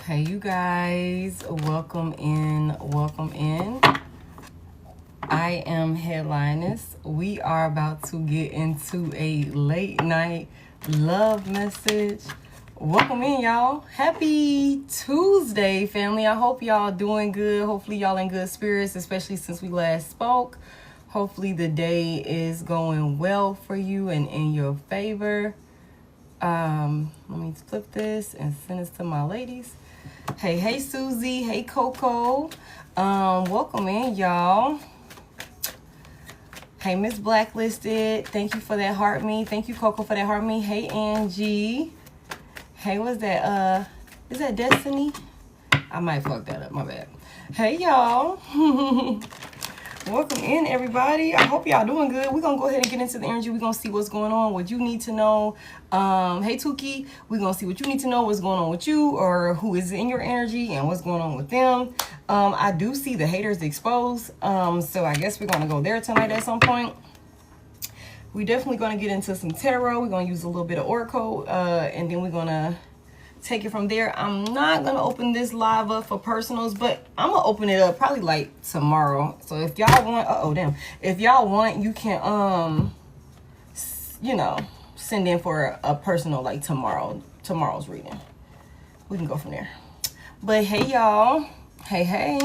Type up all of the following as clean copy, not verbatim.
Hey, you guys, welcome in, welcome in. I am Head.Lioness. We are about to get into a late night love message. Welcome in, y'all. Happy Tuesday, family. I hope y'all doing good. Hopefully y'all in good spirits, especially since we last spoke. Hopefully the day is going well for you and in your favor. Let me flip this and send this to my ladies. Hey Susie, hey Coco, welcome in, y'all. Hey Miss Blacklisted, thank you for that heart me. Thank you Coco for that heart me. Hey Angie. Hey, what's that? Is that Destiny? I might fuck that up, my bad. Hey y'all. Welcome in, everybody. I hope y'all doing good. We're gonna go ahead and get into the energy. We're gonna see what's going on, what you need to know. Hey Tuki, we're gonna see what you need to know, what's going on with you, or who is in your energy and what's going on with them. I do see the haters exposed, so I guess we're gonna go there tonight at some point. We're definitely gonna get into some tarot. We're gonna use a little bit of oracle, and then we're gonna take it from there. I'm not gonna open this live up for personals, but I'm gonna open it up probably like tomorrow. So if y'all want, if y'all want, you can send in for a personal like tomorrow's reading. We can go from there. But hey y'all, hey.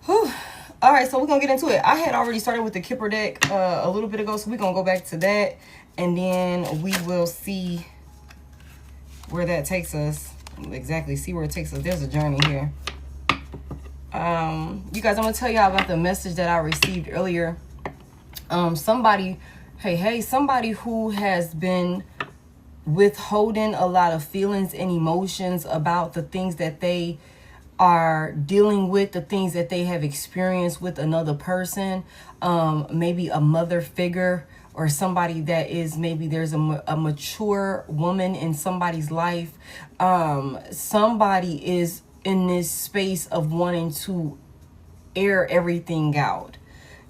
Whew. All right, so we're gonna get into it. I had already started with the Kipper deck a little bit ago, so we're gonna go back to that, and then we will see where that takes us. Exactly, see where it takes us. There's a journey here. You guys, I'm gonna tell y'all about the message that I received earlier. Somebody who has been withholding a lot of feelings and emotions about the things that they are dealing with, the things that they have experienced with another person, maybe a mother figure, or somebody that is, maybe there's a mature woman in somebody's life. Somebody is in this space of wanting to air everything out.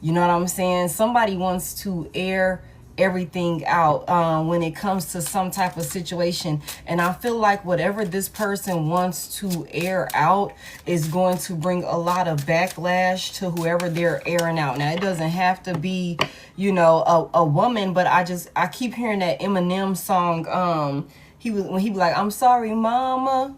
You know what I'm saying? Somebody wants to air everything out when it comes to some type of situation, and I feel like whatever this person wants to air out is going to bring a lot of backlash to whoever they're airing out. Now, it doesn't have to be, a woman, but I keep hearing that Eminem song. When he be like, I'm sorry mama,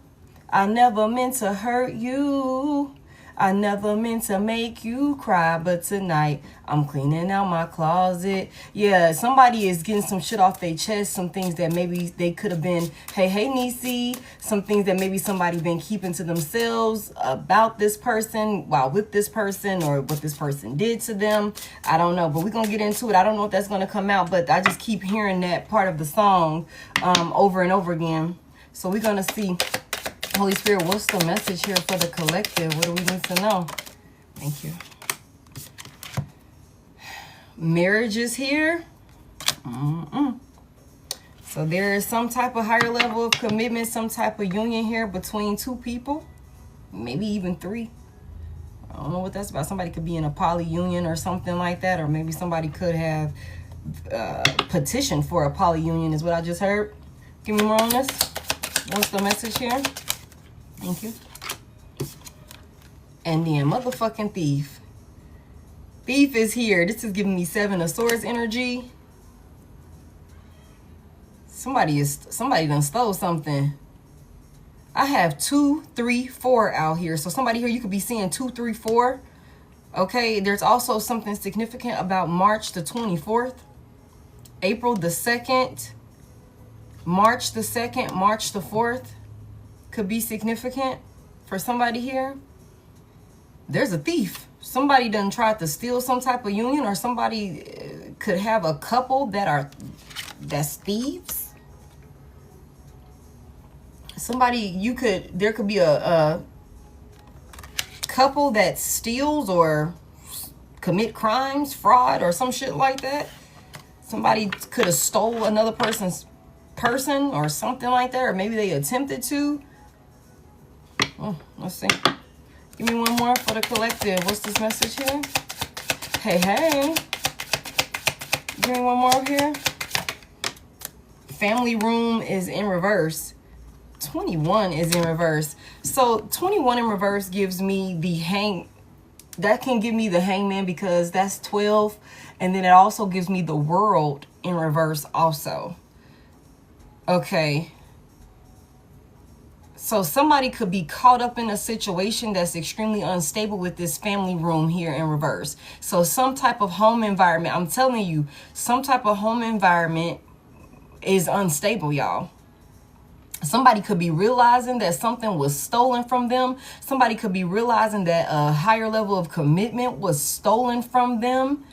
I never meant to hurt you, I never meant to make you cry, but tonight I'm cleaning out my closet. Yeah, somebody is getting some shit off their chest, some things that maybe they could have been, hey Nisi, some things that maybe somebody been keeping to themselves about this person while with this person, or what this person did to them. I don't know, but we're going to get into it. I don't know if that's going to come out, but I just keep hearing that part of the song over and over again. So we're going to see. Holy Spirit, what's the message here for the collective? What do we need to know? Thank you. Marriage is here. So there is some type of higher level of commitment, some type of union here between two people, maybe even three. I don't know what that's about. Somebody could be in a poly union or something like that, or maybe somebody could have petitioned for a poly union, is what I just heard. Give me more on this. What's the message here? Thank you. And then motherfucking thief. Thief is here. This is giving me 7 of Swords energy. Somebody done stole something. I have 2, 3, 4 out here. So somebody here, you could be seeing 2, 3, 4. Okay, there's also something significant about March the 24th, April the 2nd, March the 2nd, March the 4th. Could be significant for somebody here. There's a thief. Somebody done tried to steal some type of union, or somebody could have a couple that's thieves. There could be a couple that steals or commit crimes, fraud, or some shit like that. Somebody could have stole another person's person or something like that, or maybe they attempted to. Let's see. Give me one more for the collective. What's this message here? Hey. Give me one more here. Family room is in reverse. 21 is in reverse. So 21 in reverse gives me the that can give me the Hangman, because that's 12. And then it also gives me the World in reverse also. Okay. So somebody could be caught up in a situation that's extremely unstable with this family room here in reverse. So some type of home environment, I'm telling you, some type of home environment is unstable, y'all. Somebody could be realizing that something was stolen from them. Somebody could be realizing that a higher level of commitment was stolen from them.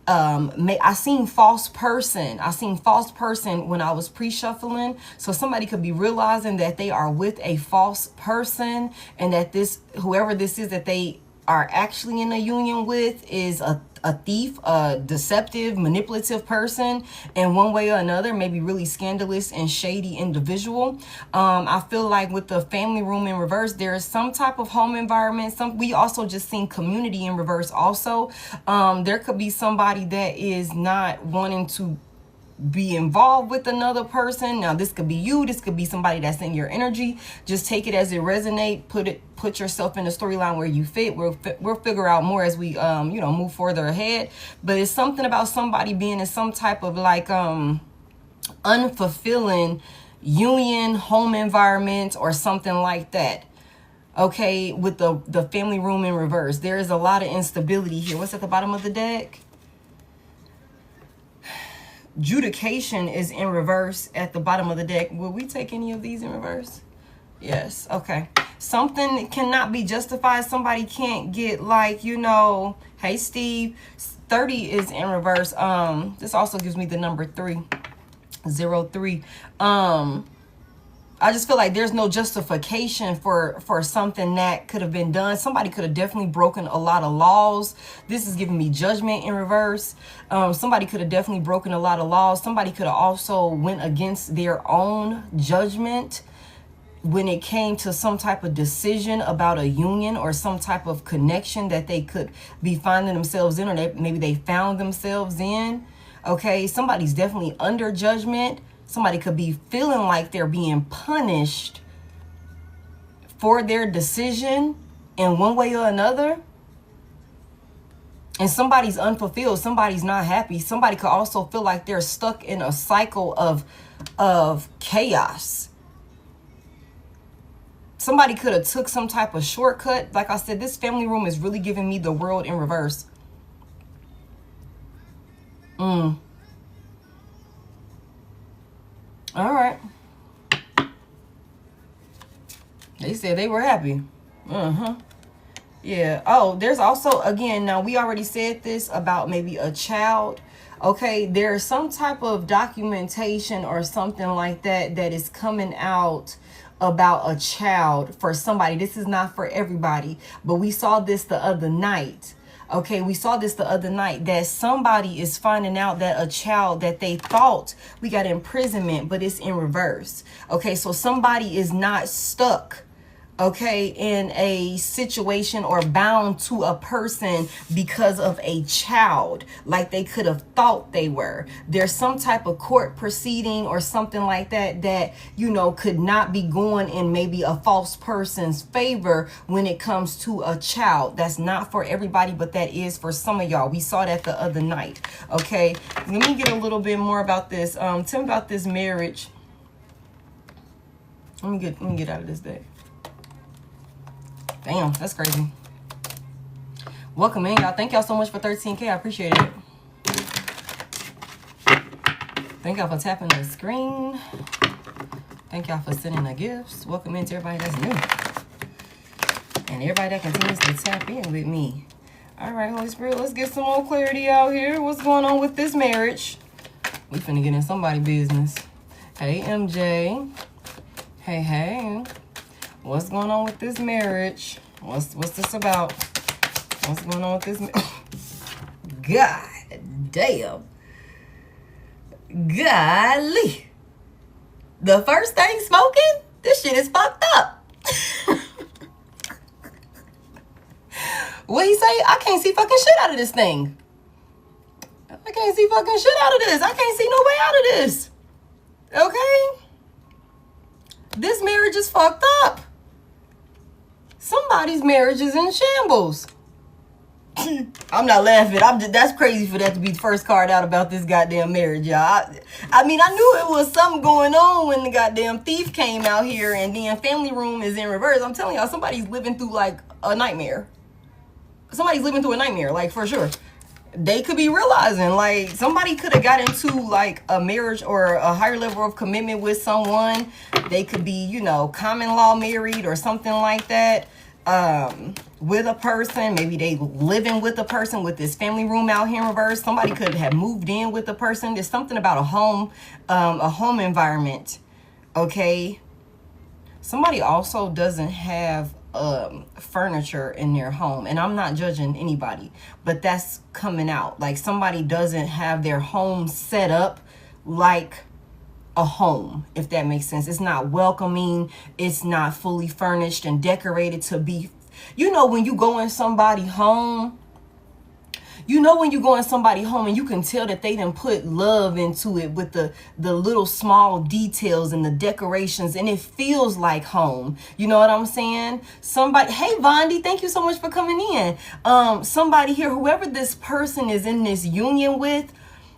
I seen false person. I seen false person when I was pre-shuffling. So somebody could be realizing that they are with a false person, and that whoever this is that they are actually in a union with is a thief, a deceptive, manipulative person in one way or another, maybe really scandalous and shady individual. I feel like with the family room in reverse, there is some type of home environment. We also just seen community in reverse also. There could be somebody that is not wanting to be involved with another person. Now this could be you, this could be somebody that's in your energy. Just take it as it resonate. Put yourself in a storyline where you fit. We'll figure out more as we move further ahead. But it's something about somebody being in some type of like unfulfilling union, home environment, or something like that. Okay, with the family room in reverse, there is a lot of instability here. What's at the bottom of the deck? Judication is in reverse at the bottom of the deck. Will we take any of these in reverse? Yes. Okay. Something cannot be justified. Somebody can't get, like, hey Steve, 30 is in reverse. This also gives me the number 3. 03. I just feel like there's no justification for something that could have been done. Somebody could have definitely broken a lot of laws. This is giving me Judgment in reverse. Somebody could have definitely broken a lot of laws. Somebody could have also went against their own judgment when it came to some type of decision about a union or some type of connection that they could be finding themselves in, or maybe they found themselves in. Okay, somebody's definitely under judgment. Somebody could be feeling like they're being punished for their decision in one way or another. And somebody's unfulfilled. Somebody's not happy. Somebody could also feel like they're stuck in a cycle of chaos. Somebody could have took some type of shortcut. Like I said, this family room is really giving me the World in reverse. All right. They said they were happy. Yeah. Oh, there's also, again, now we already said this about maybe a child. Okay, there's some type of documentation or something like that that is coming out about a child for somebody. This is not for everybody, but we saw this the other night. Okay, we saw this the other night, that somebody is finding out that a child that they thought we got imprisonment, but it's in reverse. Okay, so somebody is not stuck, okay, in a situation or bound to a person because of a child like they could have thought they were. There's some type of court proceeding or something like that could not be going in maybe a false person's favor when it comes to a child. That's not for everybody, but that is for some of y'all. We saw that the other night. Okay, let me get a little bit more about this. Tell me about this marriage. Let me get out of this deck. Damn, that's crazy. Welcome in, y'all. Thank y'all so much for 13K. I appreciate it. Thank y'all for tapping the screen. Thank y'all for sending the gifts. Welcome in to everybody that's new. And everybody that continues to tap in with me. All right, Holy Spirit, let's get some more clarity out here. What's going on with this marriage? We finna get in somebody's business. Hey, MJ. Hey. What's going on with this marriage? What's this about? What's going on with this God damn. Golly. The first thing smoking? This shit is fucked up. What he say? I can't see fucking shit out of this thing. I can't see fucking shit out of this. I can't see no way out of this. Okay? This marriage is fucked up. Somebody's marriage is in shambles. I'm not laughing. That's crazy for that to be the first card out about this goddamn marriage, y'all. I mean, I knew it was something going on when the goddamn thief came out here, and then family room is in reverse. I'm telling y'all, somebody's living through like a nightmare. Somebody's living through a nightmare, like for sure. They could be realizing, like, somebody could have got into like a marriage or a higher level of commitment with someone. They could be, you know, common law married or something like that. With a person, maybe they living with a person with this family room out here in reverse. Somebody could have moved in with a person. There's something about a home environment. Okay. Somebody also doesn't have furniture in their home, and I'm not judging anybody, but that's coming out. Like somebody doesn't have their home set up like a home, if that makes sense. It's not welcoming. It's not fully furnished and decorated to be, you know, when you go in somebody's home, and you can tell that they done put love into it with the little small details and the decorations, and it feels like home. You know what I'm saying? Somebody, hey Vondi, thank you so much for coming in. Somebody here, whoever this person is in this union with,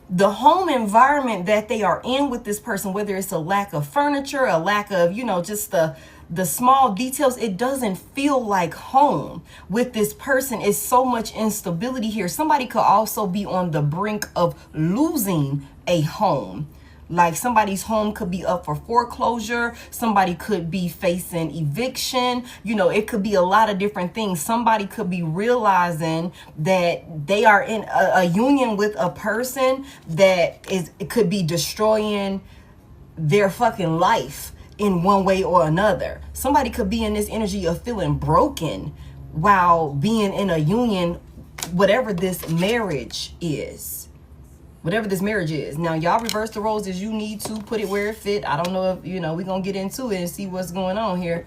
the home environment that they are in with this person, whether it's a lack of furniture, a lack of, you know, just the small details, it doesn't feel like home with this person. It's so much instability here. Somebody could also be on the brink of losing a home. Like somebody's home could be up for foreclosure. Somebody could be facing eviction. You know, it could be a lot of different things. Somebody could be realizing that they are in a union with a person that it could be destroying their fucking life in one way or another. Somebody could be in this energy of feeling broken while being in a union, whatever this marriage is. Whatever this marriage is. Now, y'all reverse the roles as you need to. Put it where it fit. I don't know if, you know, we're going to get into it and see what's going on here.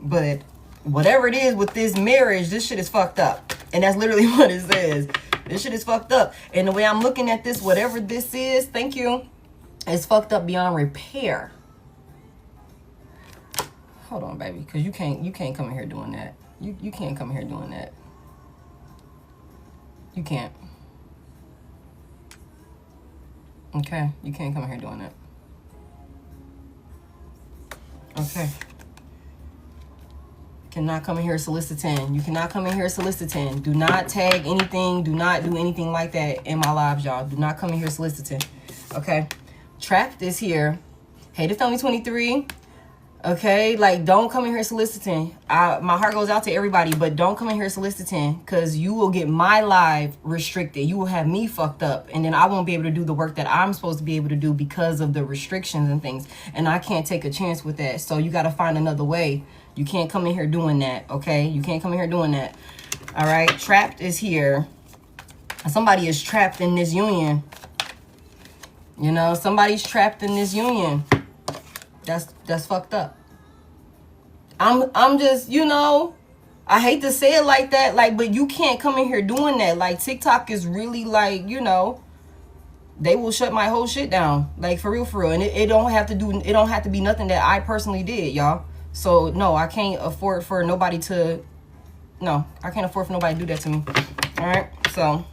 But whatever it is with this marriage, this shit is fucked up. And that's literally what it says. This shit is fucked up. And the way I'm looking at this, whatever this is, thank you, it's fucked up beyond repair. Hold on, baby, because you can't come in here doing that. You can't come in here doing that. You can't. Okay, you can't come in here doing that. Okay. Cannot come in here soliciting. You cannot come in here soliciting. Do not tag anything. Do not do anything like that in my lives, y'all. Do not come in here soliciting. Okay. Trapped is here. Hey, to Family 23. Okay, like, don't come in here soliciting. My heart goes out to everybody, but don't come in here soliciting, because you will get my live restricted. You will have me fucked up, and then I won't be able to do the work that I'm supposed to be able to do because of the restrictions and things, and I can't take a chance with that. So you got to find another way. You can't come in here doing that, okay? You can't come in here doing that. All right, trapped is here. Somebody is trapped in this union. You know, somebody's trapped in this union. That's fucked up. I'm just, you know, I hate to say it like that, like, but you can't come in here doing that. Like, TikTok is really, like, you know, they will shut my whole shit down, like, for real. And it don't have to be nothing that I personally did, y'all. So no, I can't afford for nobody to do that to me. All right, so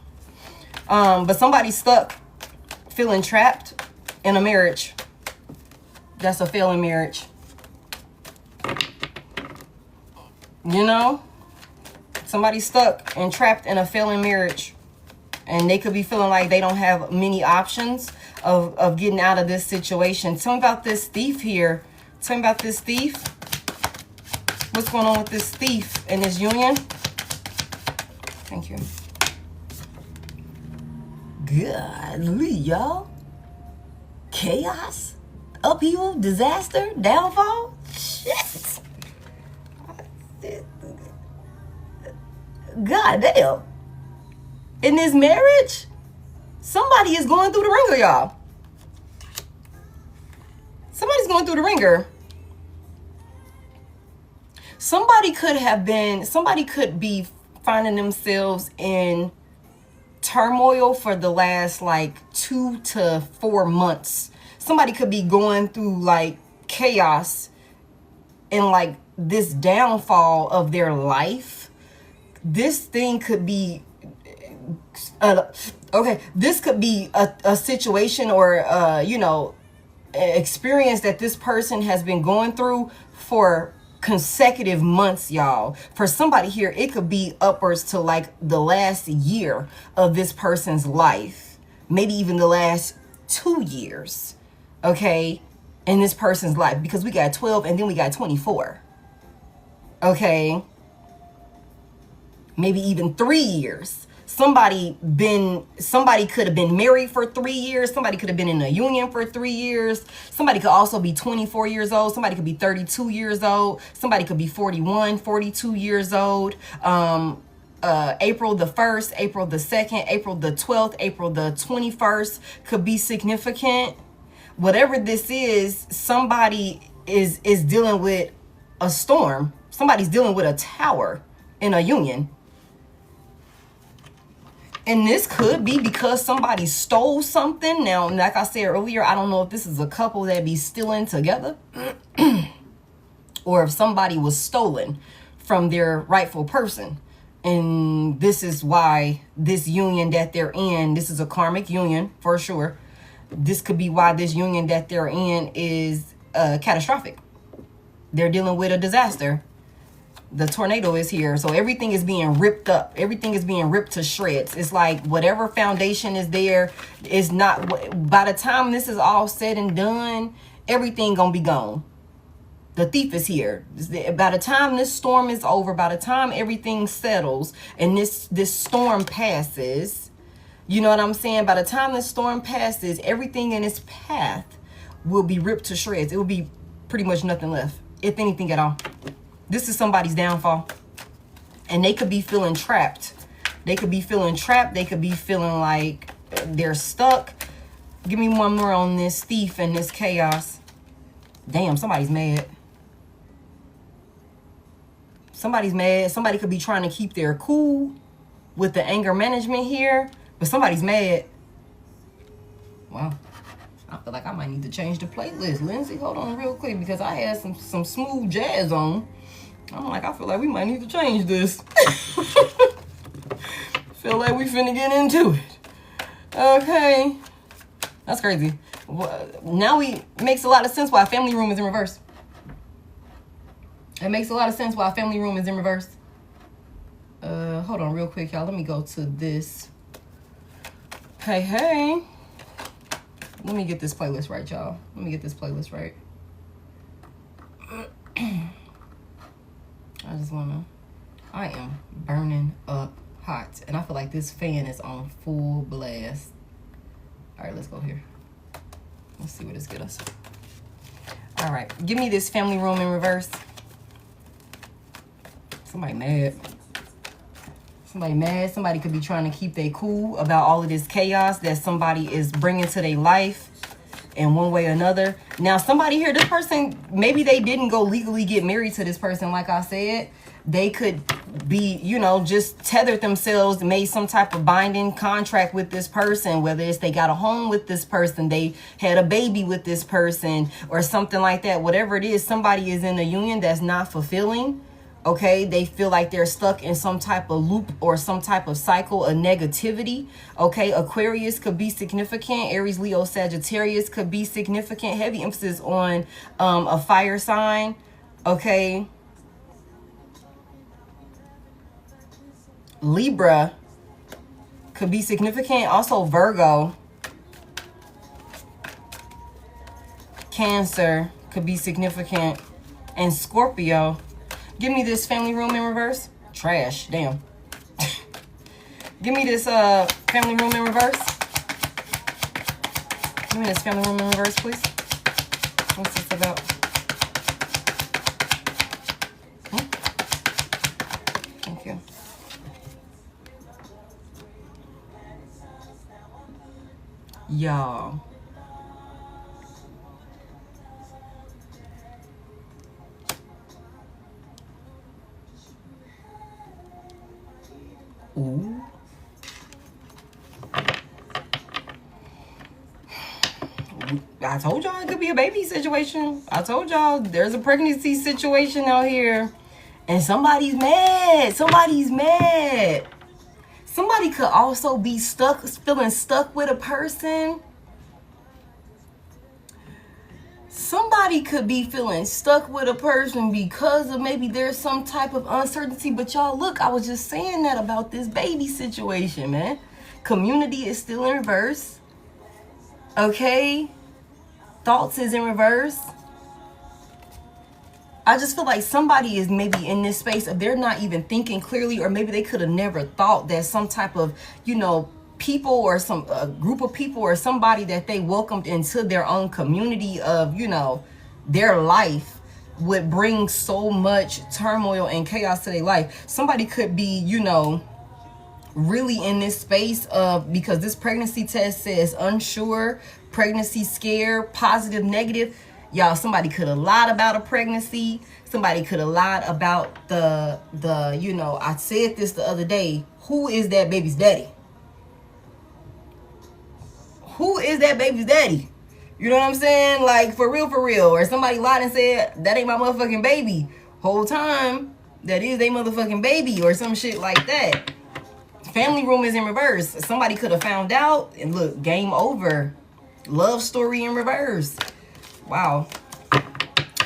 but somebody's stuck, feeling trapped in a marriage. That's a failing marriage. You know, somebody's stuck and trapped in a failing marriage, and they could be feeling like they don't have many options of getting out of this situation. Tell me about this thief here. Tell me about this thief. What's going on with this thief in this union? Thank you. Godly, y'all. Chaos, upheaval, disaster, downfall. Shit. God damn. In this marriage, somebody is going through the ringer, y'all. Somebody's going through the ringer. Somebody could be finding themselves in turmoil for the last like 2 to 4 months. Somebody could be going through like chaos in like this downfall of their life, this thing could be okay, this could be a situation or you know, experience that this person has been going through for consecutive months, y'all. For somebody here, it could be upwards to like the last year of this person's life, maybe even the last 2 years, okay, in this person's life, because we got 12 and then we got 24, okay, maybe even 3 years. Somebody could have been married for 3 years. Somebody could have been in a union for 3 years. Somebody could also be 24 years old. Somebody could be 32 years old. Somebody could be 41, 42 years old. April the 1st, April the 2nd, April the 12th, April the 21st could be significant. Whatever this is, somebody is dealing with a storm. Somebody's dealing with a tower in a union. And this could be because somebody stole something. Now, like I said earlier, I don't know if this is a couple that be stealing together or if somebody was stolen from their rightful person. And this is why this union that they're in, this is a karmic union for sure. This could be why this union that they're in is catastrophic. They're dealing with a disaster. The tornado is here, so everything is being ripped up. Everything is being ripped to shreds. It's like whatever foundation is there is not, by the time this is all said and done, everything gonna be gone. The thief is here. By the time this storm is over, by the time everything settles and this storm passes, you know what I'm saying? By the time this storm passes, everything in its path will be ripped to shreds. It will be pretty much nothing left, if anything at all. This is somebody's downfall. And they could be feeling trapped. They could be feeling trapped. They could be feeling like they're stuck. Give me one more on this thief and this chaos. Damn, somebody's mad. Somebody's mad. Somebody could be trying to keep their cool with the anger management here. But somebody's mad. Wow. I feel like I might need to change the playlist. Lindsay, hold on real quick, because I had some smooth jazz on. I'm like, I feel like we might need to change this. Feel like we finna get into it. Okay. That's crazy. Now makes a lot of sense why family room is in reverse. It makes a lot of sense why family room is in reverse. Hold on real quick, y'all. Let me go to this. Hey. Let me get this playlist right, y'all. Let me get this playlist right. I am burning up hot. And I feel like this fan is on full blast. All right, let's go here. Let's see what this gets us. All right, give me this family room in reverse. Somebody mad. Somebody mad. Somebody could be trying to keep their cool about all of this chaos that somebody is bringing to their life in one way or another. Now, somebody here, this person, maybe they didn't go legally get married to this person. Like I said, they could be, you know, just tethered themselves, made some type of binding contract with this person, whether it's they got a home with this person, they had a baby with this person, or something like that. Whatever it is, somebody is in a union that's not fulfilling. Okay, they feel like they're stuck in some type of loop or some type of cycle of negativity. Okay, Aquarius could be significant. Aries, Leo, Sagittarius could be significant. Heavy emphasis on a fire sign. Okay. Libra could be significant. Also Virgo. Cancer could be significant. And Scorpio. Give me this family room in reverse. Trash. Damn. Give me this family room in reverse. Give me this family room in reverse, please. What's this about? Thank you. Y'all. I told y'all it could be a baby situation. I told y'all there's a pregnancy situation out here. And somebody's mad. Somebody's mad. Somebody could also be feeling stuck with a person. Somebody could be feeling stuck with a person because of maybe there's some type of uncertainty. But y'all, look, I was just saying that about this baby situation, man. Community is still in reverse. Okay? Thoughts is in reverse. I just feel like somebody is maybe in this space of they're not even thinking clearly, or maybe they could have never thought that some type of, you know, people or some group of people or somebody that they welcomed into their own community of, you know, their life would bring so much turmoil and chaos to their life. Somebody could be, you know, really in this space of, because this pregnancy test says unsure, pregnancy scare, positive, negative. Y'all, somebody could have lied about a pregnancy. Somebody could have lied about the, you know, I said this the other day. Who is that baby's daddy? Who is that baby's daddy? You know what I'm saying? Like, for real, for real. Or somebody lied and said, that ain't my motherfucking baby. Whole time, that is they motherfucking baby, or some shit like that. Family room is in reverse. Somebody could have found out, and look, game over. Love story in reverse. Wow.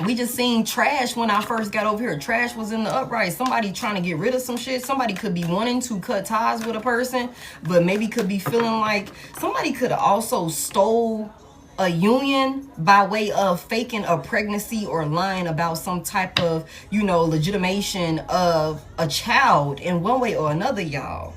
We just seen trash when I first got over here. Trash was in the upright. Somebody trying to get rid of some shit. Somebody could be wanting to cut ties with a person, but maybe could be feeling like somebody could have also stole a union by way of faking a pregnancy or lying about some type of, you know, legitimation of a child in one way or another, y'all.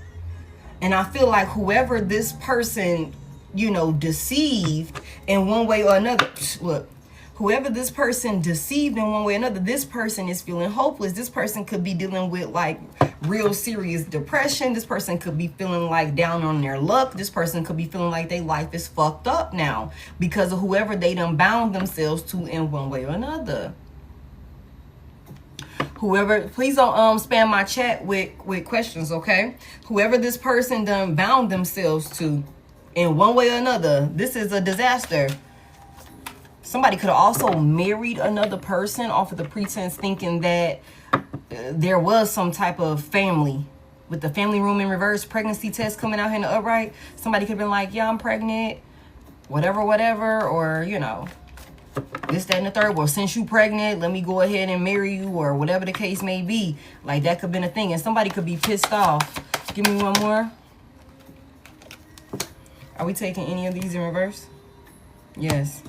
And I feel like whoever this person, you know, deceived in one way or another, look, whoever this person deceived in one way or another, this person is feeling hopeless. This person could be dealing with like real serious depression. This person could be feeling like down on their luck. This person could be feeling like their life is fucked up now because of whoever they done bound themselves to in one way or another. Whoever, please don't spam my chat with questions, okay? Whoever this person done bound themselves to in one way or another, this is a disaster. Somebody could have also married another person off of the pretense thinking that there was some type of family. With the family room in reverse, pregnancy test coming out here in the upright, somebody could have been like, yeah, I'm pregnant, whatever, or, you know, this, that, and the third. Well, since you pregnant, let me go ahead and marry you, or whatever the case may be. Like, that could have been a thing. And somebody could be pissed off. Give me one more. Are we taking any of these in reverse? Yes.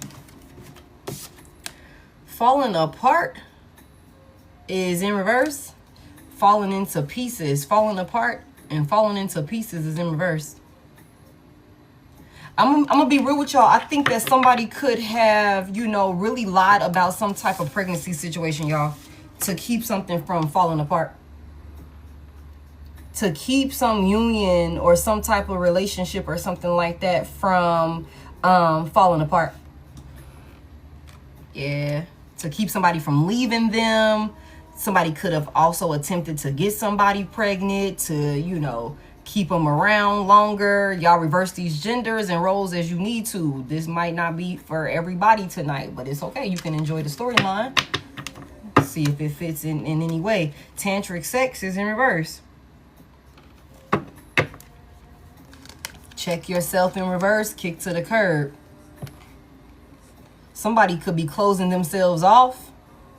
Falling apart is in reverse. Falling into pieces. Falling apart and falling into pieces is in reverse. I'm going to be real with y'all. I think that somebody could have, you know, really lied about some type of pregnancy situation, y'all, to keep something from falling apart. To keep some union or some type of relationship or something like that from falling apart. Yeah. To keep somebody from leaving them. Somebody could have also attempted to get somebody pregnant to, you know, keep them around longer. Y'all reverse these genders and roles as you need to. This might not be for everybody tonight, but it's okay. You can enjoy the storyline. See if it fits in any way. Tantric sex is in reverse. Check yourself in reverse. Kick to the curb. Somebody could be closing themselves off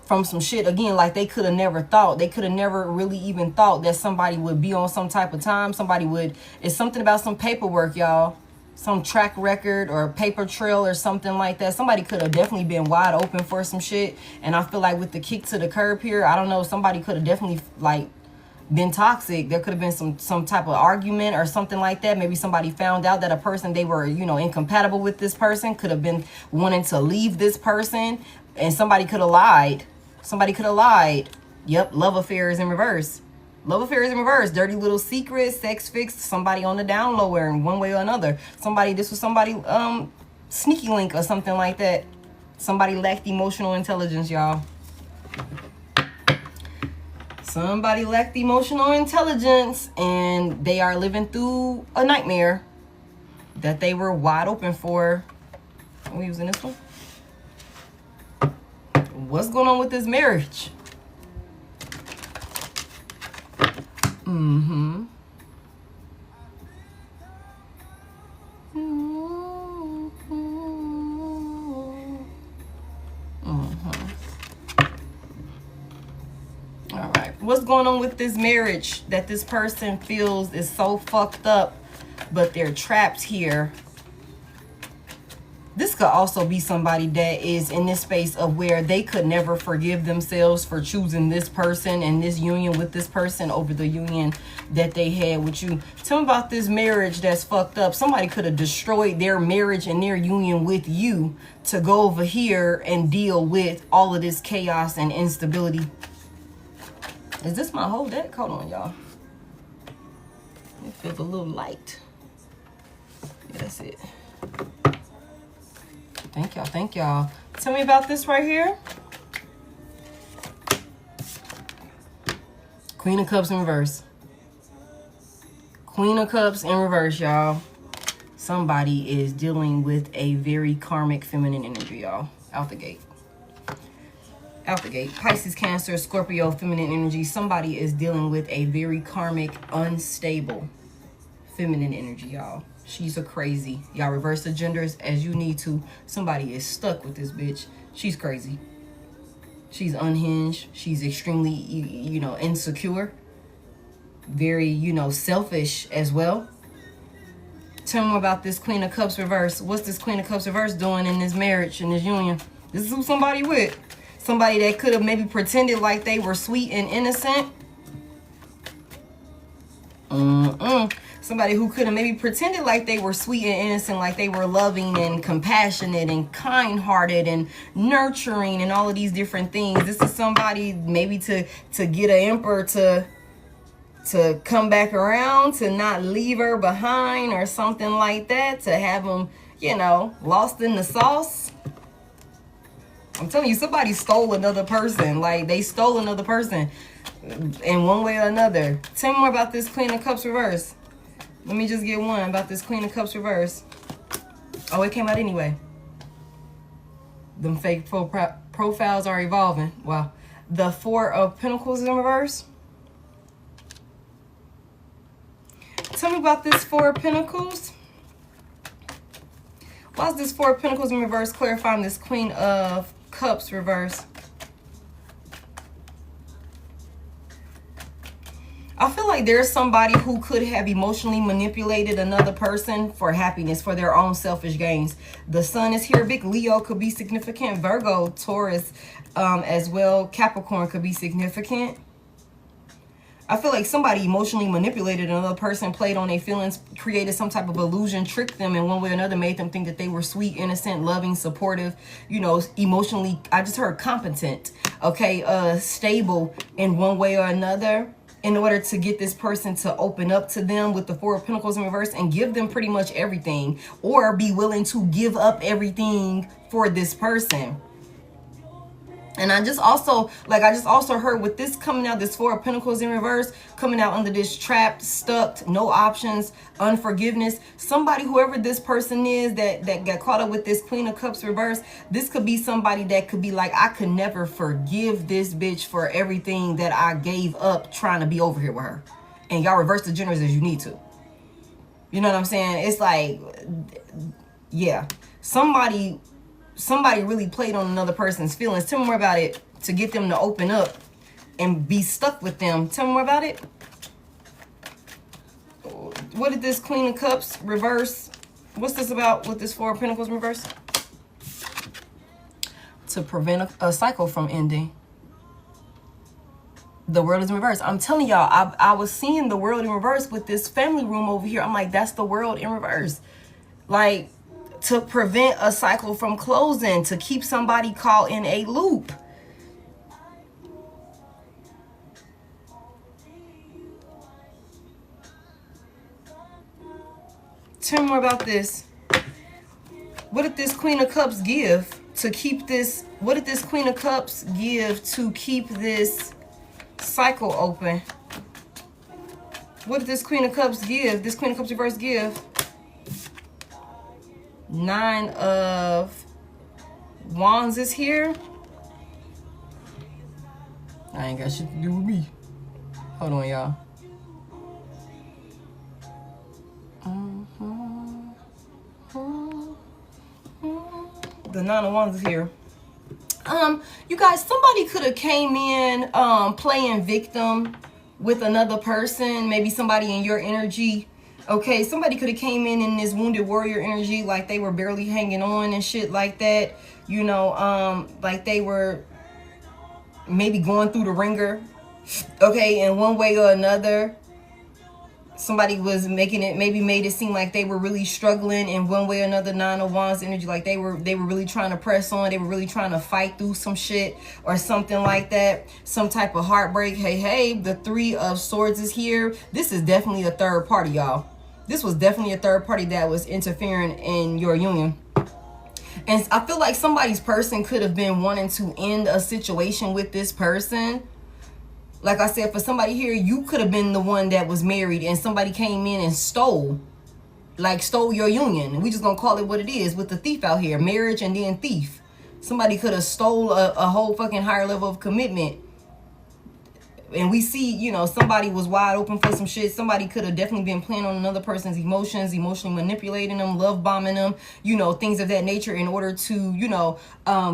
from some shit. Again, like they could have never thought. They could have never really even thought that somebody would be on some type of time. Somebody would. It's something about some paperwork, y'all. Some track record or paper trail or something like that. Somebody could have definitely been wide open for some shit. And I feel like with the kick to the curb here, I don't know, somebody could have definitely like been toxic. There could have been some type of argument or something like that. Maybe somebody found out that a person they were, you know, incompatible with this person, could have been wanting to leave this person, and somebody could have lied. Somebody could have lied. Yep, love affair is in reverse. Love affair is in reverse. Dirty little secret, sex fixed, somebody on the down lower in one way or another. This was somebody sneaky link or something like that. Somebody lacked emotional intelligence, y'all. Somebody lacked emotional intelligence and they are living through a nightmare that they were wide open for. We using this one. What's going on with this marriage? All right. What's going on with this marriage that this person feels is so fucked up, but they're trapped here? This could also be somebody that is in this space of where they could never forgive themselves for choosing this person and this union with this person over the union that they had with you. Tell me about this marriage that's fucked up. Somebody could have destroyed their marriage and their union with you to go over here and deal with all of this chaos and instability. Is this my whole deck? Hold on, y'all. It feels a little light. Yeah, that's it. Thank y'all. Thank y'all. Tell me about this right here. Queen of Cups in reverse. Queen of Cups in reverse, y'all. Somebody is dealing with a very karmic feminine energy, y'all. Out the gate. Out the gate. Pisces, Cancer, Scorpio, feminine energy. Somebody is dealing with a very karmic, unstable feminine energy, y'all. She's a crazy. Y'all reverse the genders as you need to. Somebody is stuck with this bitch. She's crazy. She's unhinged. She's extremely, you know, insecure. Very, you know, selfish as well. Tell me more about this Queen of Cups reverse. What's this Queen of Cups reverse doing in this marriage, in this union? This is who somebody with. Somebody that could have maybe pretended like they were sweet and innocent. Somebody who could have maybe pretended like they were sweet and innocent, like they were loving and compassionate and kind-hearted and nurturing and all of these different things. This is somebody maybe to get an emperor to come back around, to not leave her behind or something like that, to have them, you know, lost in the sauce. I'm telling you, somebody stole another person. Like, they stole another person in one way or another. Tell me more about this Queen of Cups reverse. Let me just get one about this Queen of Cups reverse. Oh, it came out anyway. Them fake profiles are evolving. Wow. The Four of Pentacles in reverse. Tell me about this Four of Pentacles. Why is this Four of Pentacles in reverse clarifying this Queen of Cups reverse? I feel like there's somebody who could have emotionally manipulated another person for happiness, for their own selfish gains. The Sun is here. Big Leo could be significant. Virgo, Taurus as well. Capricorn could be significant. I feel like somebody emotionally manipulated another person, played on their feelings, created some type of illusion, tricked them in one way or another, made them think that they were sweet, innocent, loving, supportive, you know, emotionally, I just heard competent, okay, stable in one way or another, in order to get this person to open up to them with the Four of Pentacles in reverse and give them pretty much everything, or be willing to give up everything for this person. And I just also heard with this coming out, this Four of Pentacles in reverse, coming out under this trapped, stuck, no options, unforgiveness. Somebody, whoever this person is that got caught up with this Queen of Cups reverse, this could be somebody that could be like, I could never forgive this bitch for everything that I gave up trying to be over here with her. And y'all reverse the genders as you need to. You know what I'm saying? It's like, yeah, somebody really played on another person's feelings. Tell me more about it to get them to open up and be stuck with them. Tell me more about it. What did this Queen of Cups reverse? What's this about with this Four of Pentacles reverse? To prevent a cycle from ending. The world is in reverse. I'm telling y'all, I was seeing the world in reverse with this family room over here. I'm like, that's the world in reverse. Like, to prevent a cycle from closing, to keep somebody caught in a loop. Tell me more about this. What did this Queen of Cups give to keep this? What did this Queen of Cups give to keep this cycle open? What did this Queen of Cups give? This Queen of Cups reverse give? Nine of Wands is here. I ain't got shit to do with me. Hold on, y'all. The Nine of Wands is here. You guys, somebody could have came in playing victim with another person, maybe somebody in your energy. Okay, somebody could have came in this wounded warrior energy, like they were barely hanging on and shit like that. You know, like they were maybe going through the ringer. Okay, in one way or another. Somebody was making it, maybe made it seem like they were really struggling in one way or another. Nine of Wands energy, like they were really trying to press on. They were really trying to fight through some shit or something like that. Some type of heartbreak. Hey, the Three of Swords is here. This is definitely a third party, y'all. This was definitely a third party that was interfering in your union. And I feel like somebody's person could have been wanting to end a situation with this person. Like I said, for somebody here, you could have been the one that was married and somebody came in and stole your union. We just gonna call it what it is with the thief out here. Marriage and then thief. Somebody could have stole a whole fucking higher level of commitment. And we see, you know, somebody was wide open for some shit. Somebody could have definitely been playing on another person's emotions, emotionally manipulating them, love bombing them, you know, things of that nature in order to, you know,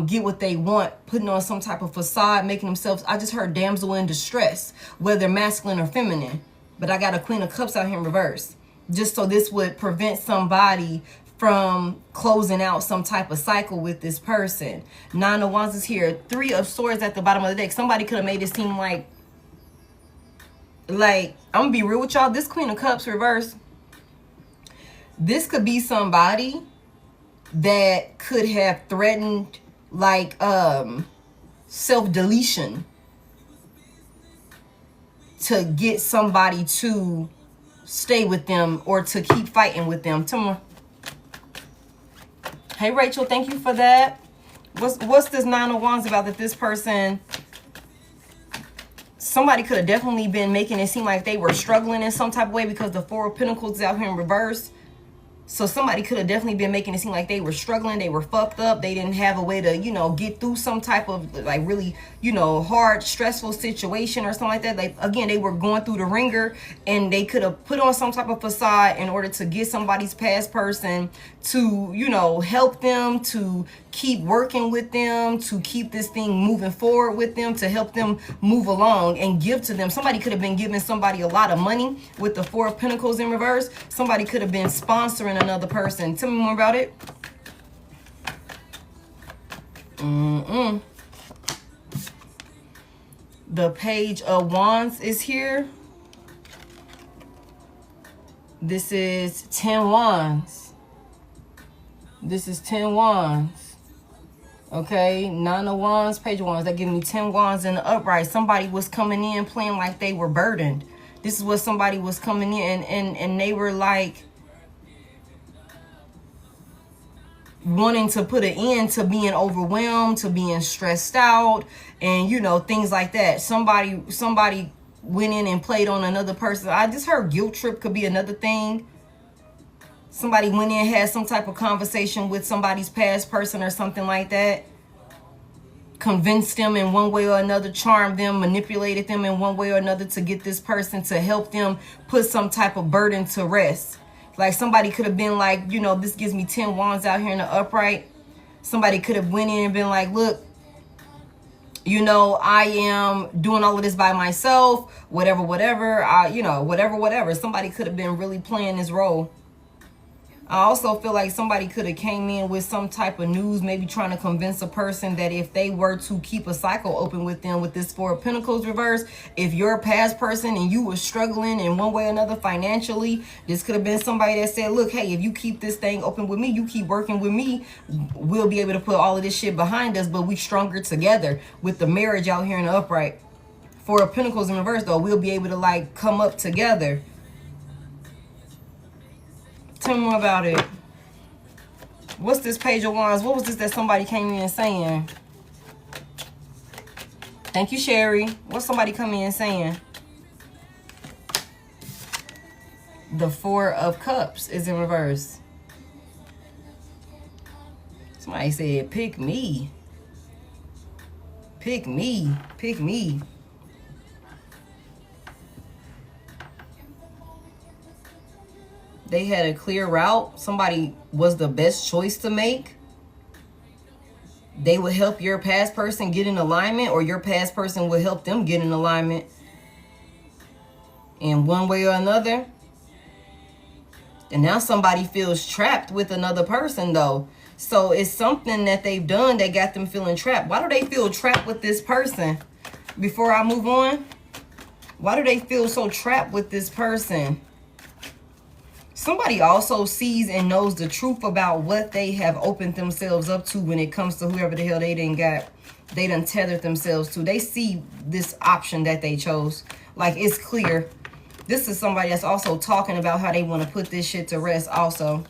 get what they want, putting on some type of facade, making themselves, I just heard damsel in distress, whether masculine or feminine. But I got a Queen of Cups out here in reverse. Just so this would prevent somebody from closing out some type of cycle with this person. Nine of Wands is here. Three of Swords at the bottom of the deck. Somebody could have made it seem like, I'm gonna be real with y'all, this Queen of Cups reverse, this could be somebody that could have threatened self-deletion to get somebody to stay with them or to keep fighting with them. Tell me. Hey Rachel, thank you for that. What's this Nine of Wands about that this person, somebody could have definitely been making it seem like they were struggling in some type of way because the Four of Pentacles is out here in reverse. So somebody could have definitely been making it seem like they were struggling. They were fucked up. They didn't have a way to, you know, get through some type of really, you know, hard, stressful situation or something like that. Like, again, they were going through the ringer and they could have put on some type of facade in order to get somebody's past person to, you know, help them, to keep working with them, to keep this thing moving forward with them, to help them move along and give to them. Somebody could have been giving somebody a lot of money with the Four of Pentacles in reverse. Somebody could have been sponsoring another person. Tell me more about it. The Page of Wands is here. This is 10 Wands. This is 10 Wands. Okay, 9 of Wands, Page of Wands. That give me 10 Wands in the upright. Somebody was coming in playing like they were burdened. This is what somebody was coming in and they were like wanting to put an end to being overwhelmed, to being stressed out, and you know, things like that. Somebody went in and played on another person. I just heard guilt trip could be another thing. Somebody went in, had some type of conversation with somebody's past person or something like that. Convinced them in one way or another, charmed them, manipulated them in one way or another to get this person to help them put some type of burden to rest. Like somebody could have been like, you know, this gives me 10 Wands out here in the upright. Somebody could have went in and been like, look, you know, I am doing all of this by myself, whatever, you know, whatever. Somebody could have been really playing this role. I also feel like somebody could have came in with some type of news, maybe trying to convince a person that if they were to keep a cycle open with them with this Four of Pentacles reverse, if you're a past person and you were struggling in one way or another financially, this could have been somebody that said, look, hey, if you keep this thing open with me, you keep working with me, we'll be able to put all of this shit behind us, but we stronger together. With the marriage out here in the upright, Four of Pentacles in reverse, though, we'll be able to like come up together. Tell me more about it. What's this Page of Wands? What was this that somebody came in saying? Thank you, Sherry. What's somebody coming in saying? The Four of Cups is in reverse. Somebody said, pick me. Pick me. Pick me. They had a clear route. Somebody was the best choice to make. They would help your past person get in alignment, or your past person would help them get in alignment in one way or another. And now somebody feels trapped with another person, though. So it's something that they've done that got them feeling trapped. Why do they feel trapped with this person? Before I move on, why do they feel so trapped with this person? Somebody also sees and knows the truth about what they have opened themselves up to when it comes to whoever the hell they done tethered themselves to. They see this option that they chose. Like, it's clear. This is somebody that's also talking about how they want to put this shit to rest also.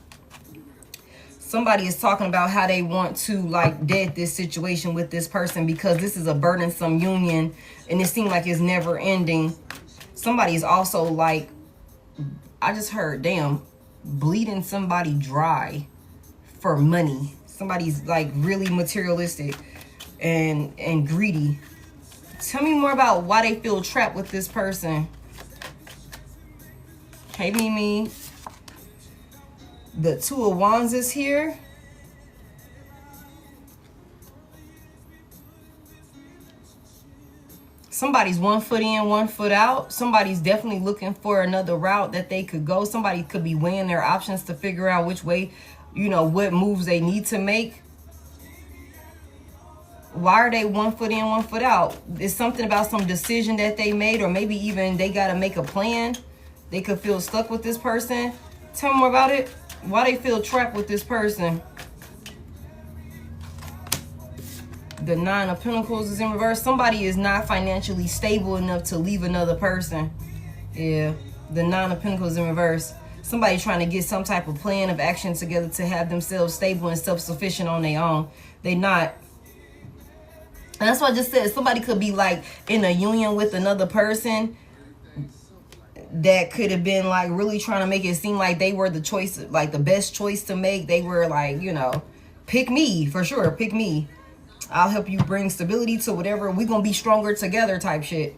Somebody is talking about how they want to, like, dead this situation with this person because this is a burdensome union and it seems like it's never ending. Somebody is also, like, I just heard, damn, bleeding somebody dry for money. Somebody's, like, really materialistic and greedy. Tell me more about why they feel trapped with this person. Hey, Mimi. The Two of Wands is here. Somebody's 1 foot in, 1 foot out. Somebody's definitely looking for another route that they could go. Somebody could be weighing their options to figure out which way, you know, what moves they need to make. Why are they 1 foot in, 1 foot out? It's something about some decision that they made, or maybe even they got to make a plan. They could feel stuck with this person. Tell me more about it. Why they feel trapped with this person. The Nine of Pentacles is in reverse. Somebody is not financially stable enough to leave another person. Yeah, the Nine of Pentacles in reverse. Somebody trying to get some type of plan of action together to have themselves stable and self-sufficient on their own. They not. And that's what I just said. Somebody could be, like, in a union with another person that could have been, like, really trying to make it seem like they were the choice, like the best choice to make. They were like, you know, pick me for sure. Pick me. I'll help you bring stability to whatever. We're going to be stronger together type shit.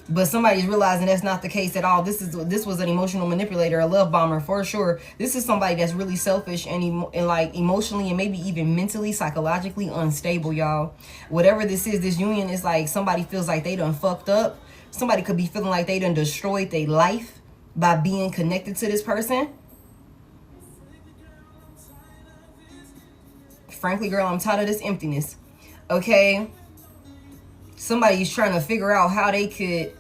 But somebody's realizing that's not the case at all. This was an emotional manipulator, a love bomber for sure. This is somebody that's really selfish and like emotionally and maybe even mentally, psychologically unstable, y'all. Whatever this is, this union is like somebody feels like they done fucked up. Somebody could be feeling like they done destroyed their life by being connected to this person. Frankly, girl, I'm tired of this emptiness. Okay? Somebody's trying to figure out how they could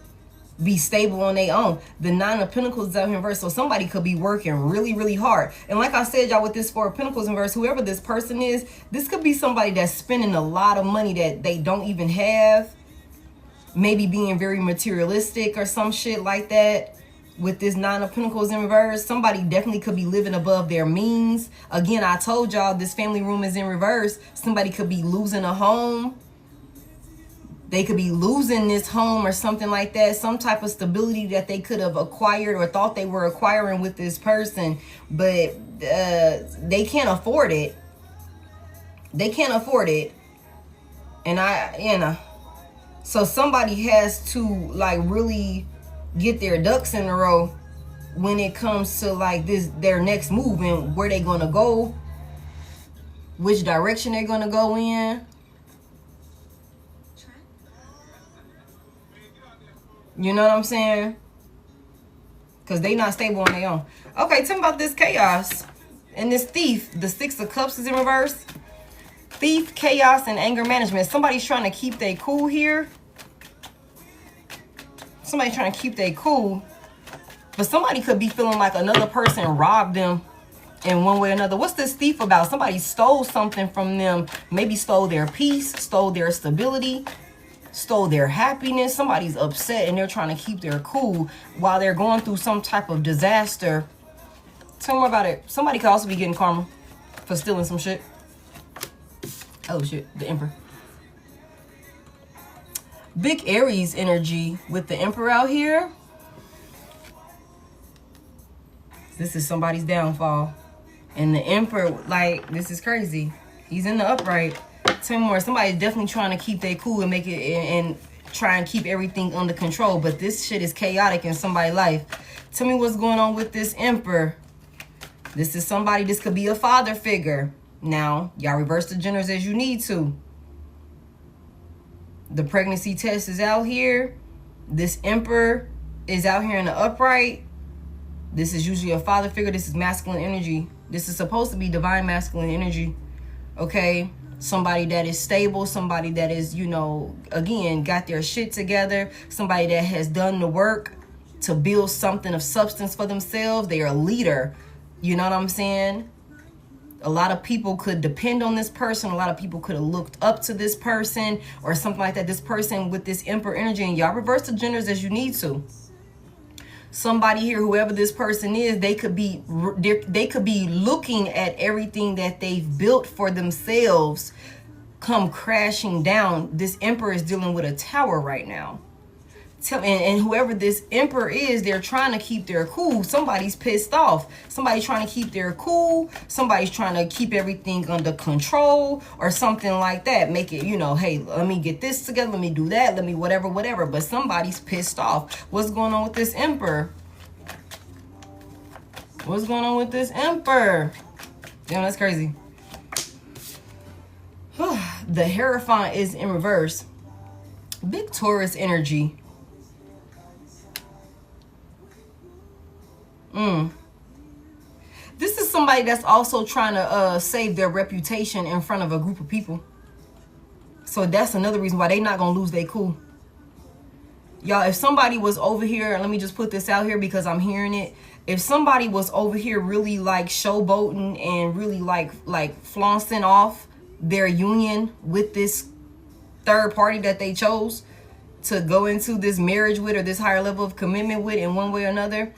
be stable on their own. The Nine of Pentacles is out here in verse, so somebody could be working really, really hard. And like I said, y'all, with this Four of Pentacles in verse, whoever this person is, this could be somebody that's spending a lot of money that they don't even have. Maybe being very materialistic or some shit like that. With this Nine of Pentacles in reverse, somebody definitely could be living above their means. Again, I told y'all this family room is in reverse. Somebody could be losing a home. They could be losing this home or something like that. Some type of stability that they could have acquired or thought they were acquiring with this person. But they can't afford it. They can't afford it. And so somebody has to, like, really get their ducks in a row when it comes to, like, their next move and where they're gonna go, which direction they're gonna go in. You know what I'm saying? Because they not stable on their own. Okay, tell me about this chaos and this thief. The Six of Cups is in reverse. Thief, chaos, and anger management. Somebody's trying to keep their cool here. Somebody's trying to keep their cool. But somebody could be feeling like another person robbed them in one way or another. What's this thief about? Somebody stole something from them. Maybe stole their peace, stole their stability, stole their happiness. Somebody's upset and they're trying to keep their cool while they're going through some type of disaster. Tell me more about it. Somebody could also be getting karma for stealing some shit. Oh shit, the Emperor. Big Aries energy with the Emperor out here. This is somebody's downfall. And the Emperor, like, this is crazy. He's in the upright. Tell me more. Somebody's definitely trying to keep their cool and make it and try and keep everything under control. But this shit is chaotic in somebody's life. Tell me what's going on with this Emperor. This is somebody, this could be a father figure. Now, y'all reverse the genders as you need to. The pregnancy test is out here. This Emperor is out here in the upright. This is usually a father figure. This is masculine energy. This is supposed to be divine masculine energy. Okay? Somebody that is stable. Somebody that is, you know, again, got their shit together. Somebody that has done the work to build something of substance for themselves. They are a leader. You know what I'm saying? A lot of people could depend on this person. A lot of people could have looked up to this person or something like that. This person with this Emperor energy, and y'all reverse the genders as you need to. Somebody here, whoever this person is, they could be looking at everything that they've built for themselves come crashing down. This Emperor is dealing with a tower right now. And whoever this Emperor is, they're trying to keep their cool. Somebody's pissed off. Somebody's trying to keep their cool. Somebody's trying to keep everything under control or something like that. Make it, you know, hey, let me get this together. Let me do that. Let me whatever. But somebody's pissed off. What's going on with this Emperor? What's going on with this Emperor? Damn, that's crazy. The Hierophant is in reverse. Big Taurus energy. This is somebody that's also trying to save their reputation in front of a group of people. So that's another reason why they not gonna lose their cool. Y'all, if somebody was over here, let me just put this out here because I'm hearing it. If somebody was over here really like showboating and really like flaunting off their union with this third party that they chose to go into this marriage with or this higher level of commitment with in one way or another,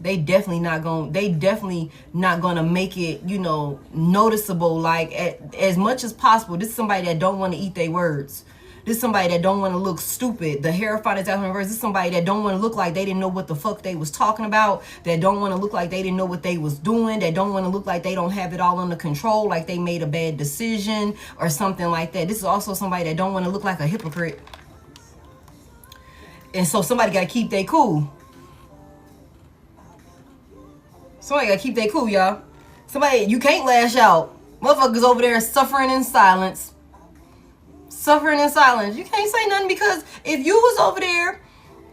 they definitely not gonna make it, you know, noticeable. Like as much as possible. This is somebody that don't want to eat their words. This is somebody that don't want to look stupid. The Hierophant is out in reverse. This is somebody that don't want to look like they didn't know what the fuck they was talking about. That don't want to look like they didn't know what they was doing. That don't want to look like they don't have it all under control, like they made a bad decision or something like that. This is also somebody that don't want to look like a hypocrite. And so somebody got to keep their cool. Somebody got to keep their cool, y'all. Somebody, you can't lash out. Motherfuckers over there suffering in silence. Suffering in silence. You can't say nothing because if you was over there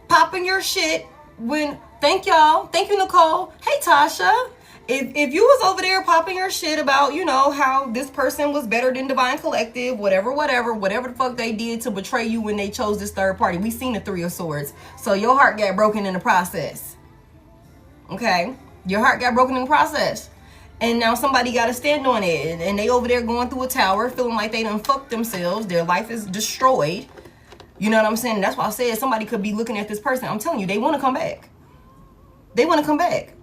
popping your shit when, thank y'all. Thank you, Nicole. Hey, Tasha. If you was over there popping your shit about, you know, how this person was better than Divine Collective, whatever the fuck they did to betray you when they chose this third party. We seen the Three of Swords. So your heart got broken in the process. Okay? Your heart got broken in the process. And now somebody got to stand on it. And they over there going through a tower, feeling like they done fucked themselves. Their life is destroyed. You know what I'm saying? That's why I said somebody could be looking at this person. I'm telling you, they want to come back. They want to come back.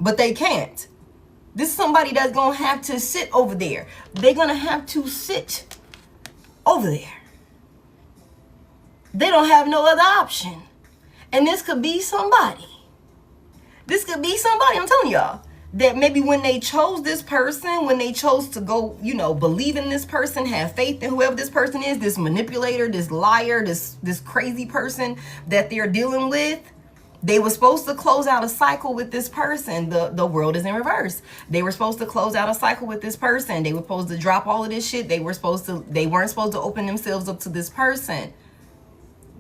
But they can't. This is somebody that's going to have to sit over there. They're going to have to sit over there. They don't have no other option. And this could be somebody. This could be somebody, I'm telling y'all, that maybe when they chose this person, when they chose to go, you know, believe in this person, have faith in whoever this person is, this manipulator, this liar, this crazy person that they're dealing with, they were supposed to close out a cycle with this person. The world is in reverse. They were supposed to close out a cycle with this person. They were supposed to drop all of this shit. They weren't supposed to open themselves up to this person.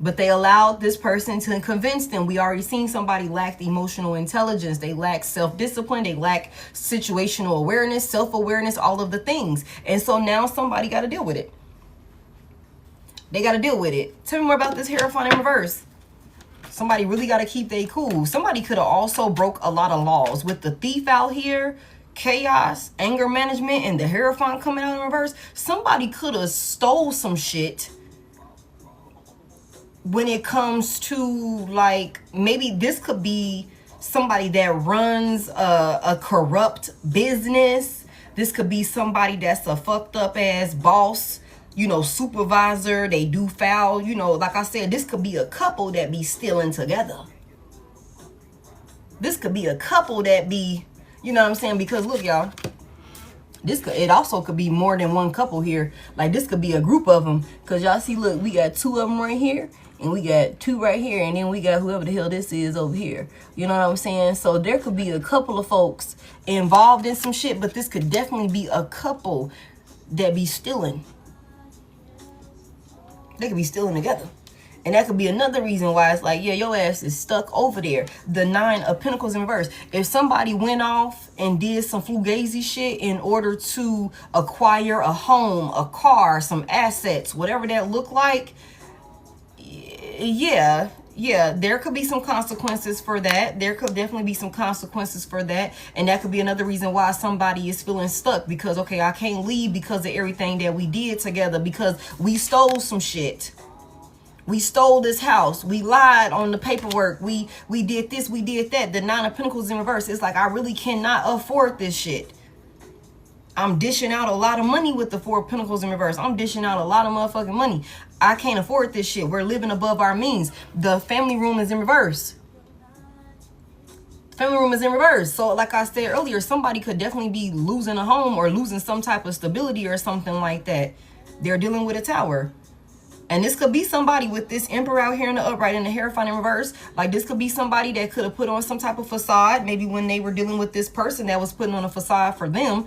But they allowed this person to convince them. We already seen somebody lack the emotional intelligence. They lack self-discipline. They lack situational awareness, self-awareness, all of the things. And so now somebody got to deal with it. They got to deal with it. Tell me more about this Hierophant in reverse. Somebody really got to keep their cool. Somebody could have also broke a lot of laws. With the Thief out here, chaos, anger management, and the Hierophant coming out in reverse, somebody could have stole some shit. When it comes to, like, maybe this could be somebody that runs a corrupt business. This could be somebody that's a fucked up ass boss, you know, supervisor. They do foul, you know, like I said, this could be a couple that be stealing together. This could be a couple that be, you know what I'm saying? Because look, y'all, It also could be more than one couple here. Like, this could be a group of them. Because y'all see, look, we got 2 of them right here. And we got 2 right here. And then we got whoever the hell this is over here. You know what I'm saying? So there could be a couple of folks involved in some shit. But this could definitely be a couple that be stealing. They could be stealing together. And that could be another reason why it's like, yeah, your ass is stuck over there. The 9 of Pentacles in reverse. If somebody went off and did some fugazi shit in order to acquire a home, a car, some assets, whatever that looked like, yeah, there could be some consequences for that. There could definitely be some consequences for that. And that could be another reason why somebody is feeling stuck. Because, okay, I can't leave because of everything that we did together. Because we stole some shit. We stole this house. We lied on the paperwork. We did this. We did that. The 9 of Pentacles in reverse. It's like, I really cannot afford this shit. I'm dishing out a lot of money with the 4 of Pentacles in reverse. I'm dishing out a lot of motherfucking money. I can't afford this shit. We're living above our means. The family room is in reverse. Family room is in reverse. So like I said earlier, somebody could definitely be losing a home or losing some type of stability or something like that. They're dealing with a Tower. And this could be somebody with this Emperor out here in the upright and the Hierophant in reverse. Like, this could be somebody that could have put on some type of facade. Maybe when they were dealing with this person that was putting on a facade for them.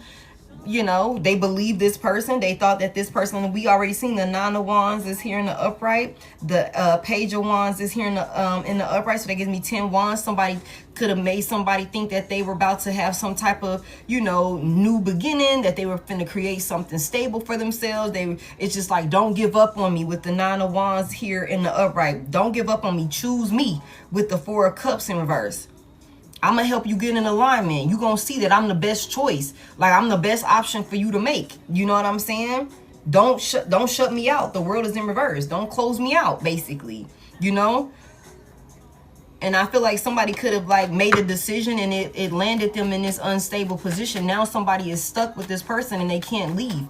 You know, they believe this person. They thought that this person, we already seen the 9 of Wands is here in the upright. The Page of Wands is here in the upright. So that gives me 10 Wands. Somebody could have made somebody think that they were about to have some type of, you know, new beginning, that they were finna create something stable for themselves. It's just like, don't give up on me with the 9 of Wands here in the upright. Don't give up on me. Choose me with the 4 of Cups in reverse. I'm going to help you get in alignment. You're going to see that I'm the best choice. Like, I'm the best option for you to make. You know what I'm saying? Don't shut me out. The world is in reverse. Don't close me out, basically. You know? And I feel like somebody could have, like, made a decision and it landed them in this unstable position. Now somebody is stuck with this person and they can't leave.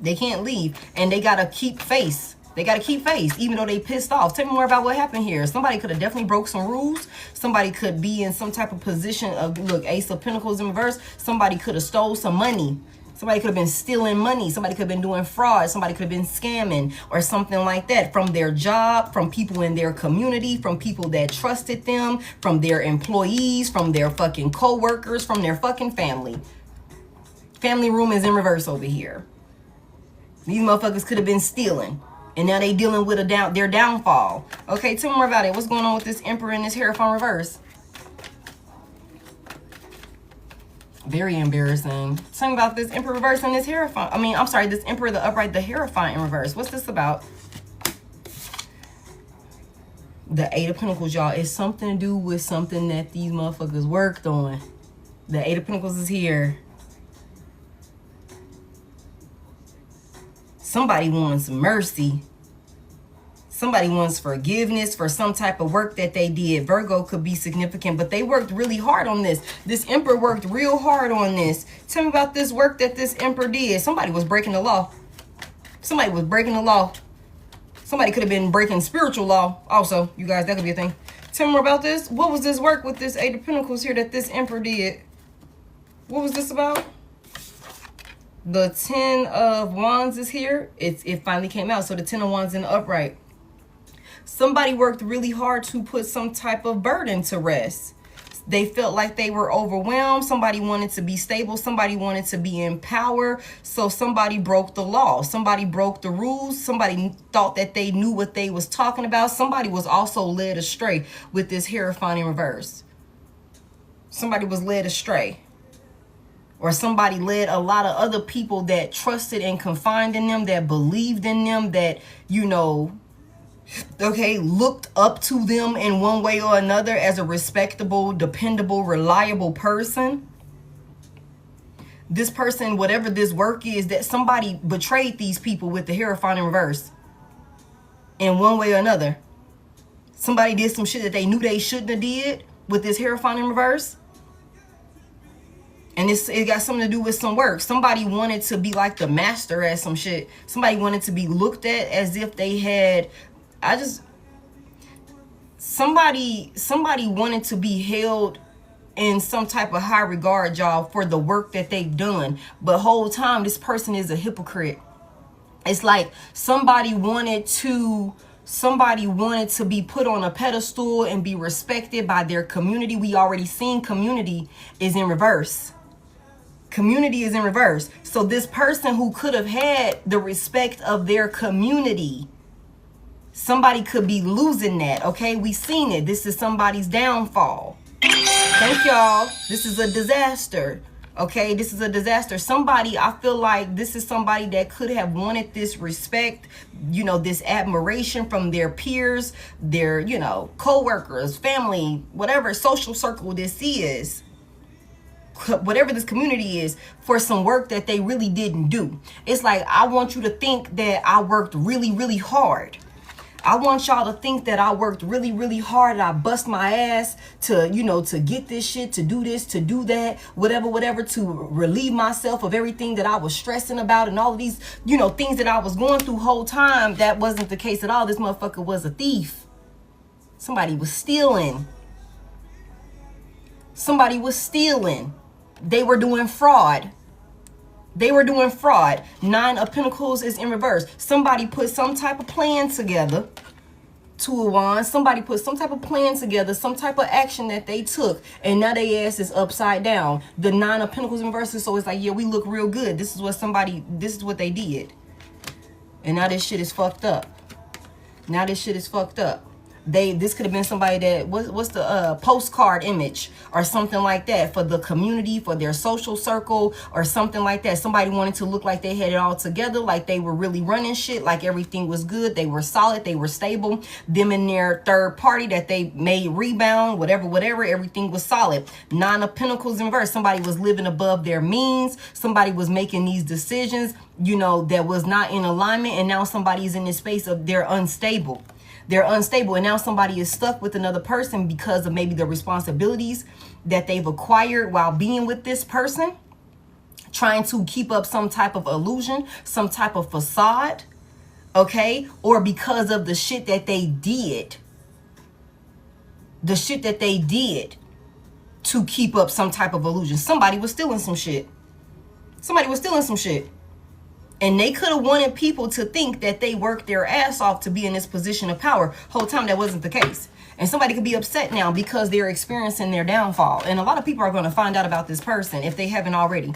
They can't leave. And they got to keep face. They got to keep face, even though they pissed off. Tell me more about what happened here. Somebody could have definitely broke some rules. Somebody could be in some type of position of, look, Ace of Pentacles in reverse. Somebody could have stole some money. Somebody could have been stealing money. Somebody could have been doing fraud. Somebody could have been scamming or something like that from their job, from people in their community, from people that trusted them, from their employees, from their fucking co-workers, from their fucking family. Family room is in reverse over here. These motherfuckers could have been stealing. And now they dealing with their downfall. Okay, tell me more about it. What's going on with this Emperor and this Hierophant reverse? Very embarrassing. Tell me about this Emperor reverse and this Hierophant. I'm sorry, this Emperor, the upright, the Hierophant in reverse. What's this about? The 8 of Pentacles, y'all. It's something to do with something that these motherfuckers worked on. The 8 of Pentacles is here. Somebody wants mercy. Somebody wants forgiveness for some type of work that they did. Virgo could be significant, but they worked really hard on this. This Emperor worked real hard on this. Tell me about this work that this Emperor did. Somebody was breaking the law. Somebody was breaking the law. Somebody could have been breaking spiritual law also. You guys, that could be a thing. Tell me more about this. What was this work with this 8 of Pentacles here that this Emperor did? What was this about? The 10 of Wands is here. It finally came out. So the 10 of Wands in the upright. Somebody worked really hard to put some type of burden to rest. They felt like they were overwhelmed. Somebody wanted to be stable. Somebody wanted to be in power. So somebody broke the law. Somebody broke the rules. Somebody thought that they knew what they was talking about. Somebody was also led astray with this Hierophant in reverse. Somebody was led astray. Or somebody led a lot of other people that trusted and confided in them, that believed in them, that, you know, okay, looked up to them in one way or another as a respectable, dependable, reliable person. This person, whatever this work is, that somebody betrayed these people with the Hierophant in reverse in one way or another. Somebody did some shit that they knew they shouldn't have did with this Hierophant in reverse. And it got something to do with some work. Somebody wanted to be like the master at some shit. Somebody wanted to be looked at as if they had... Somebody wanted to be held in some type of high regard, y'all, for the work that they've done. But whole time, this person is a hypocrite. It's like somebody wanted to be put on a pedestal and be respected by their community. We already seen community is in reverse. Community is in reverse. So this person who could have had the respect of their community, somebody could be losing that. Okay, we seen it. This is somebody's downfall. Thank y'all. This is a disaster. Okay, this is a disaster. Somebody, I feel like this is somebody that could have wanted this respect, you know, this admiration from their peers, their, you know, co-workers, family, whatever social circle this is, whatever this community is, for some work that they really didn't do. It's like, I want you to think that I worked really, really hard. I want y'all to think that I worked really, really hard and I bust my ass to, you know, to get this shit, to do this, to do that, whatever, to relieve myself of everything that I was stressing about and all of these, you know, things that I was going through whole time. That wasn't the case at all. This motherfucker was a thief. Somebody was stealing. Somebody was stealing. They were doing fraud. They were doing fraud. 9 of Pentacles is in reverse. Somebody put some type of plan together. 2 of Wands. Somebody put some type of plan together, some type of action that they took, and now their ass is upside down. The 9 of Pentacles in reverse. So it's like, yeah, we look real good. This is what they did. And now this shit is fucked up. Now this shit is fucked up. This could have been somebody that what's the postcard image or something like that for the community, for their social circle or something like that. Somebody wanted to look like they had it all together, like they were really running shit, like everything was good, they were solid, they were stable. Them and their third party that they made rebound, whatever, everything was solid. 9 of Pentacles in reverse. Somebody was living above their means. Somebody was making these decisions, you know, that was not in alignment, and now somebody's in this space of they're unstable. They're unstable, and now somebody is stuck with another person because of maybe the responsibilities that they've acquired while being with this person, trying to keep up some type of illusion, some type of facade, okay? Or because of the shit that they did. The shit that they did to keep up some type of illusion. Somebody was stealing some shit. Somebody was stealing some shit. And they could have wanted people to think that they worked their ass off to be in this position of power. Whole time that wasn't the case. And somebody could be upset now because they're experiencing their downfall. And a lot of people are going to find out about this person if they haven't already.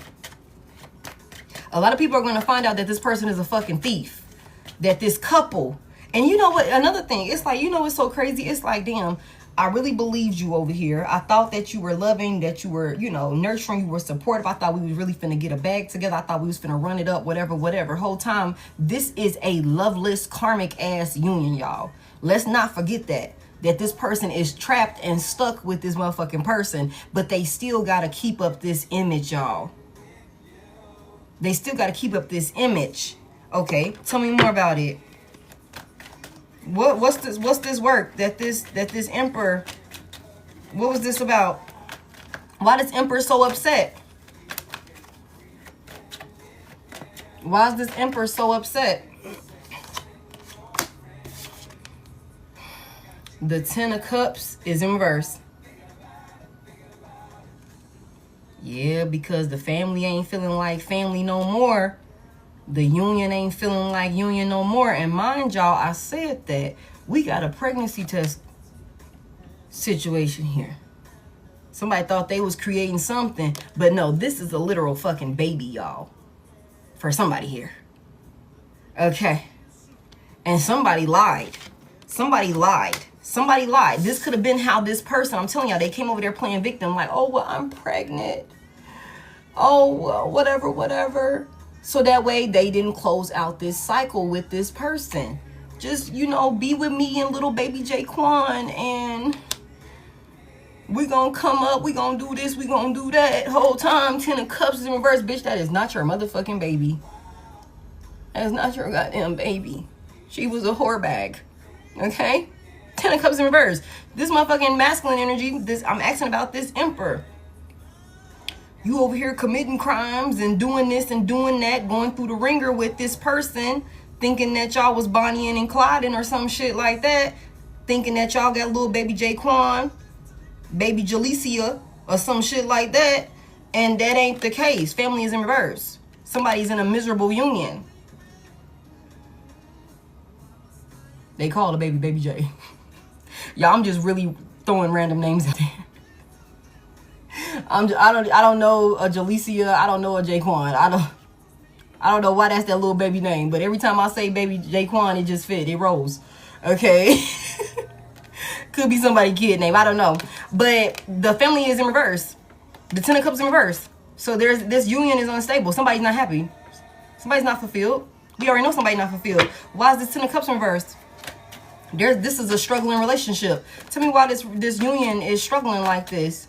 A lot of people are going to find out that this person is a fucking thief. That this couple. And you know what? Another thing. It's like, you know what's so crazy? It's like, damn, I really believed you over here. I thought that you were loving, that you were, you know, nurturing, you were supportive. I thought we was really finna get a bag together. I thought we was finna run it up, whatever. Whole time, this is a loveless, karmic ass union, y'all. Let's not forget that this person is trapped and stuck with this motherfucking person, but they still gotta keep up this image, y'all. They still gotta keep up this image. Okay, tell me more about it. What's this work that this Emperor, what was this about? Why is Emperor so upset? Why is this Emperor so upset? The 10 of Cups is in reverse. Yeah, because the family ain't feeling like family no more. The union ain't feeling like union no more. And mind y'all, I said that we got a pregnancy test situation here. Somebody thought they was creating something, but no, this is a literal fucking baby, y'all. For somebody here. Okay. And somebody lied. Somebody lied. Somebody lied. This could have been how this person, I'm telling y'all, they came over there playing victim like, oh, well, I'm pregnant. Oh, well, whatever. So that way they didn't close out this cycle with this person. Just, you know, be with me and little baby Jaquan, and we gonna come up, we gonna do this, we gonna do that. Whole time, 10 of Cups is in reverse. Bitch, that is not your motherfucking baby. That is not your goddamn baby. She was a whore bag. Okay? 10 of Cups in reverse. This motherfucking masculine energy, I'm asking about this Emperor. You over here committing crimes and doing this and doing that, going through the ringer with this person, thinking that y'all was Bonnie and Clyde or some shit like that, thinking that y'all got little baby Jaquan, baby Jalicia, or some shit like that. And that ain't the case. Family is in reverse. Somebody's in a miserable union. They call the baby J. Y'all, I'm just really throwing random names out there. I don't know a Jalicia. I don't know a Jaquan. I don't know why that's that little baby name, but every time I say baby Jaquan, it just fit. It rolls. Okay. Could be somebody's kid name. I don't know. But the family is in reverse. The Ten of Cups in reverse. So this union is unstable. Somebody's not happy. Somebody's not fulfilled. We already know somebody's not fulfilled. Why is this Ten of Cups in reverse? This is a struggling relationship. Tell me why this union is struggling like this.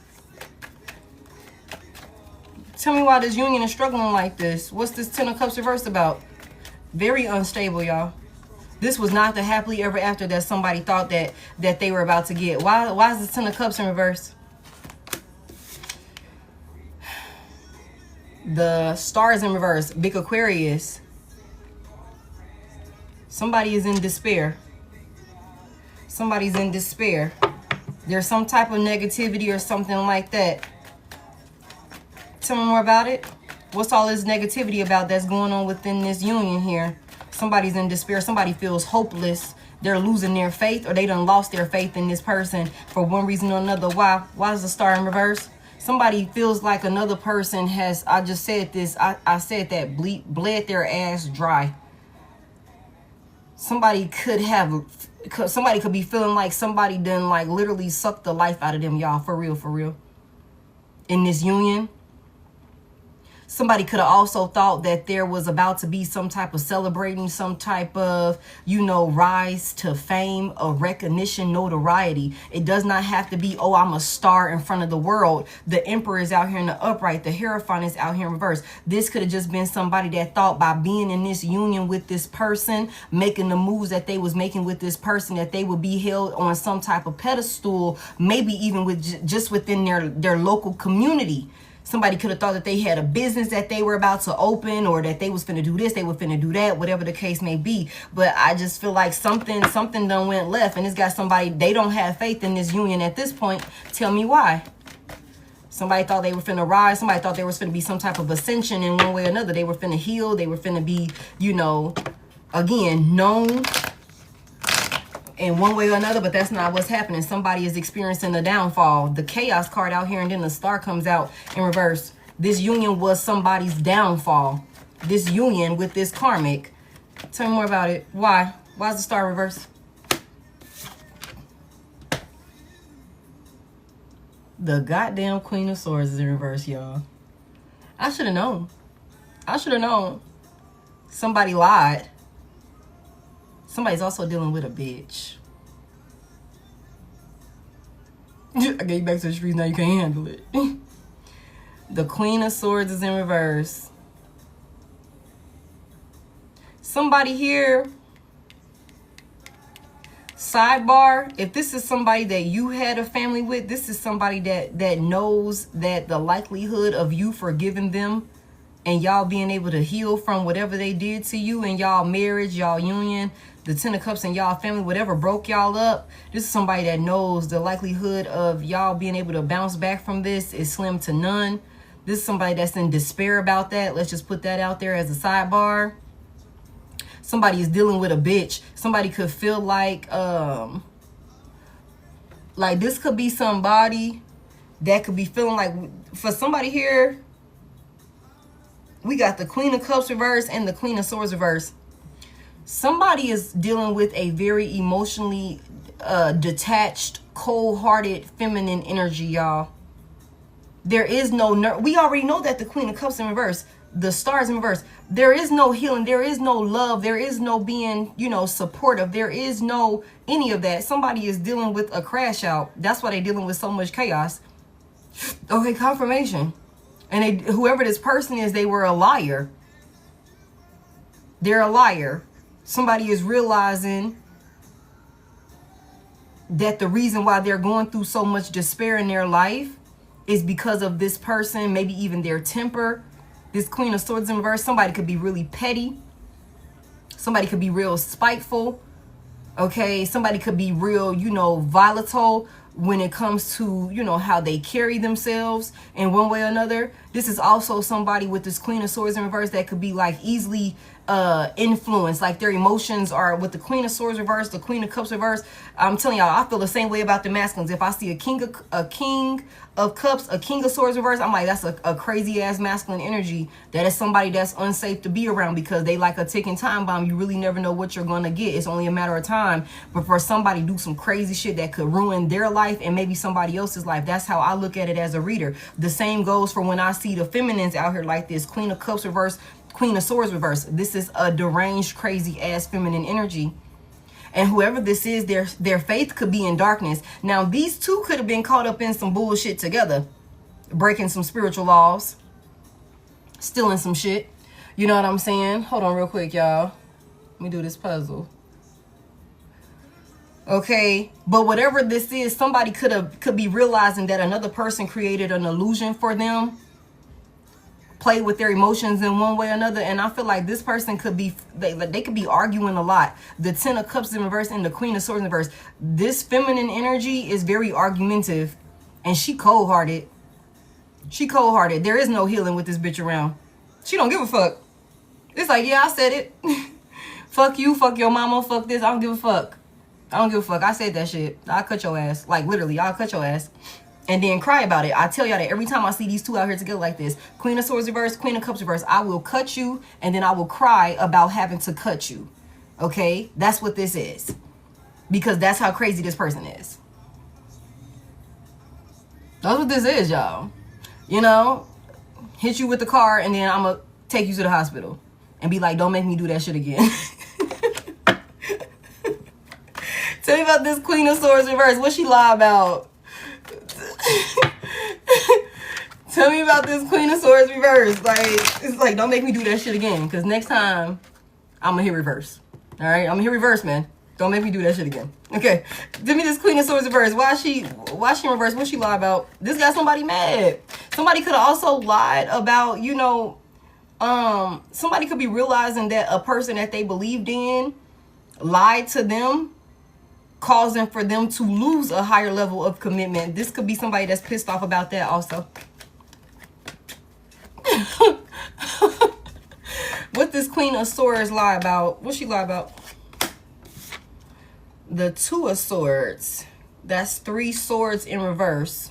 Tell me why this union is struggling like this. What's this Ten of Cups reversed about? Very unstable, y'all. This was not the happily ever after that somebody thought that they were about to get. Why is this Ten of Cups in reverse? The Stars in reverse. Big Aquarius. Somebody is in despair. Somebody's in despair. There's some type of negativity or something like that. Tell me more about it. What's all this negativity about that's going on within this union here? Somebody's in despair. Somebody feels hopeless. They're losing their faith, or they done lost their faith in this person for one reason or another. Why? Why is the Star in reverse? Somebody feels like another person has, I just said this, I said that, bled their ass dry. Somebody could be feeling like somebody done like literally sucked the life out of them, y'all. For real. In this union. Somebody could have also thought that there was about to be some type of celebrating, some type of, rise to fame, a recognition, notoriety. It does not have to be, oh, I'm a star in front of the world. The Emperor is out here in the upright. The Hierophant is out here in reverse. This could have just been somebody that thought by being in this union with this person, making the moves that they was making with this person, that they would be held on some type of pedestal, maybe even with just within their local community. Somebody could have thought that they had a business that they were about to open, or that they was finna do this, they were finna do that, whatever the case may be. But I just feel like something done went left, and it's got somebody, they don't have faith in this union at this point. Tell me why. Somebody thought they were finna rise. Somebody thought there was finna be some type of ascension in one way or another. They were finna heal. They were finna be, again, known in one way or another, but that's not what's happening. Somebody is experiencing a downfall. The Chaos card out here, and then the Star comes out in reverse. This union was somebody's downfall. This union with this Karmic. Tell me more about it. Why? Why is the Star reverse? The goddamn Queen of Swords is in reverse, y'all. I should have known. I should have known. Somebody lied. Somebody's also dealing with a bitch. I got you back to the streets, now you can't handle it. The Queen of Swords is in reverse. Somebody here, sidebar, if this is somebody that you had a family with, this is somebody that knows that the likelihood of you forgiving them and y'all being able to heal from whatever they did to you in y'all marriage, y'all union, the Ten of Cups in y'all family, whatever broke y'all up, this is somebody that knows the likelihood of y'all being able to bounce back from this is slim to none. This is somebody that's in despair about that. Let's just put that out there as a sidebar. Somebody is dealing with a bitch. Somebody could feel like this could be somebody that could be feeling like, for somebody here, we got the Queen of Cups reverse and the Queen of Swords reverse. Somebody is dealing with a very emotionally detached, cold-hearted, feminine energy, y'all. There is no we already know that the Queen of Cups in reverse, the Stars in reverse. There is no healing. There is no love. There is no being, supportive. There is no any of that. Somebody is dealing with a crash out. That's why they're dealing with so much chaos. Okay, confirmation. And whoever this person is, they were a liar. They're a liar. Somebody is realizing that the reason why they're going through so much despair in their life is because of this person, maybe even their temper. This Queen of Swords in reverse, somebody could be really petty. Somebody could be real spiteful. Okay, somebody could be real, volatile. when it comes to, you know, how they carry themselves in one way or another. This is also somebody with this Queen of Swords in reverse that could be like easily influenced, like their emotions are with the Queen of Swords reverse, the Queen of Cups reverse. I'm telling y'all, I feel the same way about the masculines. If I see a king of cups, a king of swords reverse, I'm like, that's a crazy ass masculine energy. That is somebody that's unsafe to be around, because they like a ticking time bomb. You really never know what you're gonna get. It's only a matter of time before somebody do some crazy shit that could ruin their life and maybe somebody else's life. That's how I look at it as a reader. The same goes for when I see the feminines out here like this, Queen of Cups reverse, Queen of Swords reverse. This is a deranged, crazy ass feminine energy. And whoever this is, their faith could be in darkness. Now, these two could have been caught up in some bullshit together, breaking some spiritual laws, stealing some shit. You know what I'm saying? Hold on real quick, y'all. Let me do this puzzle. Okay, but whatever this is, somebody could be realizing that another person created an illusion for them, play with their emotions in one way or another. And I feel like this person could be, they could be arguing a lot. The Ten of Cups in reverse and the Queen of Swords in reverse. This feminine energy is very argumentative, and she cold-hearted. She cold-hearted. There is no healing with this bitch around. She don't give a fuck. It's like, yeah, I said it. Fuck you, fuck your mama, fuck this. I don't give a fuck. I don't give a fuck. I said that shit. I'll cut your ass. Like, literally, I'll cut your ass. And then cry about it. I tell y'all that every time I see these two out here together like this, Queen of Swords reverse, Queen of Cups reverse, I will cut you, and then I will cry about having to cut you. Okay? That's what this is. Because that's how crazy this person is. That's what this is, y'all. You know? Hit you with the car, and then I'm going to take you to the hospital. And be like, don't make me do that shit again. Tell me about this Queen of Swords reverse. What she lie about? Tell me about this Queen of Swords reverse. Like, it's like, don't make me do that shit again, because next time I'm gonna hit reverse. All right, I'm gonna hit reverse, man. Don't make me do that shit again. Okay, give me this Queen of Swords reverse. Why she in reverse? What she lie about? This got somebody mad. Somebody could have also lied about, you know, somebody could be realizing that a person that they believed in lied to them, causing for them to lose a higher level of commitment. This could be somebody that's pissed off about that also. What this Queen of Swords lie about? What she lie about? The Two of Swords. That's 3 swords in reverse.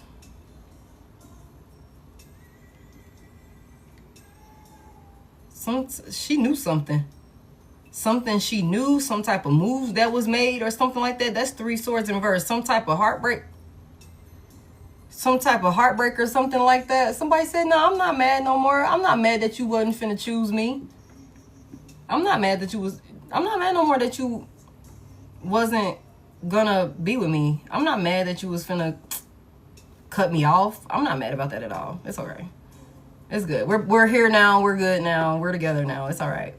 She knew something. Something she knew, some type of move that was made or something like that. That's 3 swords in reverse. Some type of heartbreak. Some type of heartbreak or something like that. Somebody said, no, I'm not mad no more. I'm not mad that you wasn't finna choose me. I'm not mad no more that you wasn't gonna be with me. I'm not mad that you was finna cut me off. I'm not mad about that at all. It's all right. It's good. We're here now. We're good now. We're together now. It's all right.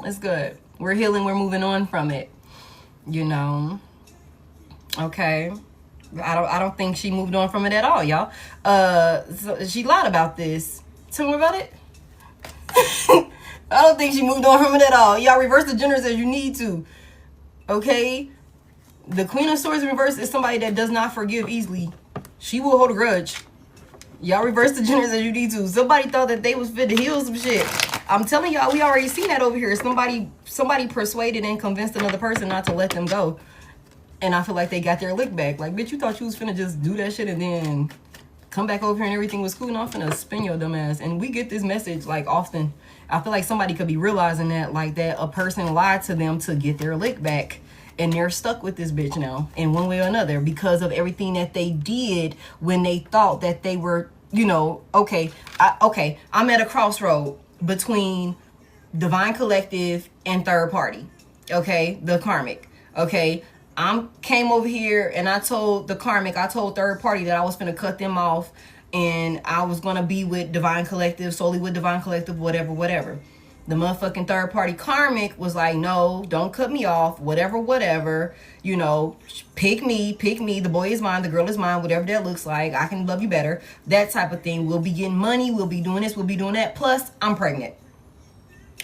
It's good. We're healing. We're moving on from it. You know. Okay. I don't think she moved on from it at all, y'all. So she lied about this. Tell me about it. I don't think she moved on from it at all. Y'all reverse the genders as you need to. Okay? The Queen of Swords in reverse is somebody that does not forgive easily. She will hold a grudge. Y'all reverse the genders as you need to. Somebody thought that they was fit to heal some shit. I'm telling y'all, we already seen that over here. Somebody persuaded and convinced another person not to let them go. And I feel like they got their lick back. Like, bitch, you thought you was finna just do that shit and then come back over here and everything was cool. No, I'm finna spin your dumb ass. And we get this message, like, often. I feel like somebody could be realizing that, like, that a person lied to them to get their lick back. And they're stuck with this bitch now in one way or another because of everything that they did when they thought that they were, you know, okay, I'm at a crossroad between Divine Collective and third party. Okay, the Karmic. Okay, came over here and I told the Karmic, I told third party that I was gonna cut them off and I was gonna be with Divine Collective, solely with Divine Collective, whatever. The motherfucking third party Karmic was like, no, don't cut me off, whatever, you know, pick me, the boy is mine, the girl is mine, whatever that looks like, I can love you better, that type of thing. We'll be getting money, we'll be doing this, we'll be doing that, plus I'm pregnant.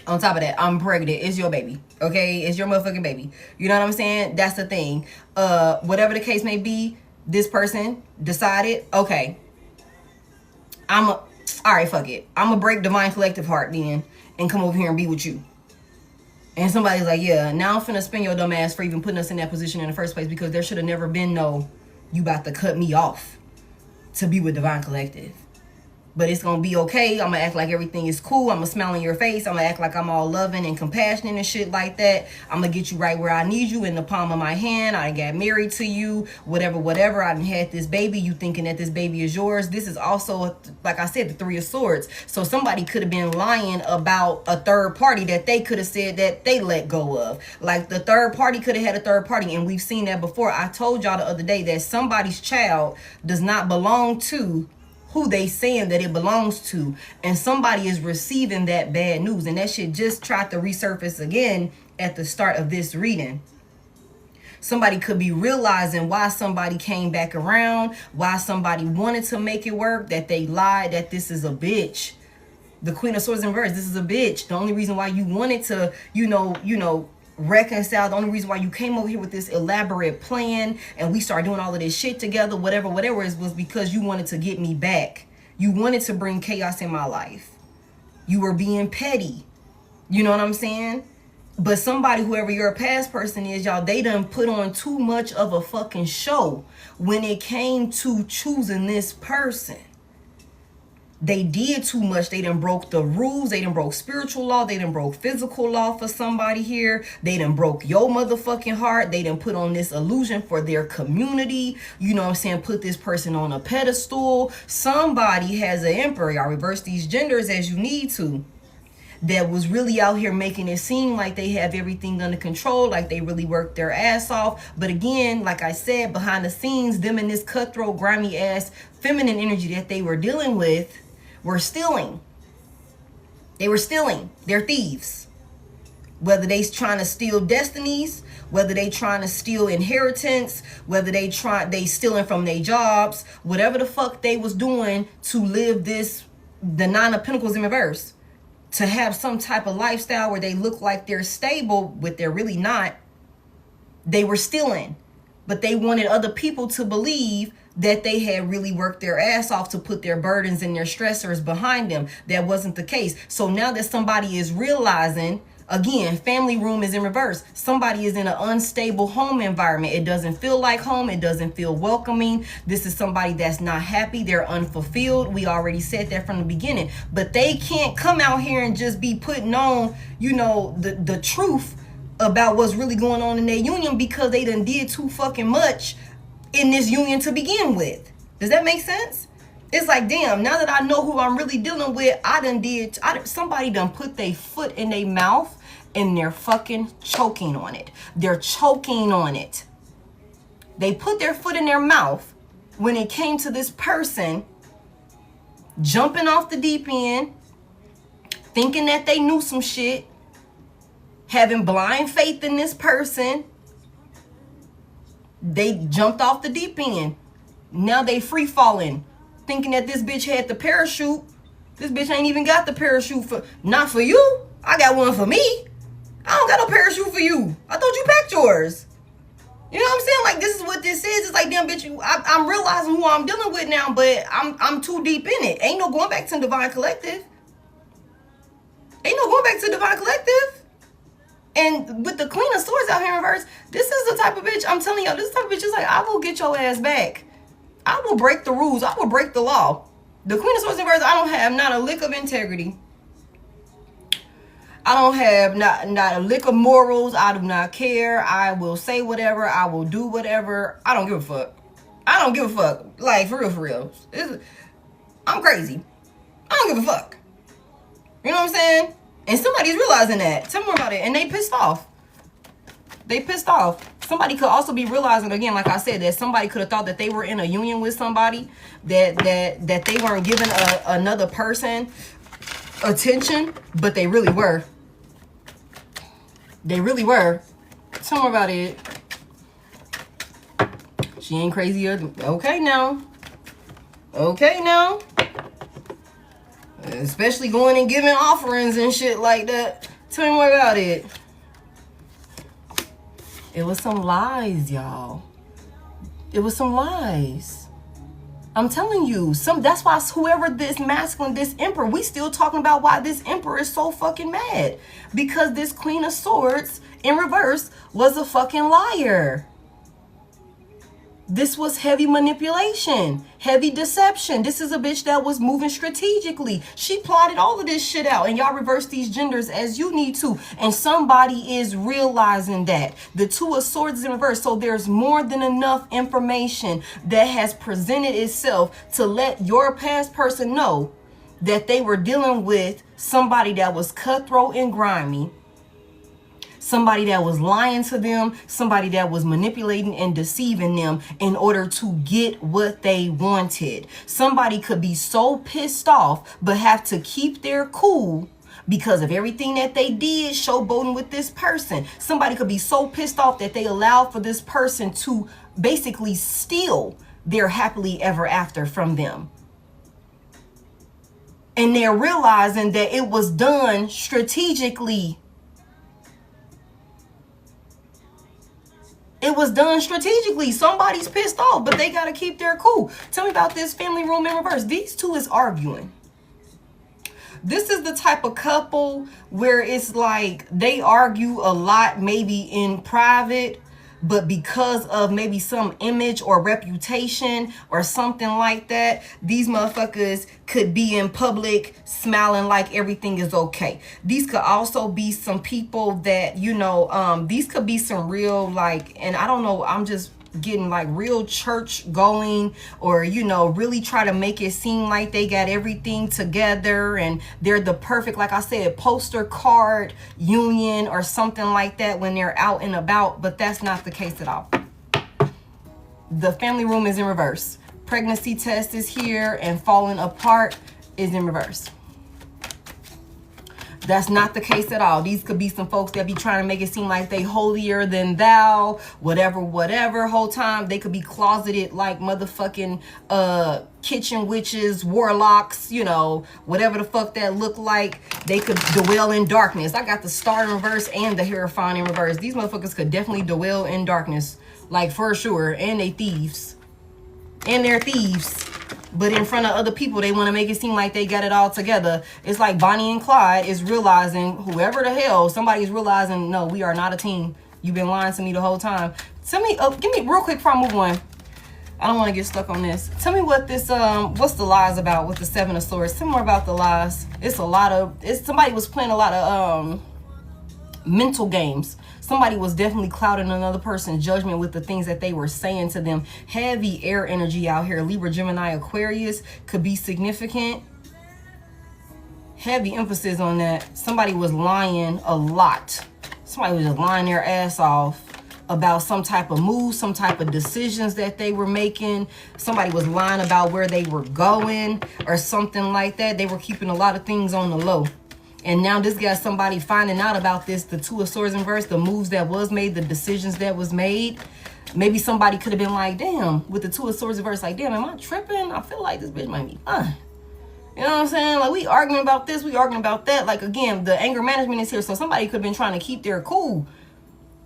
On top of that, I'm pregnant. It's your baby, okay? It's your motherfucking baby. You know what I'm saying? That's the thing. Whatever the case may be, this person decided, okay, all right, fuck it. I'm gonna break divine collective heart then and come over here and be with you. And somebody's like, yeah, now I'm finna spin your dumb ass for even putting us in that position in the first place, because there should have never been no, you about to cut me off to be with divine collective. But it's gonna be okay. I'm gonna act like everything is cool. I'm gonna smile in your face. I'm gonna act like I'm all loving and compassionate and shit like that. I'm gonna get you right where I need you, in the palm of my hand. I got married to you, whatever. I done had this baby. You thinking that this baby is yours. This is also, like I said, the Three of Swords. So somebody could have been lying about a third party that they could have said that they let go of. Like the third party could have had a third party, and we've seen that before. I told y'all the other day that somebody's child does not belong to who they saying that it belongs to, and somebody is receiving that bad news. And that shit just tried to resurface again at the start of this reading. Somebody could be realizing why somebody came back around, why somebody wanted to make it work, that they lied, that this is a bitch. The Queen of Swords in reverse, this is a bitch. The only reason why you wanted to, you know, reconcile, the only reason why you came over here with this elaborate plan and we started doing all of this shit together, whatever was because you wanted to get me back. You wanted to bring chaos in my life. You were being petty. You know what I'm saying? But somebody, whoever your past person is, y'all, they done put on too much of a fucking show when it came to choosing this person. They did too much. They done broke the rules. They done broke spiritual law. They done broke physical law for somebody here. They done broke your motherfucking heart. They done put on this illusion for their community. You know what I'm saying? Put this person on a pedestal. Somebody has an emperor. Y'all reverse these genders as you need to. That was really out here making it seem like they have everything under control, like they really worked their ass off. But again, like I said, behind the scenes, them and this cutthroat, grimy ass feminine energy that they were dealing with were stealing. They were stealing. They're thieves. Whether they trying to steal destinies, whether they trying to steal inheritance, whether they stealing from their jobs, whatever the fuck they was doing to live the Nine of Pentacles in reverse, to have some type of lifestyle where they look like they're stable, but they're really not. They were stealing, but they wanted other people to believe that they had really worked their ass off to put their burdens and their stressors behind them. That wasn't the case. So now that somebody is realizing, again, family room is in reverse. Somebody is in an unstable home environment. It doesn't feel like home. It doesn't feel welcoming. This is somebody that's not happy. They're unfulfilled. We already said that from the beginning. But they can't come out here and just be putting on, you know, the truth about what's really going on in their union, because they done did too fucking much in this union to begin with. Does that make sense? It's like, damn, now that I know who I'm really dealing with, somebody done put their foot in their mouth and they're fucking choking on it. They're choking on it. They put their foot in their mouth when it came to this person jumping off the deep end, thinking that they knew some shit, having blind faith in this person. They jumped off the deep end. Now they free falling, thinking that this bitch had the parachute. This bitch ain't even got the parachute not for you. I got one for me. I don't got no parachute for you. I thought you packed yours. You know what I'm saying? Like, this is what this is. It's like, damn, bitch, I'm realizing who I'm dealing with now, but I'm too deep in it. Ain't no going back to Divine Collective. Ain't no going back to Divine Collective. And with the Queen of Swords out here in reverse, this is the type of bitch, I'm telling y'all, this type of bitch is like, I will get your ass back. I will break the rules. I will break the law. The Queen of Swords in reverse, I don't have not a lick of integrity. I don't have not a lick of morals. I do not care. I will say whatever. I will do whatever. I don't give a fuck. I don't give a fuck. Like, for real. I'm crazy. I don't give a fuck. You know what I'm saying? And somebody's realizing that. Tell me more about it. And they pissed off. They pissed off. Somebody could also be realizing, again, like I said, that somebody could have thought that they were in a union with somebody, that they weren't giving another person attention, but they really were. They really were. Tell me more about it. She ain't crazy. Okay now. Okay now. Especially going and giving offerings and shit like that. Tell me more about it. It was some lies, y'all. It was some lies. I'm telling you, that's why whoever this masculine, this emperor, we still talking about why this emperor is so fucking mad. Because this Queen of Swords in reverse was a fucking liar. This was heavy manipulation, heavy deception. This is a bitch that was moving strategically. She plotted all of this shit out, and y'all reverse these genders as you need to. And somebody is realizing that. The Two of Swords is in reverse. So there's more than enough information that has presented itself to let your past person know that they were dealing with somebody that was cutthroat and grimy. Somebody that was lying to them, somebody that was manipulating and deceiving them in order to get what they wanted. Somebody could be so pissed off, but have to keep their cool because of everything that they did showboating with this person. Somebody could be so pissed off that they allowed for this person to basically steal their happily ever after from them. And they're realizing that it was done strategically. It was done strategically. Somebody's pissed off, but they got to keep their cool. Tell me about this family room in reverse. These two is arguing. This is the type of couple where it's like they argue a lot, maybe in private, but because of maybe some image or reputation or something like that, these motherfuckers could be in public smiling like everything is okay. These could also be some people that, you know, these could be some real, like, and I don't know, I'm just getting like real church going, or, you know, really try to make it seem like they got everything together and they're the perfect, like I said, poster card union or something like that when they're out and about, but that's not the case at all. The family room is in reverse. Pregnancy test is here, and falling apart is in reverse. That's not the case at all. These could be some folks that be trying to make it seem like they holier than thou, whatever, whole time. They could be closeted like motherfucking kitchen witches, warlocks, you know, whatever the fuck that look like. They could dwell in darkness. I got the Star in reverse and the Hierophant in reverse. These motherfuckers could definitely dwell in darkness, like for sure. And they thieves. And they're thieves. But in front of other people, they want to make it seem like they got it all together. It's like Bonnie and Clyde is realizing, whoever the hell, somebody's realizing, no, we are not a team. You've been lying to me the whole time. Tell me, give me real quick before I move on. I don't want to get stuck on this. Tell me what this, what's the lies about with the Seven of Swords? Tell me more about the lies. It's a lot of, somebody was playing a lot of mental games. Somebody was definitely clouding another person's judgment with the things that they were saying to them. Heavy air energy out here. Libra, Gemini, Aquarius could be significant. Heavy emphasis on that. Somebody was lying a lot. Somebody was just lying their ass off about some type of move, some type of decisions that they were making. Somebody was lying about where they were going or something like that. They were keeping a lot of things on the low. And now this got somebody finding out about this, the Two of Swords in reverse, the moves that was made, the decisions that was made. Maybe somebody could have been like, damn, with the Two of Swords in reverse, like, damn, am I tripping? I feel like this bitch might be fine. You know what I'm saying? Like, we arguing about this, we arguing about that. Like, again, the anger management is here. So somebody could have been trying to keep their cool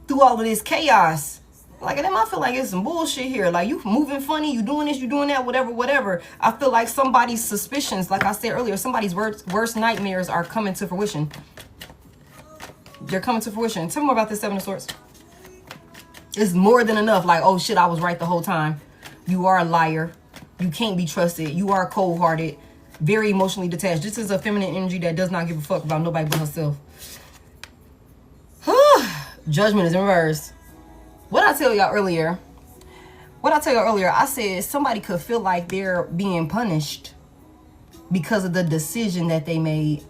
through all of this chaos. Like, damn, I feel like it's some bullshit here. Like, you moving funny, you doing this, you doing that, whatever. I feel like somebody's suspicions, like I said earlier, somebody's worst nightmares are coming to fruition. They're coming to fruition. Tell me more about this Seven of Swords. It's more than enough. Like, oh shit, I was right the whole time. You are a liar. You can't be trusted. You are cold-hearted. Very emotionally detached. This is a feminine energy that does not give a fuck about nobody but herself. Judgment is in reverse. What I tell y'all earlier, I said somebody could feel like they're being punished because of the decision that they made.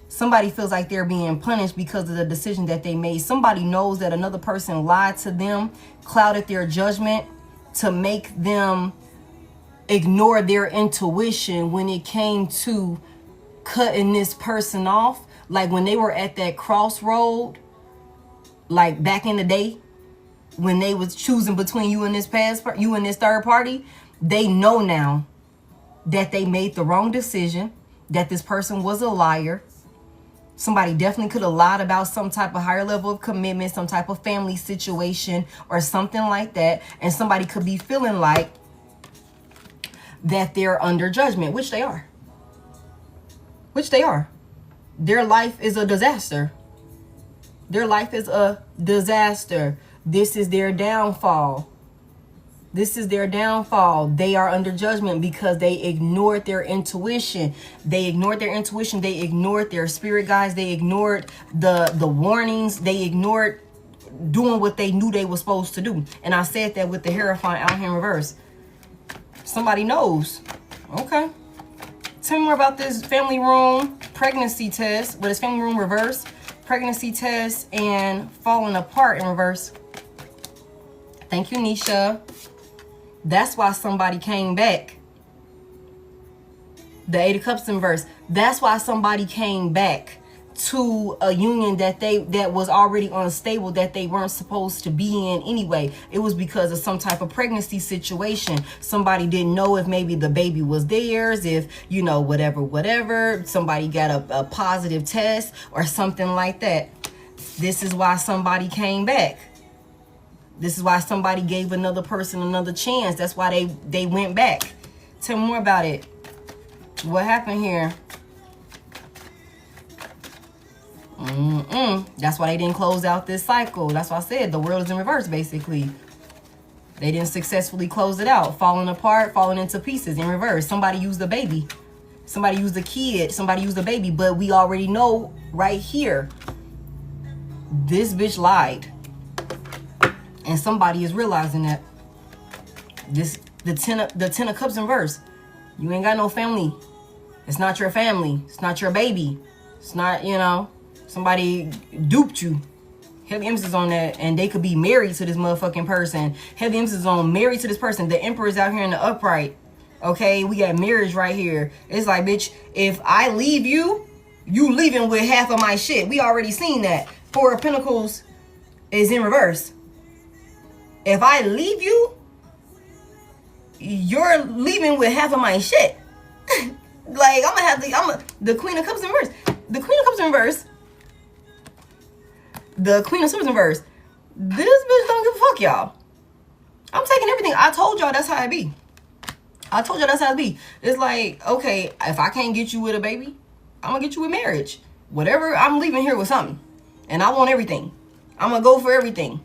Somebody feels like they're being punished because of the decision that they made. Somebody knows that another person lied to them, clouded their judgment to make them ignore their intuition when it came to cutting this person off. Like when they were at that crossroad, like back in the day, when they was choosing between you and this third party, they know now that they made the wrong decision, that this person was a liar, Somebody definitely could have lied about some type of higher level of commitment, some type of family situation or something like that. And somebody could be feeling like that they're under judgment, which they are. Which they are. Their life is a disaster. Their life is a disaster. This is their downfall. This is their downfall. They are under judgment because they ignored their intuition. They ignored their intuition. They ignored their spirit guides. They ignored the warnings. They ignored doing what they knew they were supposed to do. And I said that with the Hierophant out here in reverse. Somebody knows. Okay. Tell me more about this family room pregnancy test. But it's family room reverse, pregnancy test, and falling apart in reverse. Thank you, Nisha. That's why somebody came back. The Eight of Cups in reverse. That's why somebody came back to a union that was already unstable, that they weren't supposed to be in anyway. It was because of some type of pregnancy situation. Somebody didn't know if maybe the baby was theirs, if, you know, whatever. Somebody got a positive test or something like that. This is why somebody came back. This is why somebody gave another person another chance. That's why they went back. Tell me more about it. What happened here? That's why they didn't close out this cycle. That's why I said the world is in reverse, basically. They didn't successfully close it out. Falling apart, falling into pieces in reverse. Somebody used the baby. Somebody used the kid. Somebody used the baby. But we already know right here, this bitch lied. And somebody is realizing that. The ten of Cups in reverse. You ain't got no family. It's not your family. It's not your baby. It's not, you know, somebody duped you. Heavy emphasis on that. And they could be married to this motherfucking person. Heavy emphasis on married to this person. The Emperor is out here in the upright. Okay, we got marriage right here. It's like, bitch, if I leave you, you leaving with half of my shit. We already seen that. Four of Pentacles is in reverse. If I leave you, you're leaving with half of my shit. Like, the Queen of Cups in reverse. The Queen of Cups in reverse. The Queen of Swords in reverse. This bitch don't give a fuck, y'all. I'm taking everything. I told y'all that's how it be. I told y'all that's how it be. It's like, okay, if I can't get you with a baby, I'm gonna get you with marriage. Whatever, I'm leaving here with something. And I want everything. I'm gonna go for everything.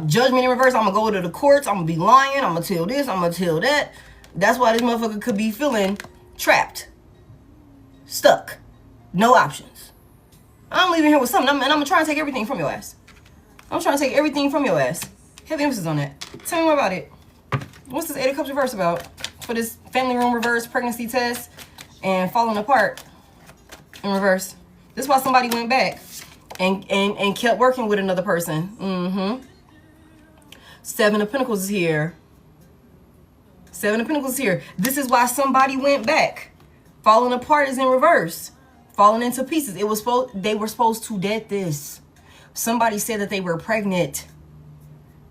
Judgment in reverse, I'm gonna go to the courts, I'm gonna be lying, I'm gonna tell this, I'm gonna tell that. That's why this motherfucker could be feeling trapped, stuck, no options. I'm leaving here with something, and I'm gonna try and take everything from your ass. I'm trying to take everything from your ass. Heavy emphasis on that. Tell me more about it. What's this Eight of Cups reverse about? For this family room reverse, pregnancy test, and falling apart in reverse. This is why somebody went back and kept working with another person. Seven of Pentacles is here. Seven of Pentacles is here. This is why somebody went back. Falling apart is in reverse. Falling into pieces. They were supposed to dead this. Somebody said that they were pregnant.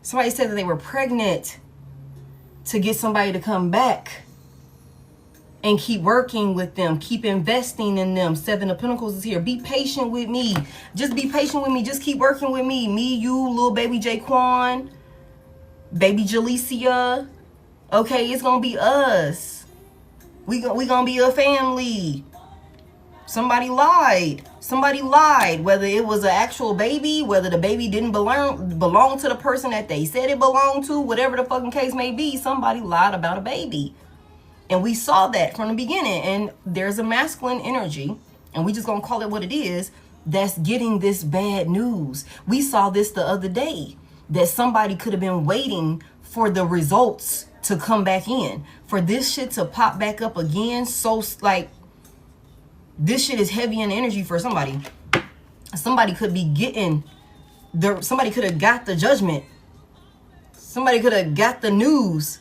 Somebody said that they were pregnant to get somebody to come back and keep working with them, keep investing in them. Seven of Pentacles is here. Be patient with me. Just be patient with me. Just keep working with me. Me, you, little baby Jaquan, baby Jalicia. Okay, it's gonna be us. We gonna be a family. Somebody lied. Somebody lied. Whether it was an actual baby, whether the baby didn't belong to the person that they said it belonged to, whatever the fucking case may be, somebody lied about a baby. And we saw that from the beginning. And there's a masculine energy, and we just gonna call it what it is, that's getting this bad news. We saw this the other day, that somebody could have been waiting for the results to come back in, for this shit to pop back up again. So like, this shit is heavy in energy for somebody. Somebody could be getting somebody could have got the judgment. Somebody could have got the news.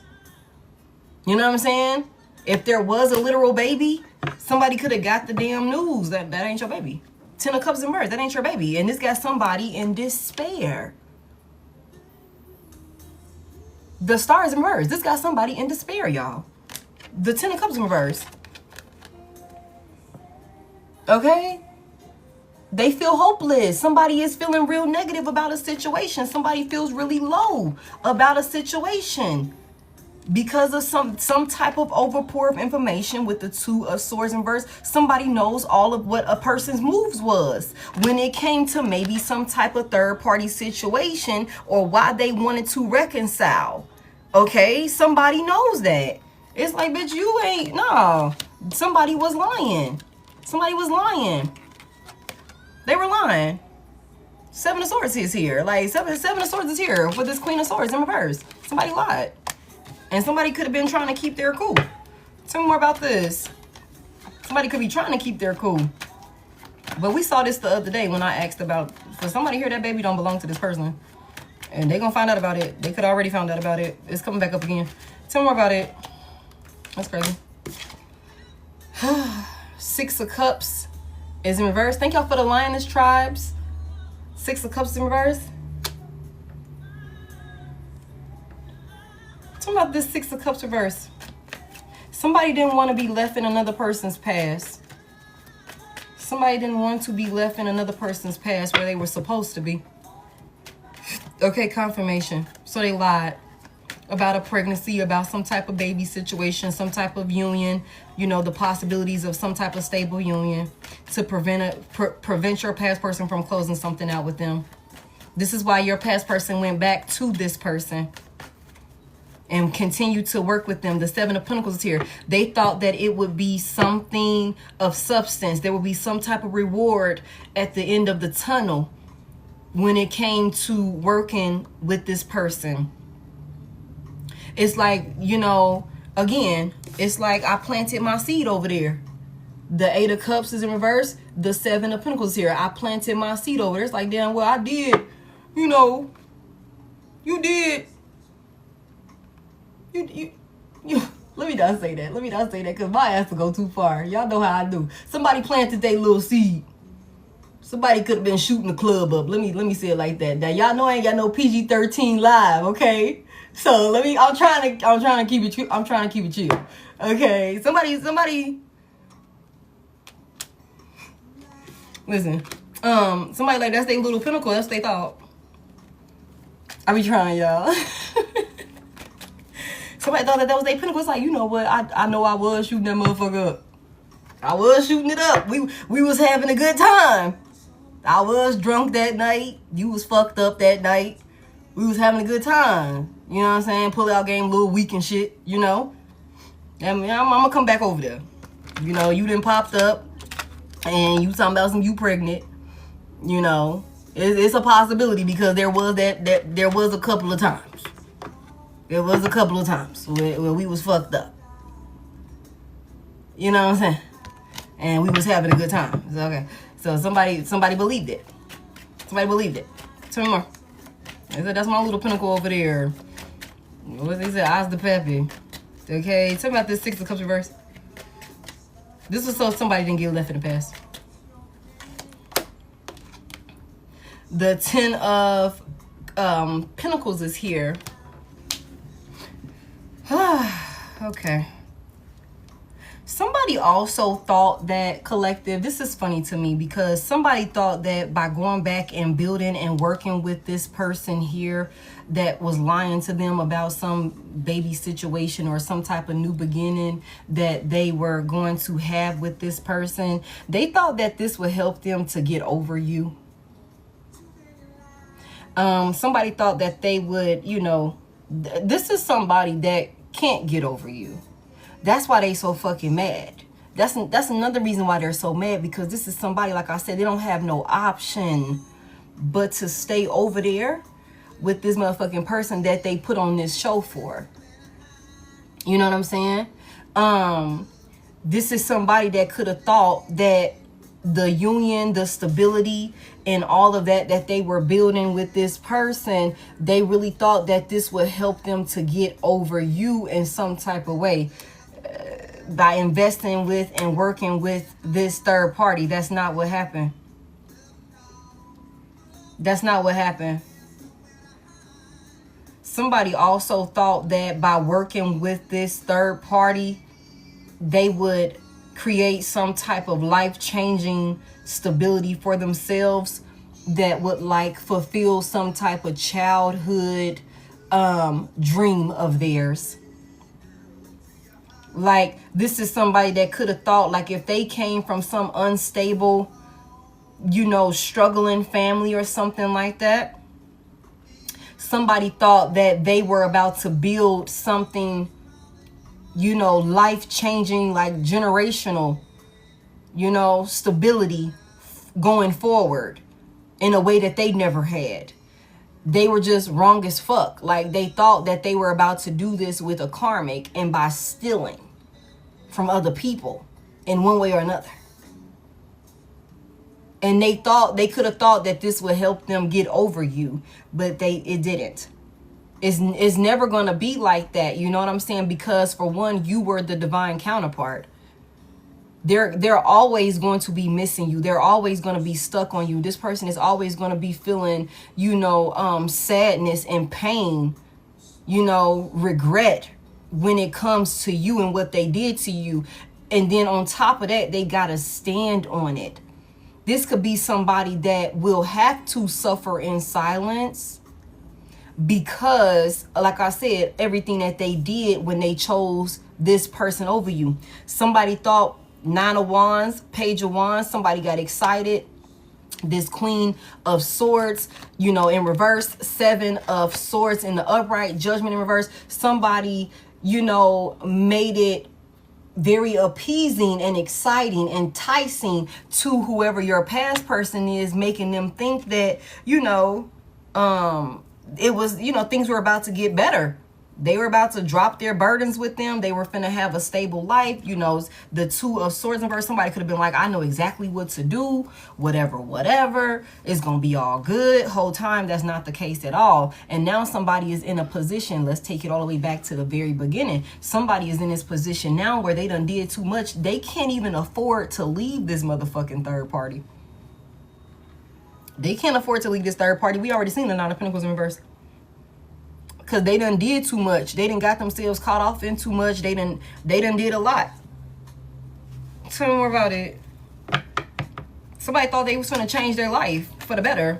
You know what I'm saying? If there was a literal baby, somebody could have got the damn news. That ain't your baby. Ten of Cups in reverse, that ain't your baby. And this got somebody in despair. The Star is in reverse. This got somebody in despair, y'all. The Ten of Cups in reverse. Okay? They feel hopeless. Somebody is feeling real negative about a situation. Somebody feels really low about a situation because of some type of overpour of information with the Two of Swords in reverse. Somebody knows all of what a person's moves was when it came to maybe some type of third party situation or why they wanted to reconcile. Okay, somebody knows that. It's like, bitch, you ain't, no. Somebody was lying. Somebody was lying. They were lying. Seven of Swords is here. Like, seven of Swords is here with this Queen of Swords in reverse. Somebody lied. And somebody could have been trying to keep their cool. Tell me more about this. Somebody could be trying to keep their cool. But we saw this the other day when I asked about, for somebody here, that baby don't belong to this person. And they gonna find out about it. They could already found out about it. It's coming back up again. Tell me more about it. That's crazy. Six of Cups is in reverse. Thank y'all for the Lioness tribes. Six of Cups in reverse. Tell me about this Six of Cups reverse. Somebody didn't want to be left in another person's past. Somebody didn't want to be left in another person's past where they were supposed to be. Okay, confirmation. So they lied about a pregnancy, about some type of baby situation, some type of union, you know, the possibilities of some type of stable union to prevent your past person from closing something out with them. This is why your past person went back to this person and continued to work with them. The Seven of Pentacles is here. They thought that it would be something of substance. There would be some type of reward at the end of the tunnel when it came to working with this person. It's like, you know, again, it's like I planted my seed over there. The Eight of Cups is in reverse. The Seven of Pentacles here. I planted my seed over there. It's like, damn, well, I did. You know, you did. You. Let me not say that. Let me not say that because my ass will go too far. Y'all know how I do. Somebody planted their little seed. Somebody could have been shooting the club up. Let me say it like that. Now y'all know I ain't got no PG-13 live, okay? So I'm trying to keep it chill. Okay. Somebody listen. Somebody like that's their little pinnacle, that's what they thought. I be trying, y'all. Somebody thought that was their pinnacle. It's like, you know what? I know I was shooting that motherfucker up. I was shooting it up. We was having a good time. I was drunk that night. You was fucked up that night. We was having a good time. You know what I'm saying? Pull out game a little weak and shit, you know? I mean, I'm gonna come back over there. You know, you done popped up and you talking about you pregnant. You know, it's a possibility because there was there was a couple of times. There was a couple of times where we was fucked up. You know what I'm saying? And we was having a good time. So, okay. So somebody believed it. Somebody believed it. Tell me more. They said that's my little pinnacle over there. What they said? Eyes the peppy. Okay. Tell me about this Six of Cups reverse. This was so somebody didn't get left in the past. The Ten of Pentacles is here. Okay. Somebody also thought that collective, this is funny to me because somebody thought that by going back and building and working with this person here that was lying to them about some baby situation or some type of new beginning that they were going to have with this person, they thought that this would help them to get over you. Somebody thought that they would, you know, this is somebody that can't get over you. That's why they so fucking mad. That's another reason why they're so mad, because this is somebody, like I said, they don't have no option but to stay over there with this motherfucking person that they put on this show for. You know what I'm saying? This is somebody that could have thought that the union, the stability, and all of that they were building with this person, they really thought that this would help them to get over you in some type of way. By investing with and working with this third party. That's not what happened. That's not what happened. Somebody also thought that by working with this third party, they would create some type of life-changing stability for themselves that would like fulfill some type of childhood dream of theirs. Like, this is somebody that could have thought, like, if they came from some unstable, you know, struggling family or something like that, somebody thought that they were about to build something, you know, life-changing, like generational, you know, stability going forward in a way that they never had. They were just wrong as fuck. Like, they thought that they were about to do this with a karmic and by stealing from other people in one way or another. And they thought, they could have thought that this would help them get over you, but it didn't. It's never going to be like that. You know what I'm saying? Because for one, you were the divine counterpart. They're always going to be missing you. They're always going to be stuck on you. This person is always going to be feeling, you know, sadness and pain, you know, regret when it comes to you and what they did to you. And then on top of that, they got to stand on it. This could be somebody that will have to suffer in silence because, like I said, everything that they did when they chose this person over you. Somebody thought 9 of Wands, Page of Wands, somebody got excited. This Queen of Swords, you know, in reverse, 7 of Swords in the upright, Judgment in reverse. Somebody, you know, made it very appeasing and exciting, enticing to whoever your past person is, making them think that, you know, it was, you know, things were about to get better. They were about to drop their burdens with them. They were finna have a stable life. You know, the 2 of Swords in reverse, somebody could have been like, I know exactly what to do, whatever, it's gonna be all good. Whole time, that's not the case at all. And now somebody is in a position, let's take it all the way back to the very beginning. Somebody is in this position now where they done did too much. They can't even afford to leave this motherfucking third party. They can't afford to leave this third party. We already seen the 9 of Pentacles in reverse. Because they done did too much. They done got themselves caught off in too much. They done did a lot. Tell me more about it. Somebody thought they was going to change their life for the better.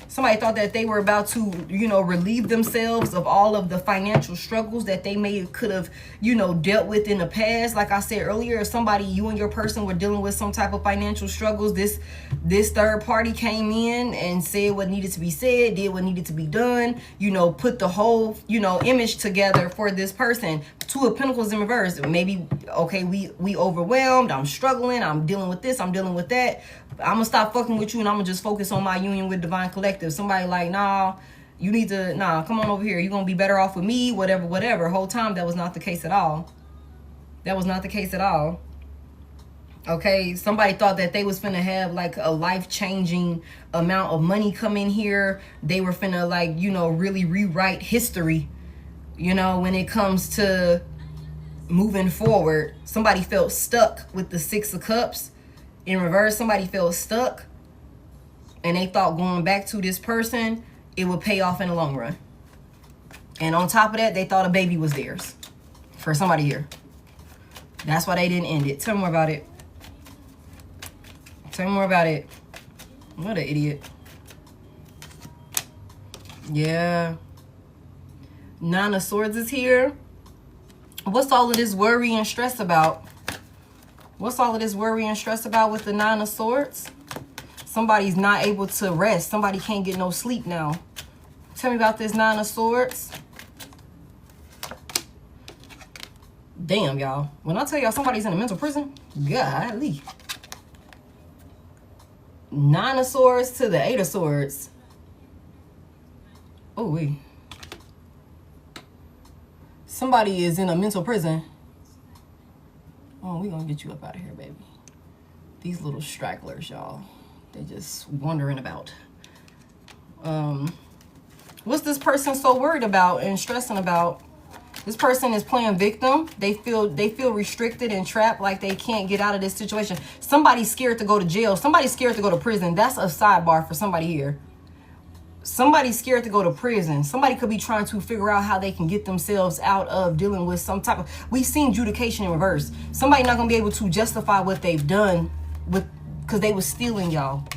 Somebody thought that they were about to, you know, relieve themselves of all of the financial struggles that they could have, you know, dealt with in the past. Like I said earlier, if somebody, you and your person were dealing with some type of financial struggles, this third party came in and said what needed to be said, did what needed to be done, you know, put the whole, you know, image together for this person. 2 of Pentacles in reverse. Maybe, okay, we overwhelmed, I'm struggling, I'm dealing with this, I'm dealing with that. I'm gonna stop fucking with you and I'm gonna just focus on my union with Divine Collective. Somebody like, nah, you need to, nah, come on over here. You're gonna be better off with me, whatever. Whole time, that was not the case at all. That was not the case at all. Okay, somebody thought that they was finna have like a life-changing amount of money come in here. They were finna, like, you know, really rewrite history, you know, when it comes to moving forward. Somebody felt stuck with the 6 of Cups in reverse. Somebody felt stuck and they thought going back to this person, it would pay off in the long run. And on top of that, they thought a baby was theirs for somebody here. That's why they didn't end it. Tell me more about it. Tell me more about it. What an idiot. Yeah. 9 of Swords is here. What's all of this worry and stress about? What's all of this worry and stress about with the 9 of Swords? Somebody's not able to rest. Somebody can't get no sleep now. Tell me about this 9 of Swords. Damn, y'all. When I tell y'all somebody's in a mental prison, golly. 9 of Swords to the 8 of Swords. Oh, wait. Somebody is in a mental prison. Oh, we gonna get you up out of here, baby. These little stragglers, y'all. They just wandering about. What's this person so worried about and stressing about? This person is playing victim. They feel restricted and trapped, like they can't get out of this situation. Somebody's scared to go to jail. Somebody's scared to go to prison. That's a sidebar for somebody here. Somebody's scared to go to prison. Somebody could be trying to figure out how they can get themselves out of dealing with some type of... We've seen adjudication in reverse. Somebody not going to be able to justify what they've done with, because they was stealing, y'all.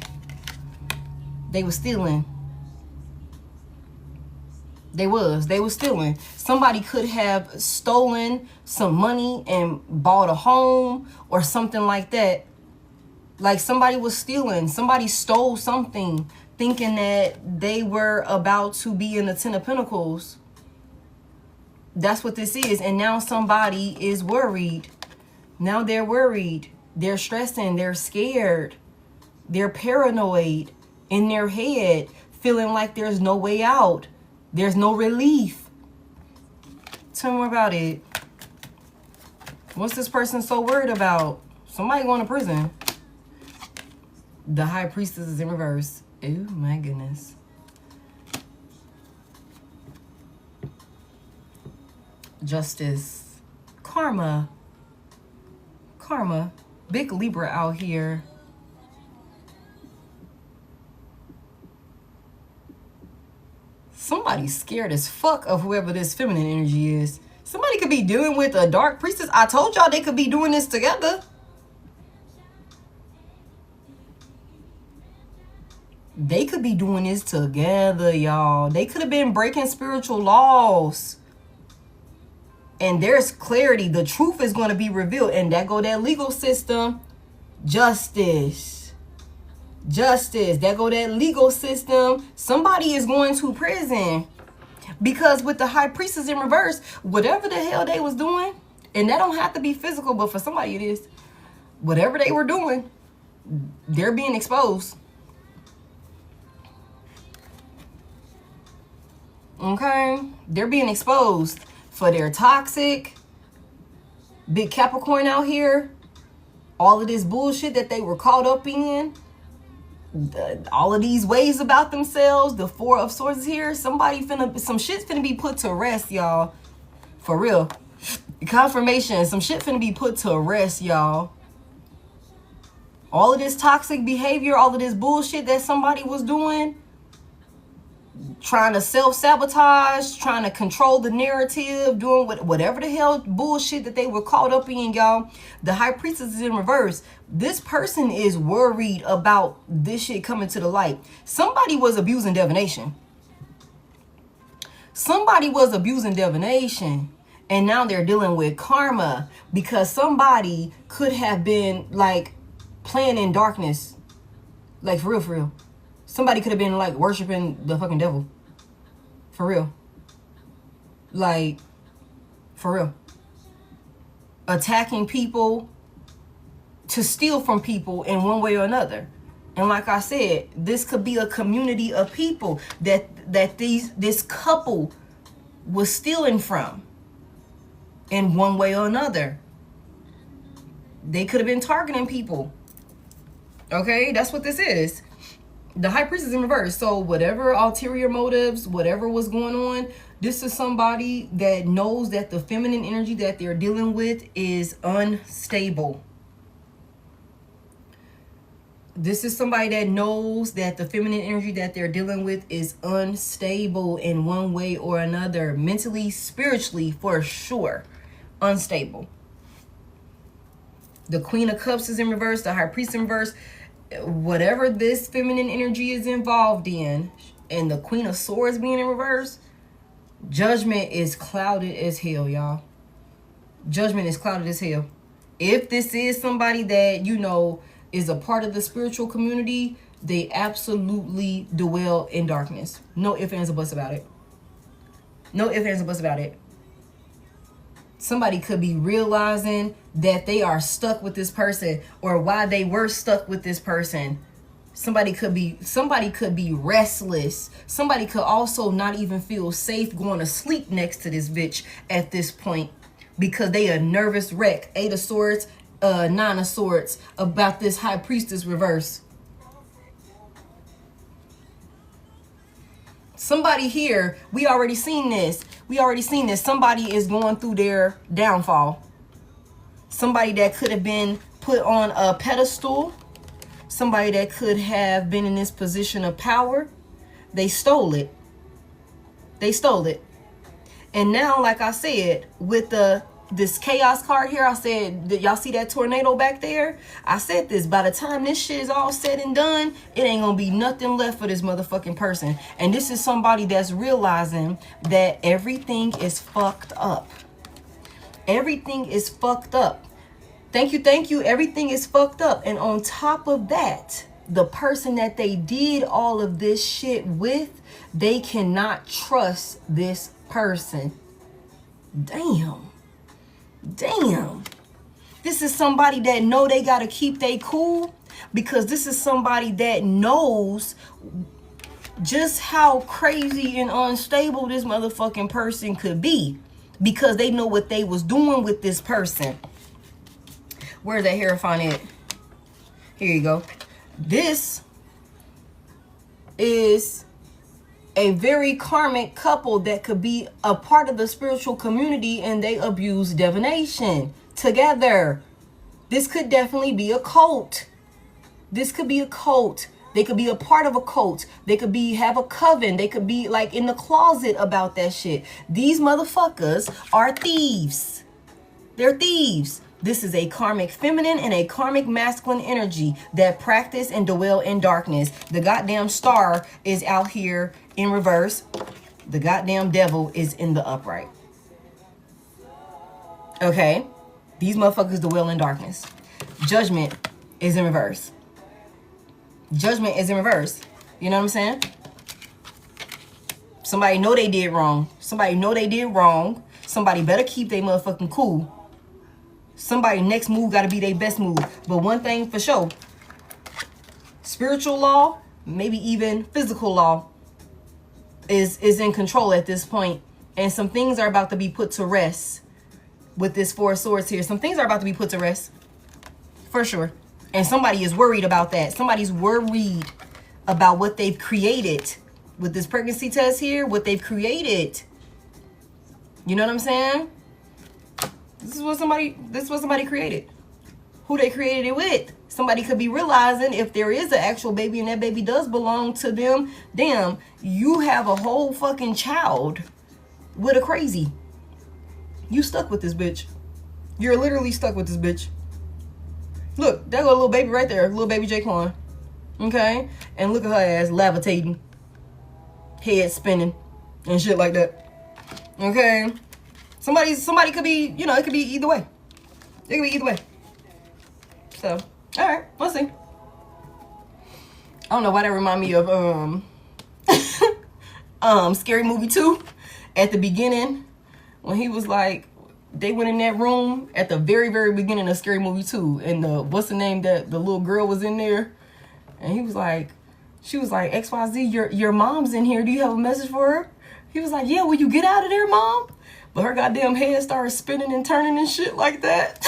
They was stealing. They was stealing. Somebody could have stolen some money and bought a home or something like that. Like somebody was stealing. Somebody stole something thinking that they were about to be in the Ten of Pentacles. That's what this is. And now somebody is worried. Now they're worried. They're stressing. They're scared. They're paranoid in their head, feeling like there's no way out. There's no relief. Tell me more about it. What's this person so worried about? Somebody going to prison. The High Priestess is in reverse. Oh my goodness. Justice. Karma. Karma. Big Libra out here. Somebody's scared as fuck of whoever this feminine energy is. Somebody could be dealing with a dark priestess. I told y'all they could be doing this together. They could be doing this together, y'all. They could have been breaking spiritual laws. And there's clarity. The truth is going to be revealed. And that go that legal system. Justice. Justice. That go that legal system. Somebody is going to prison. Because with the High Priestess in reverse, whatever the hell they was doing, and that don't have to be physical, but for somebody it is. Whatever they were doing, they're being exposed. Okay? They're being exposed for their toxic, big Capricorn out here. All of this bullshit that they were caught up in. All of these ways about themselves. The Four of Swords is here. Some shit's finna be put to rest, y'all. For real. Confirmation. Some shit finna be put to rest, y'all. All of this toxic behavior, all of this bullshit that somebody was doing, trying to self-sabotage, trying to control the narrative, doing whatever the hell bullshit that they were caught up in, y'all. The High Priestess is in reverse. This person is worried about this shit coming to the light. Somebody was abusing divination. Somebody was abusing divination. And now they're dealing with karma because somebody could have been like playing in darkness. Like for real, for real. Somebody could have been like worshiping the fucking devil. For real. Like, for real. Attacking people to steal from people in one way or another. And like I said, this could be a community of people that this couple was stealing from in one way or another. They could have been targeting people. Okay, that's what this is. The High Priest is in reverse. So whatever ulterior motives, whatever was going on, this is somebody that knows that the feminine energy that they're dealing with is unstable. This is somebody that knows that the feminine energy that they're dealing with is unstable in one way or another. Mentally, spiritually, for sure. Unstable. The Queen of Cups is in reverse. The High Priest in reverse. Whatever this feminine energy is involved in, and the Queen of Swords being in reverse, Judgment is clouded as hell, y'all. Judgment is clouded as hell. If this is somebody that, you know, is a part of the spiritual community, they absolutely dwell in darkness. No ifs, ands, or buts about it. No ifs, ands, or buts about it. Somebody could be realizing that they are stuck with this person, or why they were stuck with this person. Somebody could be restless. Somebody could also not even feel safe going to sleep next to this bitch at this point because they a nervous wreck. 8 of Swords, 9 of Swords about this High Priestess reverse. Somebody here, we already seen this. Somebody is going through their downfall. Somebody that could have been put on a pedestal. Somebody that could have been in this position of power. They stole it. They stole it. And now, like I said, with this chaos card here, I said, y'all see that tornado back there? I said this, by the time this shit is all said and done, it ain't gonna be nothing left for this motherfucking person. And this is somebody that's realizing that everything is fucked up. Everything is fucked up. Thank you. Everything is fucked up. And on top of that, the person that they did all of this shit with, they cannot trust this person. Damn. This is somebody that know they gotta keep they cool, because this is somebody that knows just how crazy and unstable this motherfucking person could be, because they know what they was doing with this person. Where's that Hierophant at? Here you go. This is a very karmic couple that could be a part of the spiritual community, and they abuse divination together. This could definitely be a cult. This could be a cult. They could be a part of a cult. They could have a coven. They could be like in the closet about that shit. These motherfuckers are thieves. They're thieves. This is a karmic feminine and a karmic masculine energy that practice and dwell in darkness. The goddamn star is out here in reverse. The goddamn devil is in the upright. Okay? These motherfuckers dwell in darkness. Judgment is in reverse. Judgment is in reverse. You know what I'm saying? Somebody know they did wrong. Somebody know they did wrong. Somebody better keep their motherfucking cool. Somebody next move got to be their best move. But one thing for sure, spiritual law, maybe even physical law, is in control at this point. And some things are about to be put to rest with this Four of Swords here. Some things are about to be put to rest, for sure. And somebody is worried about that. Somebody's worried about what they've created with this pregnancy test here, what they've created. You know what I'm saying? This is what somebody created. Who they created it with. Somebody could be realizing if there is an actual baby and that baby does belong to them, damn, you have a whole fucking child with a crazy. You stuck with this bitch. You're literally stuck with this bitch. Look, there go a little baby right there, little baby Jaquan. Okay? And look at her ass levitating, head spinning, and shit like that. Okay? Somebody could be, you know, it could be either way. It could be either way. So, all right, we'll see. I don't know why that remind me of Scary Movie 2 at the beginning, when he was like, they went in that room at the very, very beginning of Scary Movie 2, and what's the name, that the little girl was in there, and he was like, she was like, XYZ, your mom's in here. Do you have a message for her? He was like, yeah, will you get out of there, mom? But her goddamn head started spinning and turning and shit like that.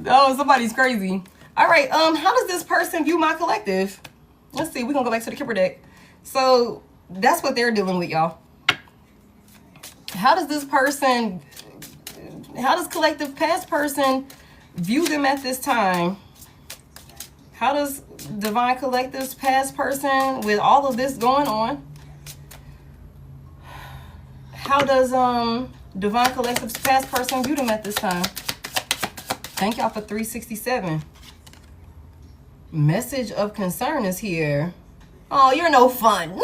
Oh, somebody's crazy. All right, how does this person view my collective? Let's see, we're gonna go back to the Kipper deck. So that's what they're dealing with, y'all. How does collective past person view them at this time? How does Divine Collective's past person, with all of this going on, how does Divine Collective's past person view them at this time? Thank y'all for 367. Message of concern is here. Oh, you're no fun.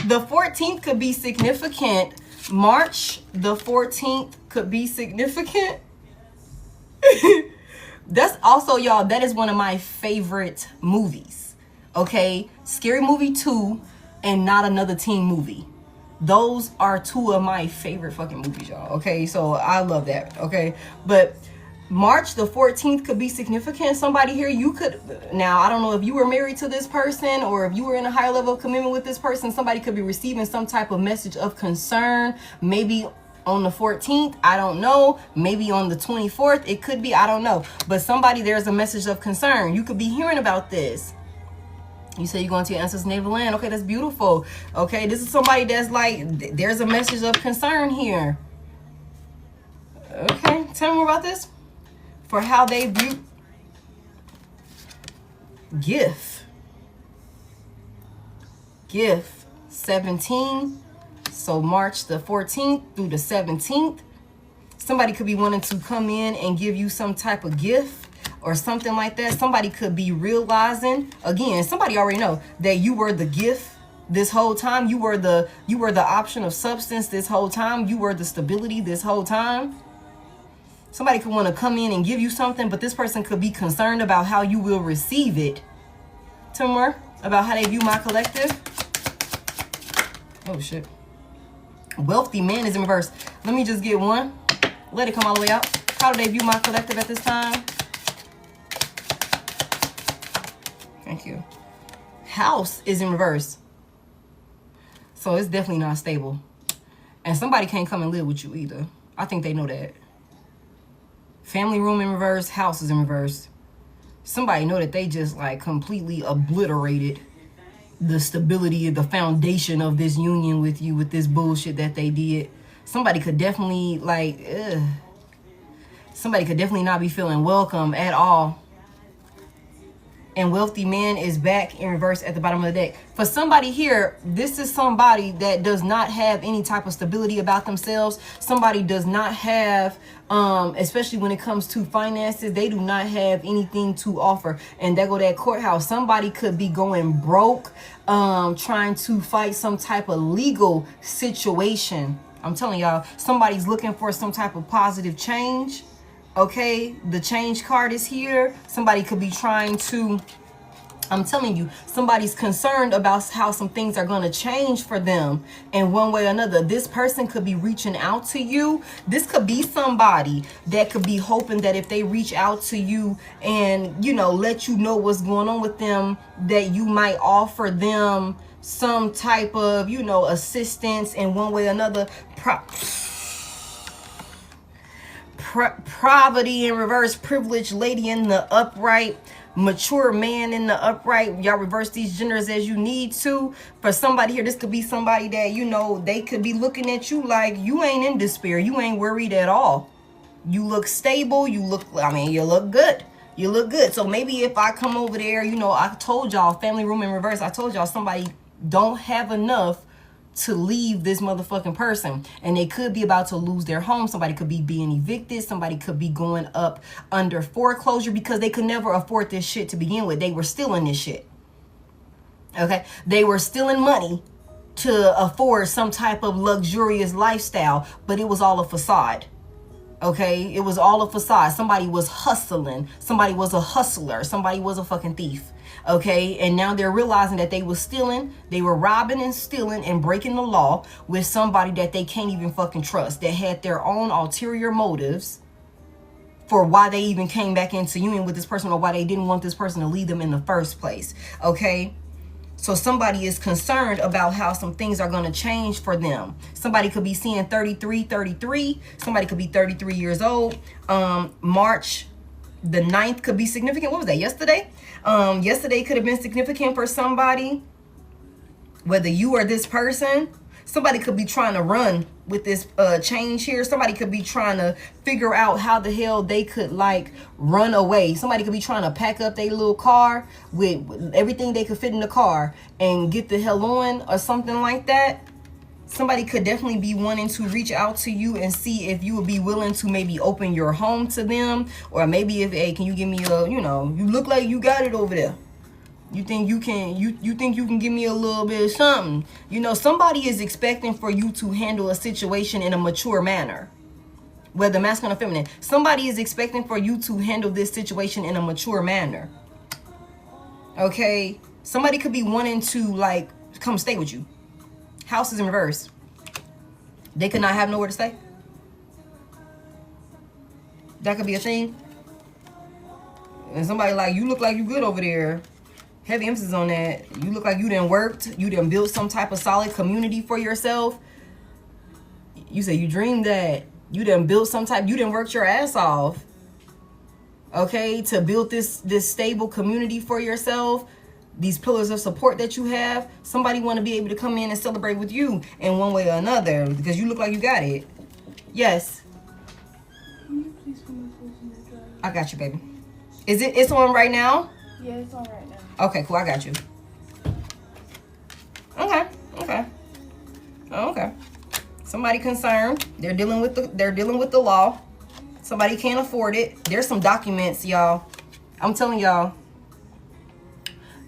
The 14th could be significant. March the 14th could be significant. That's also, y'all, that is one of my favorite movies. Okay? Scary Movie 2 and Not Another Teen Movie. Those are two of my favorite fucking movies, y'all. Okay? So I love that. Okay? But March the 14th could be significant. Somebody here, you could, now I don't know if you were married to this person or if you were in a higher level of commitment with this person, somebody could be receiving some type of message of concern, maybe on the 14th, I don't know, maybe on the 24th, it could be, I don't know, but somebody, there's a message of concern. You could be hearing about this. You say you're going to your ancestors' native land. Okay, that's beautiful. Okay, this is somebody that's like, there's a message of concern here. Okay, tell me more about this. for how they view gift. 17. So March the 14th through the 17th. Somebody could be wanting to come in and give you some type of gift or something like that. Somebody could be realizing, again, somebody already know that you were the gift this whole time. You were the option of substance this whole time. You were the stability this whole time. Somebody could want to come in and give you something, but this person could be concerned about how you will receive it. Tell me more about how they view my collective. Oh shit. Wealthy man is in reverse. Let me just get one. Let it come all the way out. How do they view my collective at this time? Thank you. House is in reverse. So it's definitely not stable. And somebody can't come and live with you either. I think they know that. Family room in reverse. House is in reverse. Somebody know that they just like completely obliterated the stability, the foundation of this union with you, with this bullshit that they did. Somebody could definitely like, somebody could definitely not be feeling welcome at all. And wealthy man is back in reverse at the bottom of the deck. For somebody here, this is somebody that does not have any type of stability about themselves. Somebody does not have, especially when it comes to finances, they do not have anything to offer. And there go that courthouse. Somebody could be going broke, trying to fight some type of legal situation. I'm telling y'all, somebody's looking for some type of positive change. Okay, the change card is here. Somebody could be trying to, I'm telling you, somebody's concerned about how some things are going to change for them in one way or another. This person could be reaching out to you. This could be somebody that could be hoping that if they reach out to you and, you know, let you know what's going on with them, that you might offer them some type of, you know, assistance in one way or another. Poverty in reverse, privileged lady in the upright, mature man in the upright. Y'all reverse these genders as you need to. For somebody here, this could be somebody that, you know, they could be looking at you like you ain't in despair. You ain't worried at all. You look stable. You look, I mean, you look good. You look good. So maybe if I come over there, you know, I told y'all, family room in reverse, I told y'all somebody don't have enough to leave this motherfucking person, and they could be about to lose their home. Somebody could be being evicted. Somebody could be going up under foreclosure because they could never afford this shit to begin with. They were stealing this shit. Okay, they were stealing money to afford some type of luxurious lifestyle, but it was all a facade. Okay, it was all a facade. Somebody was hustling. Somebody was a hustler. Somebody was a fucking thief. Okay, and now they're realizing that they were stealing, they were robbing and stealing and breaking the law with somebody that they can't even fucking trust, that had their own ulterior motives for why they even came back into union with this person, or why they didn't want this person to lead them in the first place. Okay, so somebody is concerned about how some things are going to change for them. Somebody could be seeing 33. Somebody could be 33 years old. March the 9th could be significant. What was that, yesterday? Yesterday could have been significant for somebody, whether you or this person. Somebody could be trying to run with this change here. Somebody could be trying to figure out how the hell they could like run away. Somebody could be trying to pack up their little car with everything they could fit in the car and get the hell on, or something like that. Somebody could definitely be wanting to reach out to you and see if you would be willing to maybe open your home to them. Or maybe if, hey, can you give me a, you know, you look like you got it over there. You think you can, you think you can give me a little bit of something. You know, somebody is expecting for you to handle a situation in a mature manner. Whether masculine or feminine. Somebody is expecting for you to handle this situation in a mature manner. Okay? Somebody could be wanting to like come stay with you. House is in reverse. They could not have nowhere to stay. That could be a thing. And somebody like, you look like you good over there. Heavy emphasis on that. You look like you done worked. You done built some type of solid community for yourself. You say you dreamed that. You done built some type, you done worked your ass off. Okay, to build this stable community for yourself. These pillars of support that you have. Somebody want to be able to come in and celebrate with you in one way or another, because you look like you got it. Yes. Can you please come closer to the drive? I got you, baby. It's on right now? Yeah, it's on right now. Okay, cool. I got you. Okay. Okay. Okay. Somebody concerned. They're dealing with the law. Somebody can't afford it. There's some documents, y'all. I'm telling y'all.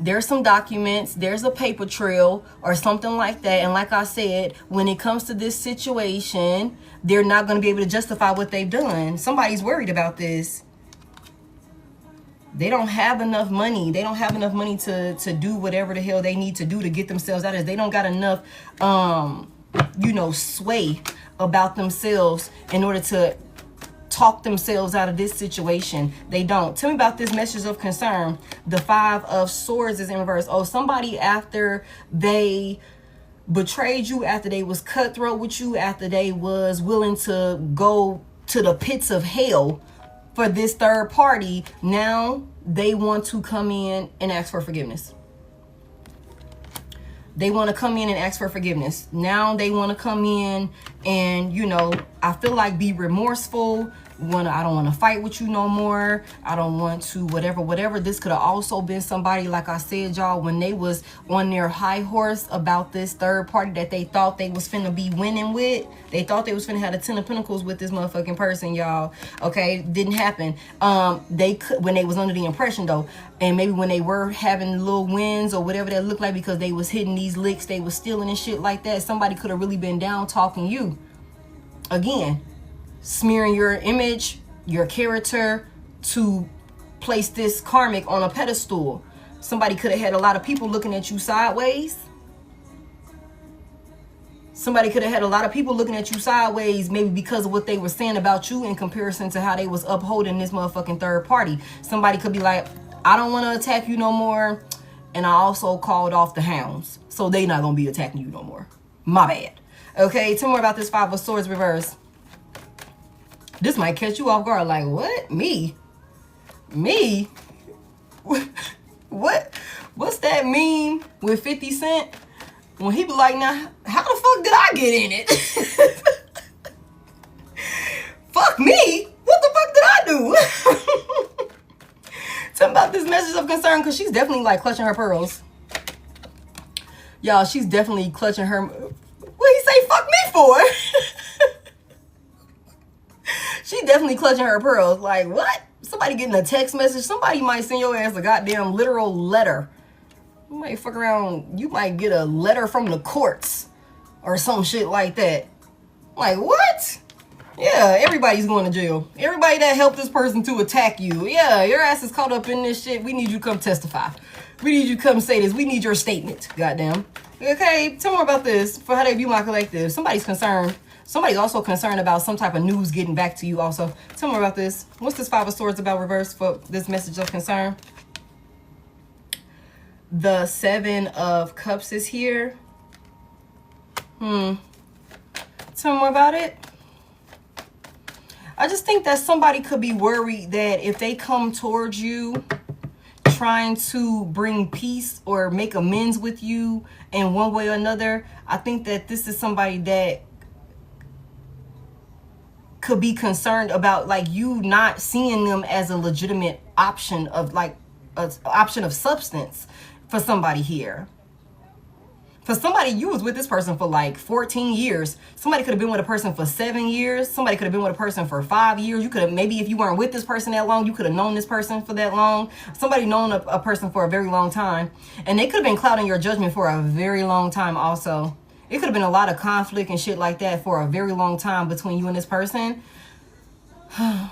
There's some documents. There's a paper trail or something like that. And like I said, when it comes to this situation, they're not going to be able to justify what they've done. Somebody's worried about this. They don't have enough money. They don't have enough money to do whatever the hell they need to do to get themselves out of it. They don't got enough, you know, sway about themselves in order to talk themselves out of this situation. They don't. Tell me about this message of concern. The 5 of Swords is in reverse. Oh, somebody after they betrayed you, after they was cutthroat with you, after they was willing to go to the pits of hell for this third party, now they want to come in and ask for forgiveness. They want to come in and ask for forgiveness. Now they want to come in and, you know, I feel like be remorseful. I don't want to fight with you no more. I don't want to whatever. This could have also been somebody, like I said, y'all, when they was on their high horse about this third party that they thought they was finna be winning with. They thought they was finna have the 10 of Pentacles with this motherfucking person, y'all. Okay, didn't happen. They could, when they was under the impression though, and maybe when they were having little wins or whatever that looked like because they was hitting these licks, they was stealing and shit like that. Somebody could have really been down talking you. Again, smearing your image, your character to place this karmic on a pedestal. Somebody could have had a lot of people looking at you sideways. Somebody could have had a lot of people looking at you sideways, maybe because of what they were saying about you in comparison to how they was upholding this motherfucking third party. Somebody could be like, I don't want to attack you no more. And I also called off the hounds. So they not going to be attacking you no more. My bad. Okay, tell me more about this 5 of Swords reverse. This might catch you off guard. Like, what? Me? What? What's that meme with 50 Cent? When he be like, now, how the fuck did I get in it? Fuck me? What the fuck did I do? Tell me about this message of concern, because she's definitely like clutching her pearls. Y'all, she's definitely clutching her... What he say fuck me for? She definitely clutching her pearls. Like, what? Somebody getting a text message. Somebody might send your ass a goddamn literal letter. You might fuck around. You might get a letter from the courts or some shit like that. Like, what? Yeah, everybody's going to jail. Everybody that helped this person to attack you. Yeah, your ass is caught up in this shit. We need you to come testify. We need you to come say this. We need your statement. Goddamn. Okay, tell me more about this. For how they view my collective. Somebody's concerned. Somebody's also concerned about some type of news getting back to you also. Tell me more about this. What's this 5 of Swords about reverse for this message of concern? The 7 of Cups is here. Tell me more about it. I just think that somebody could be worried that if they come towards you trying to bring peace or make amends with you in one way or another, I think that this is somebody that could be concerned about like you not seeing them as a legitimate option of like an option of substance for somebody here. For somebody, you was with this person for like 14 years. Somebody could have been with a person for 7 years. Somebody could have been with a person for 5 years. You could have, maybe if you weren't with this person that long, you could have known this person for that long. Somebody known a person for a very long time. And they could have been clouding your judgment for a very long time also. It could have been a lot of conflict and shit like that for a very long time between you and this person. Tell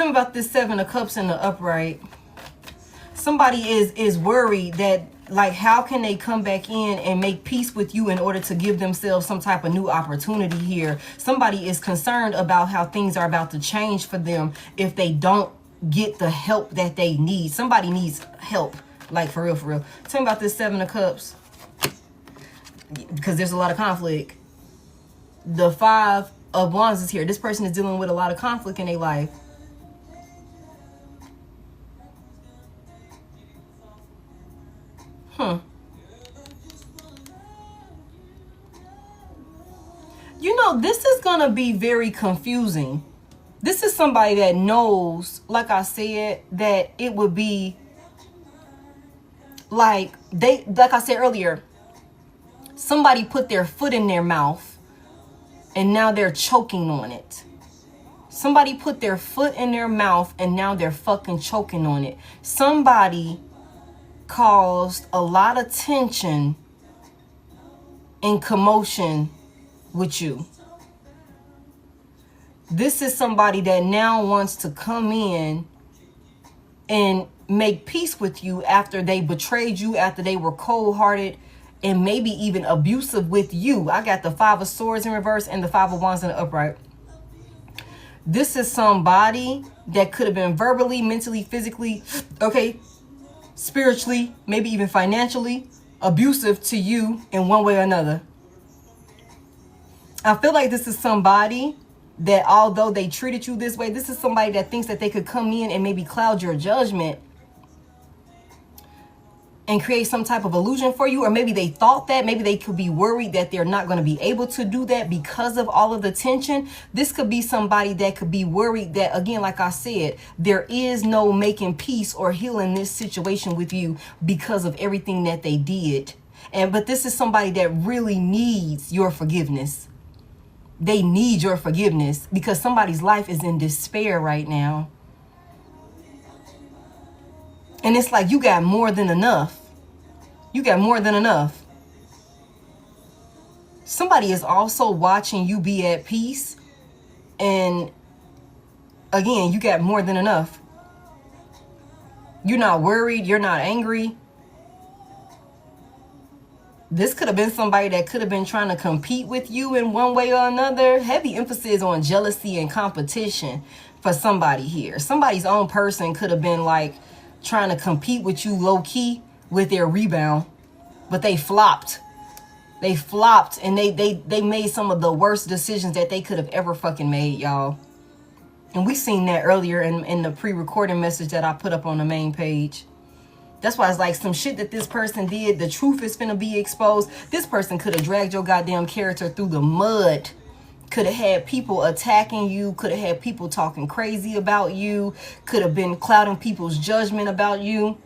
me about this 7 of Cups in the upright. Somebody is worried that, like, how can they come back in and make peace with you in order to give themselves some type of new opportunity here? Somebody is concerned about how things are about to change for them if they don't get the help that they need. Somebody needs help, like, for real, for real. Tell me about this 7 of Cups, because there's a lot of conflict. The 5 of Wands is here. This person is dealing with a lot of conflict in their life. You know, this is going going to be very confusing. This is somebody that knows, like I said, that it would be like I said earlier, somebody put their foot in their mouth and now they're choking on it. Somebody put their foot in their mouth and now they're fucking choking on it. Somebody caused a lot of tension and commotion with you. This is somebody that now wants to come in and make peace with you after they betrayed you, after they were cold-hearted and maybe even abusive with you. I got the 5 of Swords in reverse and the 5 of Wands in the upright. This is somebody that could have been verbally, mentally, physically, okay, spiritually, maybe even financially abusive to you in one way or another. I feel like this is somebody that, although they treated you this way, this is somebody that thinks that they could come in and maybe cloud your judgment and create some type of illusion for you. Or maybe they thought that, maybe they could be worried that they're not going to be able to do that because of all of the tension. This could be somebody that could be worried that, again, like I said, there is no making peace or healing this situation with you because of everything that they did. But this is somebody that really needs your forgiveness. They need your forgiveness because somebody's life is in despair right now. And it's like you got more than enough. You got more than enough. Somebody is also watching you be at peace. And again, you got more than enough. You're not worried. You're not angry. This could have been somebody that could have been trying to compete with you in one way or another. Heavy emphasis on jealousy and competition for somebody here. Somebody's own person could have been like trying to compete with you low key with their rebound, but they flopped. They flopped and they made some of the worst decisions that they could have ever fucking made, y'all. And we seen that earlier in the pre-recording message that I put up on the main page. That's why it's like some shit that this person did, the truth is finna be exposed. This person could have dragged your goddamn character through the mud. Could have had people attacking you. Could have had people talking crazy about you. Could have been clouding people's judgment about you.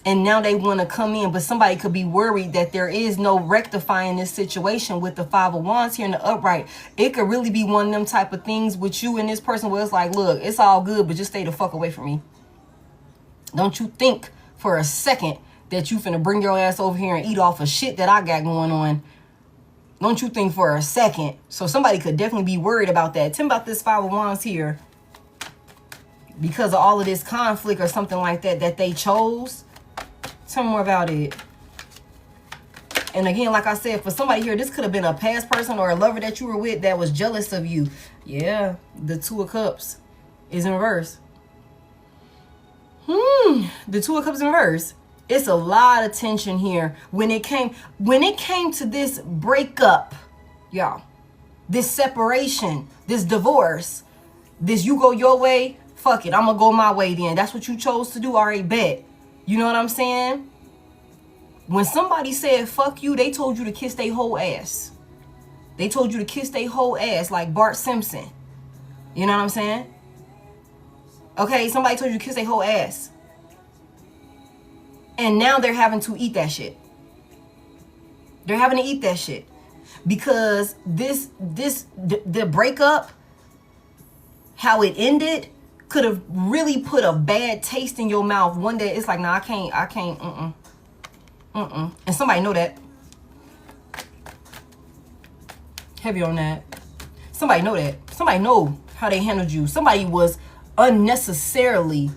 And now they want to come in, but somebody could be worried that there is no rectifying this situation with the 5 of Wands here in the upright. It could really be one of them type of things with you and this person where it's like, look, it's all good, but just stay the fuck away from me. Don't you think for a second that you finna bring your ass over here and eat off of shit that I got going on. Don't you think for a second. So somebody could definitely be worried about that. Tell me about this 5 of Wands here. Because of all of this conflict or something like that that they chose. Tell me more about it. And again, like I said, for somebody here, this could have been a past person or a lover that you were with that was jealous of you. Yeah, the 2 of Cups is in reverse. The 2 of Cups in reverse. It's a lot of tension here. When it came to this breakup, y'all, this separation, this divorce, this you go your way, fuck it, I'm gonna go my way then. That's what you chose to do, already bet. You know what I'm saying? When somebody said fuck you, they told you to kiss their whole ass. They told you to kiss their whole ass like Bart Simpson. You know what I'm saying? Okay, somebody told you to kiss their whole ass. And now they're having to eat that shit. They're having to eat that shit. Because the breakup, how it ended, could have really put a bad taste in your mouth. One day it's like, nah, I can't, And somebody know that. Heavy on that. Somebody know that. Somebody know how they handled you. Somebody was unnecessarily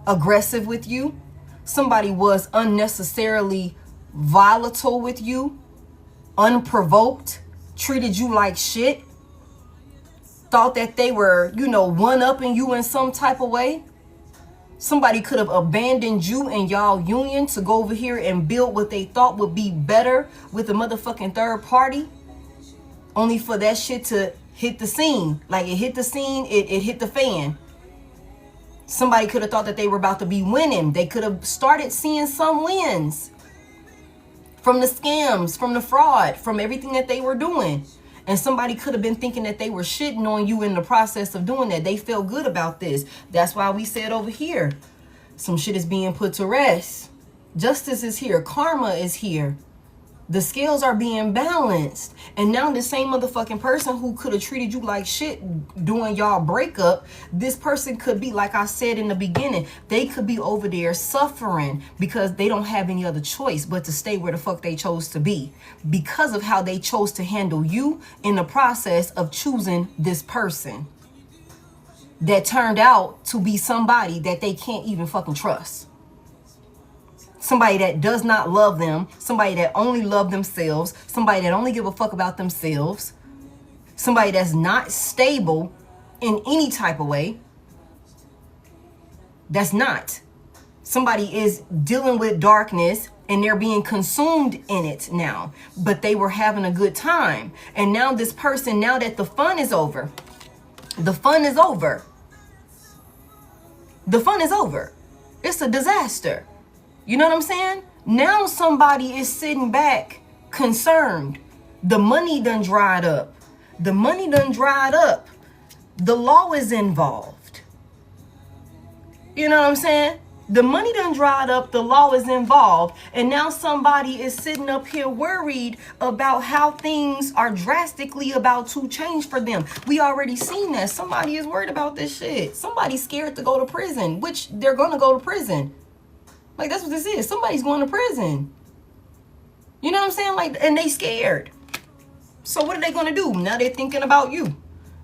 aggressive with you. Somebody was unnecessarily volatile with you, unprovoked, treated you like shit, thought that they were, one-upping you in some type of way. Somebody could have abandoned you and y'all union to go over here and build what they thought would be better with a motherfucking third party, only for that shit to hit the scene. Like it hit the scene, it hit the fan. Somebody could have thought that they were about to be winning. They could have started seeing some wins from the scams, from the fraud, from everything that they were doing. And somebody could have been thinking that they were shitting on you in the process of doing that. They felt good about this. That's why we said over here, some shit is being put to rest. Justice is here. Karma is here. The scales are being balanced. And now the same motherfucking person who could have treated you like shit during y'all breakup, this person could be, like I said in the beginning, they could be over there suffering because they don't have any other choice but to stay where the fuck they chose to be, because of how they chose to handle you in the process of choosing this person that turned out to be somebody that they can't even fucking trust. Somebody that does not love them, somebody that only love themselves, somebody that only give a fuck about themselves, somebody that's not stable in any type of way. That's not. Somebody is dealing with darkness and they're being consumed in it now, but they were having a good time. And now this person, now that the fun is over, the fun is over. The fun is over. It's a disaster. You know what I'm saying? Now somebody is sitting back concerned. The money done dried up. The money done dried up. The law is involved. You know what I'm saying? The money done dried up. The law is involved. And now somebody is sitting up here worried about how things are drastically about to change for them. We already seen that. Somebody is worried about this shit. Somebody's scared to go to prison, which they're going to go to prison. Like, that's what this is. Somebody's going to prison. You know what I'm saying? Like, and they scared. So what are they going to do? Now they're thinking about you.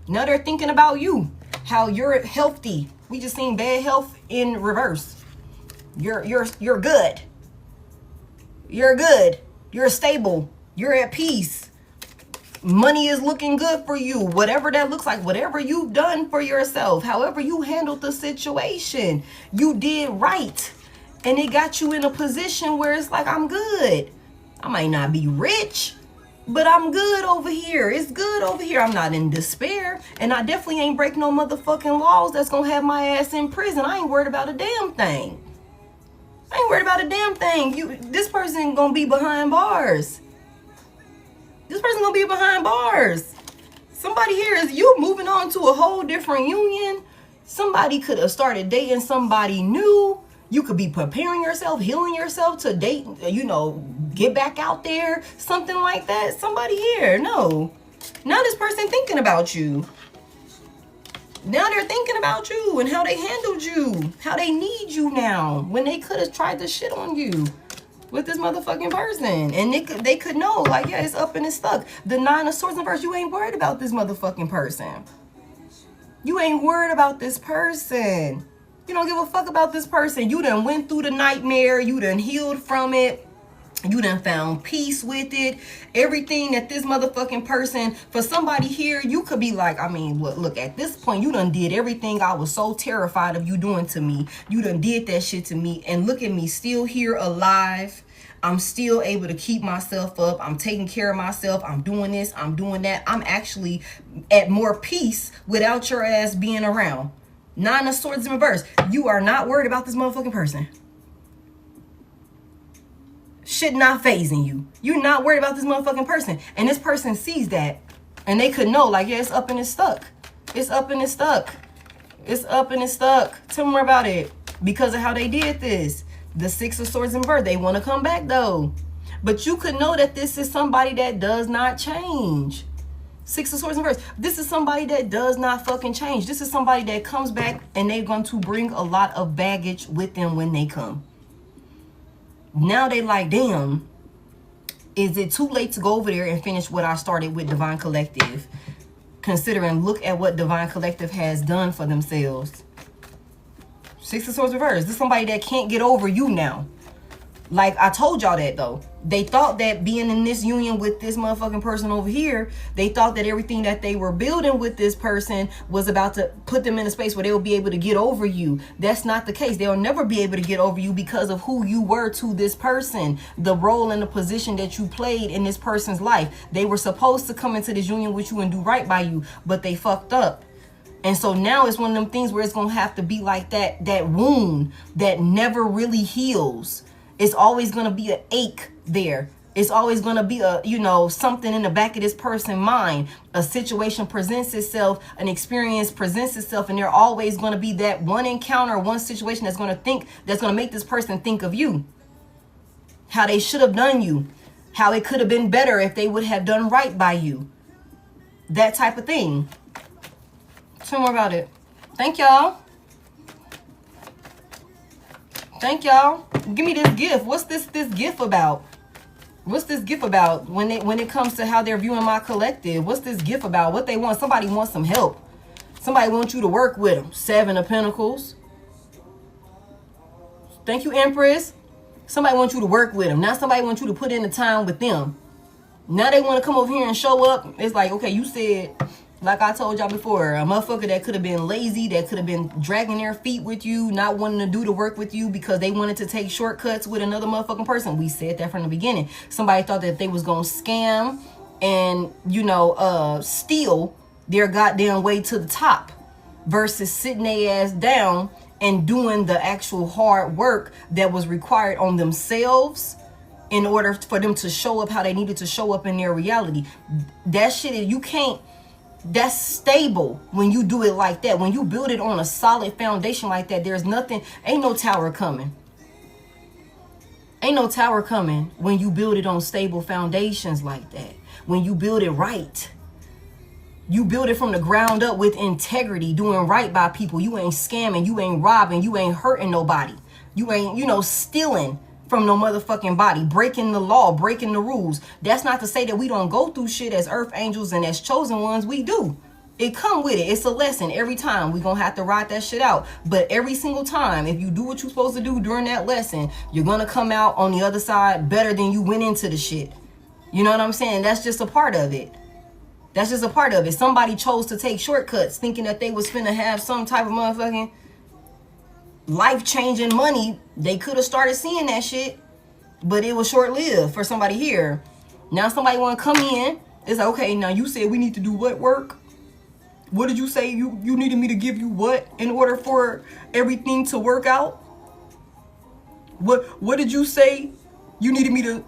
Now they're thinking about you. How you're healthy. We just seen bad health in reverse. You're good. You're good. You're stable. You're at peace. Money is looking good for you. Whatever that looks like. Whatever you've done for yourself. However you handled the situation. You did right. And it got you in a position where it's like, I'm good. I might not be rich, but I'm good over here. It's good over here. I'm not in despair. And I definitely ain't break no motherfucking laws that's going to have my ass in prison. I ain't worried about a damn thing. I ain't worried about a damn thing. This person going to be behind bars. This person going to be behind bars. Somebody here is you moving on to a whole different union. Somebody could have started dating somebody new. You could be preparing yourself, healing yourself to date, you know, get back out there, something like that. Somebody here, no. Now this person thinking about you. Now they're thinking about you and how they handled you, how they need you now, when they could have tried to shit on you with this motherfucking person. And they could know, like, yeah, it's up and it's stuck. The 9 of Swords in reverse, you ain't worried about this motherfucking person. You ain't worried about this person. You don't give a fuck about this person. You done went through the nightmare. You done healed from it. You done found peace with it. Everything that this motherfucking person, for somebody here, you could be like, I mean, look, at this point, you done did everything I was so terrified of you doing to me. You done did that shit to me. And look at me, still here alive. I'm still able to keep myself up. I'm taking care of myself. I'm doing this. I'm doing that. I'm actually at more peace without your ass being around. 9 of Swords in reverse. You are not worried about this motherfucking person. Shit not phasing you. You're not worried about this motherfucking person. And this person sees that. And they could know, like, yeah, it's up and it's stuck. It's up and it's stuck. It's up and it's stuck. Tell me more about it. Because of how they did this. The 6 of Swords in reverse. They want to come back, though. But you could know that this is somebody that does not change. 6 of Swords in reverse. This is somebody that does not fucking change. This is somebody that comes back and they're going to bring a lot of baggage with them when they come. Now they like, damn, is it too late to go over there and finish what I started with Divine Collective? Considering, look at what Divine Collective has done for themselves. 6 of Swords reverse. This is somebody that can't get over you now. Like, I told y'all that, though. They thought that being in this union with this motherfucking person over here, they thought that everything that they were building with this person was about to put them in a space where they will be able to get over you. That's not the case. They'll never be able to get over you because of who you were to this person, the role and the position that you played in this person's life. They were supposed to come into this union with you and do right by you, but they fucked up. And so now it's one of them things where it's going to have to be like that wound that never really heals. It's always going to be an ache there It's always going to be a, you know, something in the back of this person's mind. A situation presents itself, an experience presents itself, and they're always going to be that one encounter, one situation that's going to make this person think of you. How they should have done you. How it could have been better if they would have done right by you. That type of thing. Tell me more about it. Thank y'all. Thank y'all. Give me this gift. What's this gift about? What's this gift about when it comes to how they're viewing my collective? What's this gift about? What they want? Somebody wants some help. Somebody wants you to work with them. 7 of Pentacles. Thank you, Empress. Somebody wants you to work with them. Now somebody wants you to put in the time with them. Now they want to come over here and show up. It's like, okay, you said, like I told y'all before, a motherfucker that could have been lazy, that could have been dragging their feet with you, not wanting to do the work with you because they wanted to take shortcuts with another motherfucking person. We said that from the beginning. Somebody thought that they was going to scam and, you know, steal their goddamn way to the top versus sitting their ass down and doing the actual hard work that was required on themselves in order for them to show up how they needed to show up in their reality. That shit, you can't. That's stable when you do it like that. When you build it on a solid foundation like that, there's nothing, ain't no tower coming. Ain't no tower coming when you build it on stable foundations like that. When you build it right. You build it from the ground up with integrity, doing right by people. You ain't scamming, you ain't robbing, you ain't hurting nobody. You ain't, you know, stealing from no motherfucking body, breaking the law, breaking the rules. That's not to say that we don't go through shit as earth angels and as chosen ones. We do. It come with it. It's a lesson every time. We gonna have to ride that shit out. But every single time, if you do what you're supposed to do during that lesson, you're gonna come out on the other side better than you went into the shit. You know what I'm saying? That's just a part of it. That's just a part of it. Somebody chose to take shortcuts thinking that they was finna have some type of motherfucking life-changing money. They could have started seeing that shit, but it was short-lived for somebody here. Now somebody want to come in. It's like, okay, now you said we need to do what work? What did you say you needed me to give you what in order for everything to work out? What did you say you needed me to,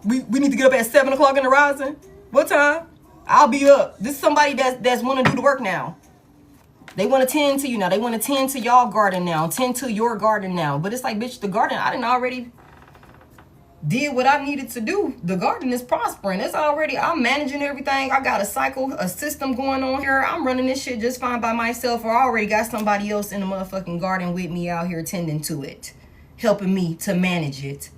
we need to get up at 7 o'clock in the rising? What time? I'll be up. This is somebody that's want to do the work now. They want to tend to you now. They want to tend to y'all garden now. Tend to your garden now. But it's like, bitch, the garden, I didn't already did what I needed to do. The garden is prospering. It's already, I'm managing everything. I got a cycle, a system going on here. I'm running this shit just fine by myself, or I already got somebody else in the motherfucking garden with me out here tending to it, helping me to manage it.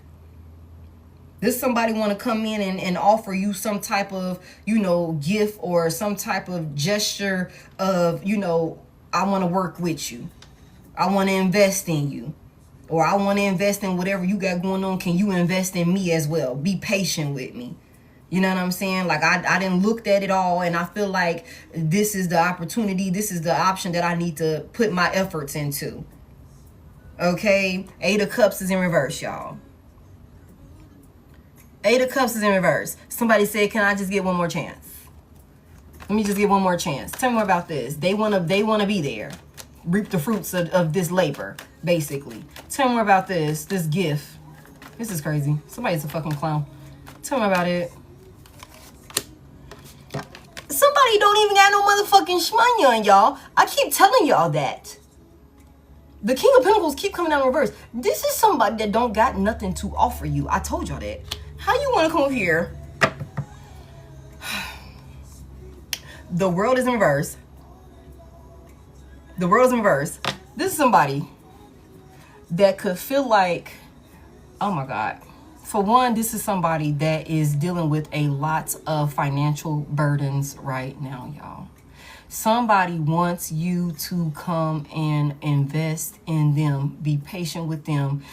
This somebody want to come in and offer you some type of, you know, gift or some type of gesture of, you know, I want to work with you. I want to invest in you. Or I want to invest in whatever you got going on. Can you invest in me as well? Be patient with me. You know what I'm saying? Like, I didn't look at it all, and I feel like this is the opportunity. This is the option that I need to put my efforts into. Okay? 8 of Cups is in reverse, y'all. 8 of Cups is in reverse. Somebody said, can I just get one more chance? Let me just get one more chance. Tell me more about this. They want to be there. Reap the fruits of this labor, basically. Tell me more about this gift. This is crazy. Somebody's a fucking clown. Tell me about it. Somebody don't even got no motherfucking shmoney on y'all. I keep telling y'all that. The King of Pentacles keep coming out in reverse. This is somebody that don't got nothing to offer you. I told y'all that. How you want to come over here? The world is in reverse. The world is in reverse. This is somebody that could feel like, oh my God. For one, this is somebody that is dealing with a lot of financial burdens right now, y'all. Somebody wants you to come and invest in them. Be patient with them.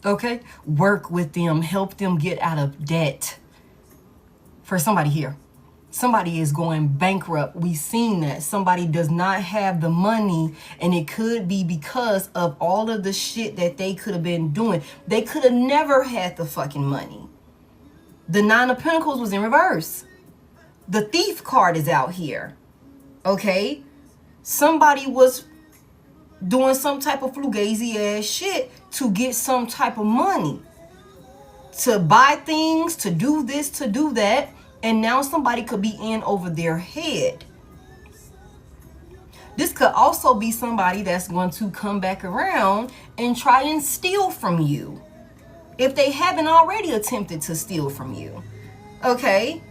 Okay? Work with them. Help them get out of debt. For somebody here. Somebody is going bankrupt. We've seen that. Somebody does not have the money, and it could be because of all of the shit that they could have been doing. They could have never had the fucking money. The 9 of Pentacles was in reverse. The Thief card is out here. Okay? Somebody was doing some type of fugazi ass shit to get some type of money. to buy things, to do this, to do that. And now somebody could be in over their head. This could also be somebody that's going to come back around and try and steal from you, if they haven't already attempted to steal from you. Okay?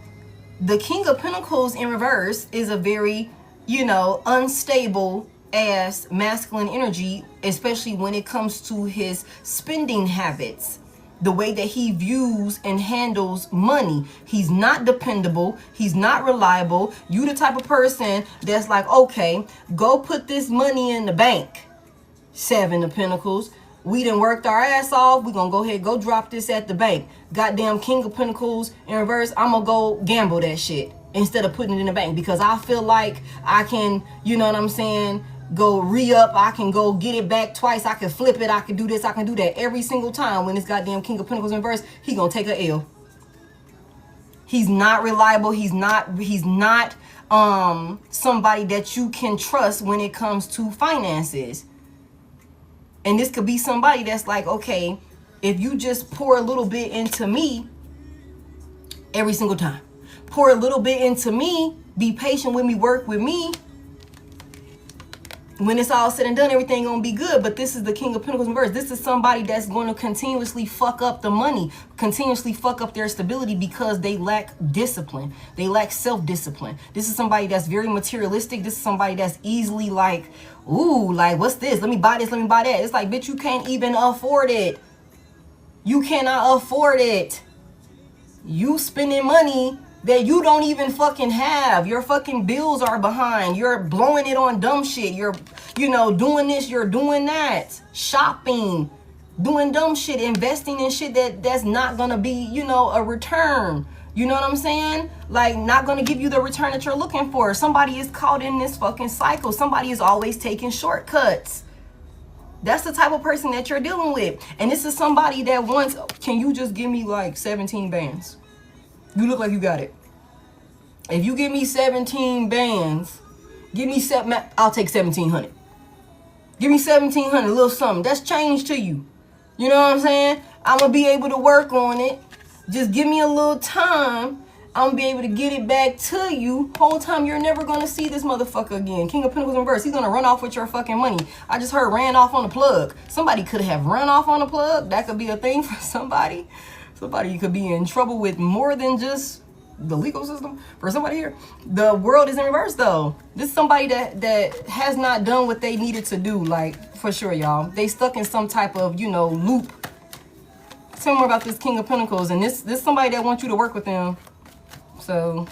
The King of Pentacles in reverse is a very, you know, unstable ass masculine energy, especially when it comes to his spending habits. The way that he views and handles money. He's not dependable. He's not reliable. You the type of person that's like, okay, go put this money in the bank. Seven of Pentacles. We done worked our ass off. We're going to go ahead, go drop this at the bank. Goddamn King of Pentacles in reverse. I'm going to go gamble that shit instead of putting it in the bank, because I feel like I can, you know what I'm saying, go re-up, I can go get it back twice, I can flip it, I can do this, I can do that. Every single time when this goddamn King of Pentacles in reverse, he gonna take a L. He's not reliable. He's not somebody that you can trust when it comes to finances. And this could be somebody that's like, okay, if you just pour a little bit into me every single time, pour a little bit into me, be patient with me, work with me, when it's all said and done, everything gonna be good. But this is the King of Pentacles in reverse. This is somebody that's going to continuously fuck up the money, continuously fuck up their stability, because they lack discipline. They lack self-discipline. This is somebody that's very materialistic. This is somebody that's easily like, ooh, like, what's this? Let me buy this, let me buy that. It's like, bitch, you can't even afford it. You cannot afford it. You spending money that you don't even fucking have. Your fucking bills are behind. You're blowing it on dumb shit. You're, you know, doing this, you're doing that. Shopping, doing dumb shit, investing in shit that's not gonna be, you know, a return. You know what I'm saying? Like, not gonna give you the return that you're looking for. Somebody is caught in this fucking cycle. Somebody is always taking shortcuts. That's the type of person that you're dealing with. And this is somebody that wants, can you just give me like 17 bands? You look like you got it. If you give me 17 bands, give me I'll take 1,700. Give me 1,700, a little something. That's change to you. You know what I'm saying? I'm going to be able to work on it. Just give me a little time. I'm going to be able to get it back to you. Whole time you're never going to see this motherfucker again. King of Pentacles in reverse. He's going to run off with your fucking money. I just heard ran off on the plug. Somebody could have run off on the plug. That could be a thing for somebody. Somebody could be in trouble with more than just the legal system. For somebody here, the world is in reverse though. This is somebody that has not done what they needed to do, like, for sure, y'all. They stuck in some type of, you know, loop. Tell me more about this King of Pentacles. And this somebody that wants you to work with them. So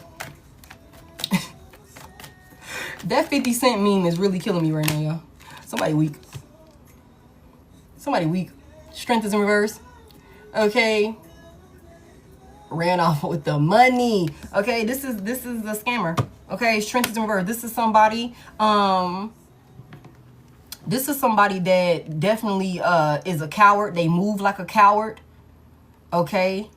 that 50 Cent meme is really killing me right now, y'all. Somebody weak. Somebody weak. Strength is in reverse. Okay. Ran off with the money. Okay, this is a scammer. Okay, strength is in reverse. This is somebody that definitely is a coward. They move like a coward. Okay,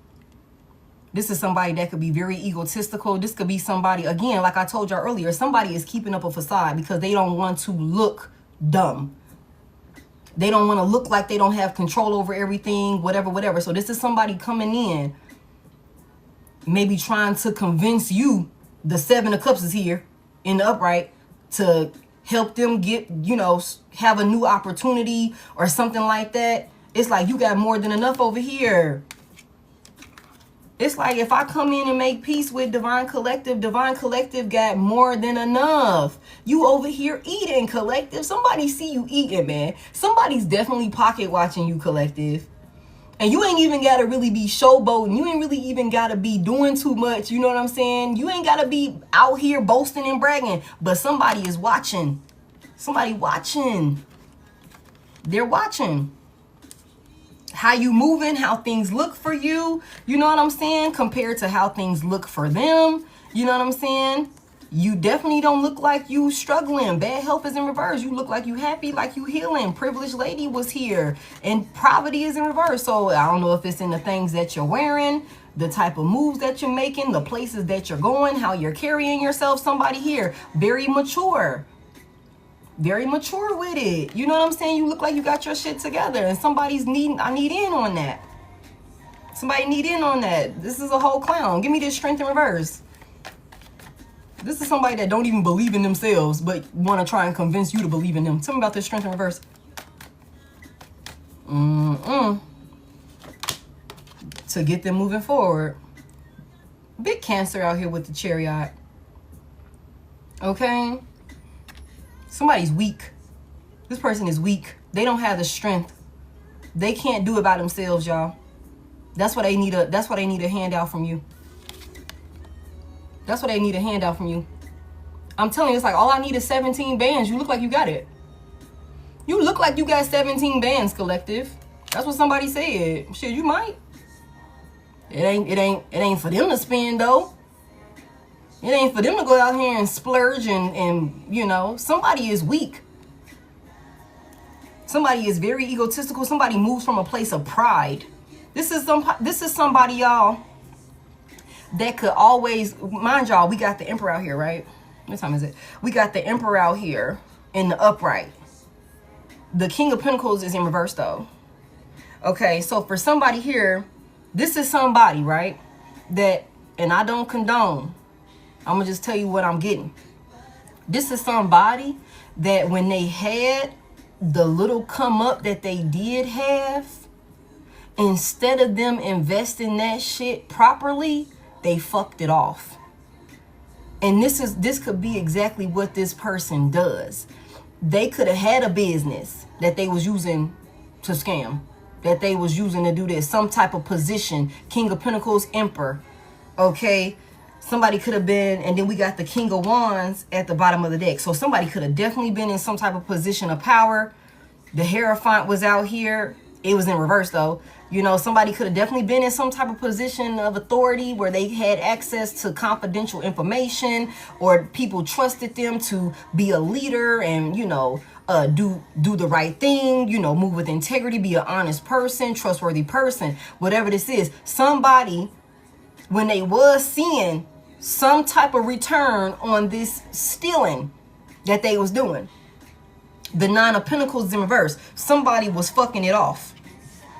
this is somebody that could be very egotistical. This could be somebody, again, like I told y'all earlier, somebody is keeping up a facade because they don't want to look dumb. They don't want to look like they don't have control over everything, whatever. So this is somebody coming in, maybe trying to convince you, the Seven of Cups is here in the upright, to help them get, you know, have a new opportunity or something like that. It's like, you got more than enough over here. It's like, if I come in and make peace with Divine Collective got more than enough. You over here eating, Collective. Somebody see you eating, man. Somebody's definitely pocket watching you, Collective. And you ain't even got to really be showboating. You ain't really even got to be doing too much. You know what I'm saying? You ain't got to be out here boasting and bragging. But somebody is watching. Somebody watching. They're watching. How you moving, how things look for you. You know what I'm saying? Compared to how things look for them. You know what I'm saying? You definitely don't look like you struggling. Bad health is in reverse. You look like you happy, like you healing. Privileged lady was here. And poverty is in reverse. So I don't know if it's in the things that you're wearing, the type of moves that you're making, the places that you're going, how you're carrying yourself. Somebody here, very mature. Very mature with it. You know what I'm saying? You look like you got your shit together. And somebody's I need in on that. Somebody need in on that. This is a whole clown. Give me this strength in reverse. This is somebody that don't even believe in themselves, but want to try and convince you to believe in them. Tell me about this strength in reverse. To get them moving forward. Big Cancer out here with the Chariot. Okay? Somebody's weak. This person is weak. They don't have the strength. They can't do it by themselves, y'all. That's why they need a handout from you. That's why they need a handout from you. I'm telling you, it's like all I need is 17 bands. You look like you got it. You look like you got 17 bands, collective. That's what somebody said. Shit, you might. It ain't for them to spend though. It ain't for them to go out here and splurge and you know, somebody is weak. Somebody is very egotistical. Somebody moves from a place of pride. This is somebody, y'all, that could always, mind y'all, we got the Emperor out here, right? What time is it? We got the Emperor out here in the upright. The King of Pentacles is in reverse though. Okay, so for somebody here, this is somebody, right? That, and I don't condone, I'm gonna just tell you what I'm getting. This is somebody that when they had the little come up that they did have, instead of them investing that shit properly, they fucked it off. And this could be exactly what this person does. They could have had a business that they was using to scam, that they was using to do this, some type of position. King of Pentacles, Emperor. Okay, somebody could have been, and then we got the King of Wands at the bottom of the deck. So somebody could have definitely been in some type of position of power. The Hierophant was out here. It was in reverse though. You know, somebody could have definitely been in some type of position of authority where they had access to confidential information, or people trusted them to be a leader and, you know, do the right thing, you know, move with integrity, be an honest person, trustworthy person, whatever this is. Somebody, when they was seeing some type of return on this stealing that they was doing, the Nine of Pentacles is in reverse. Somebody was fucking it off.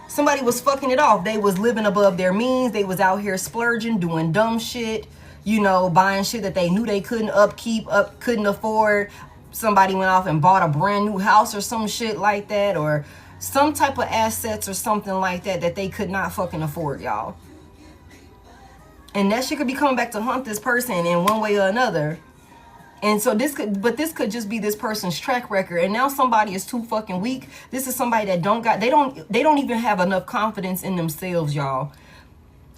Somebody was fucking it off. They was living above their means. They was out here splurging, doing dumb shit, you know, buying shit that they knew they couldn't couldn't afford. Somebody went off and bought a brand new house or some shit like that, or some type of assets or something like that that they could not fucking afford, y'all. And that shit could be coming back to haunt this person in one way or another. And so this could just be this person's track record. And now somebody is too fucking weak. This is somebody that they don't even have enough confidence in themselves, y'all,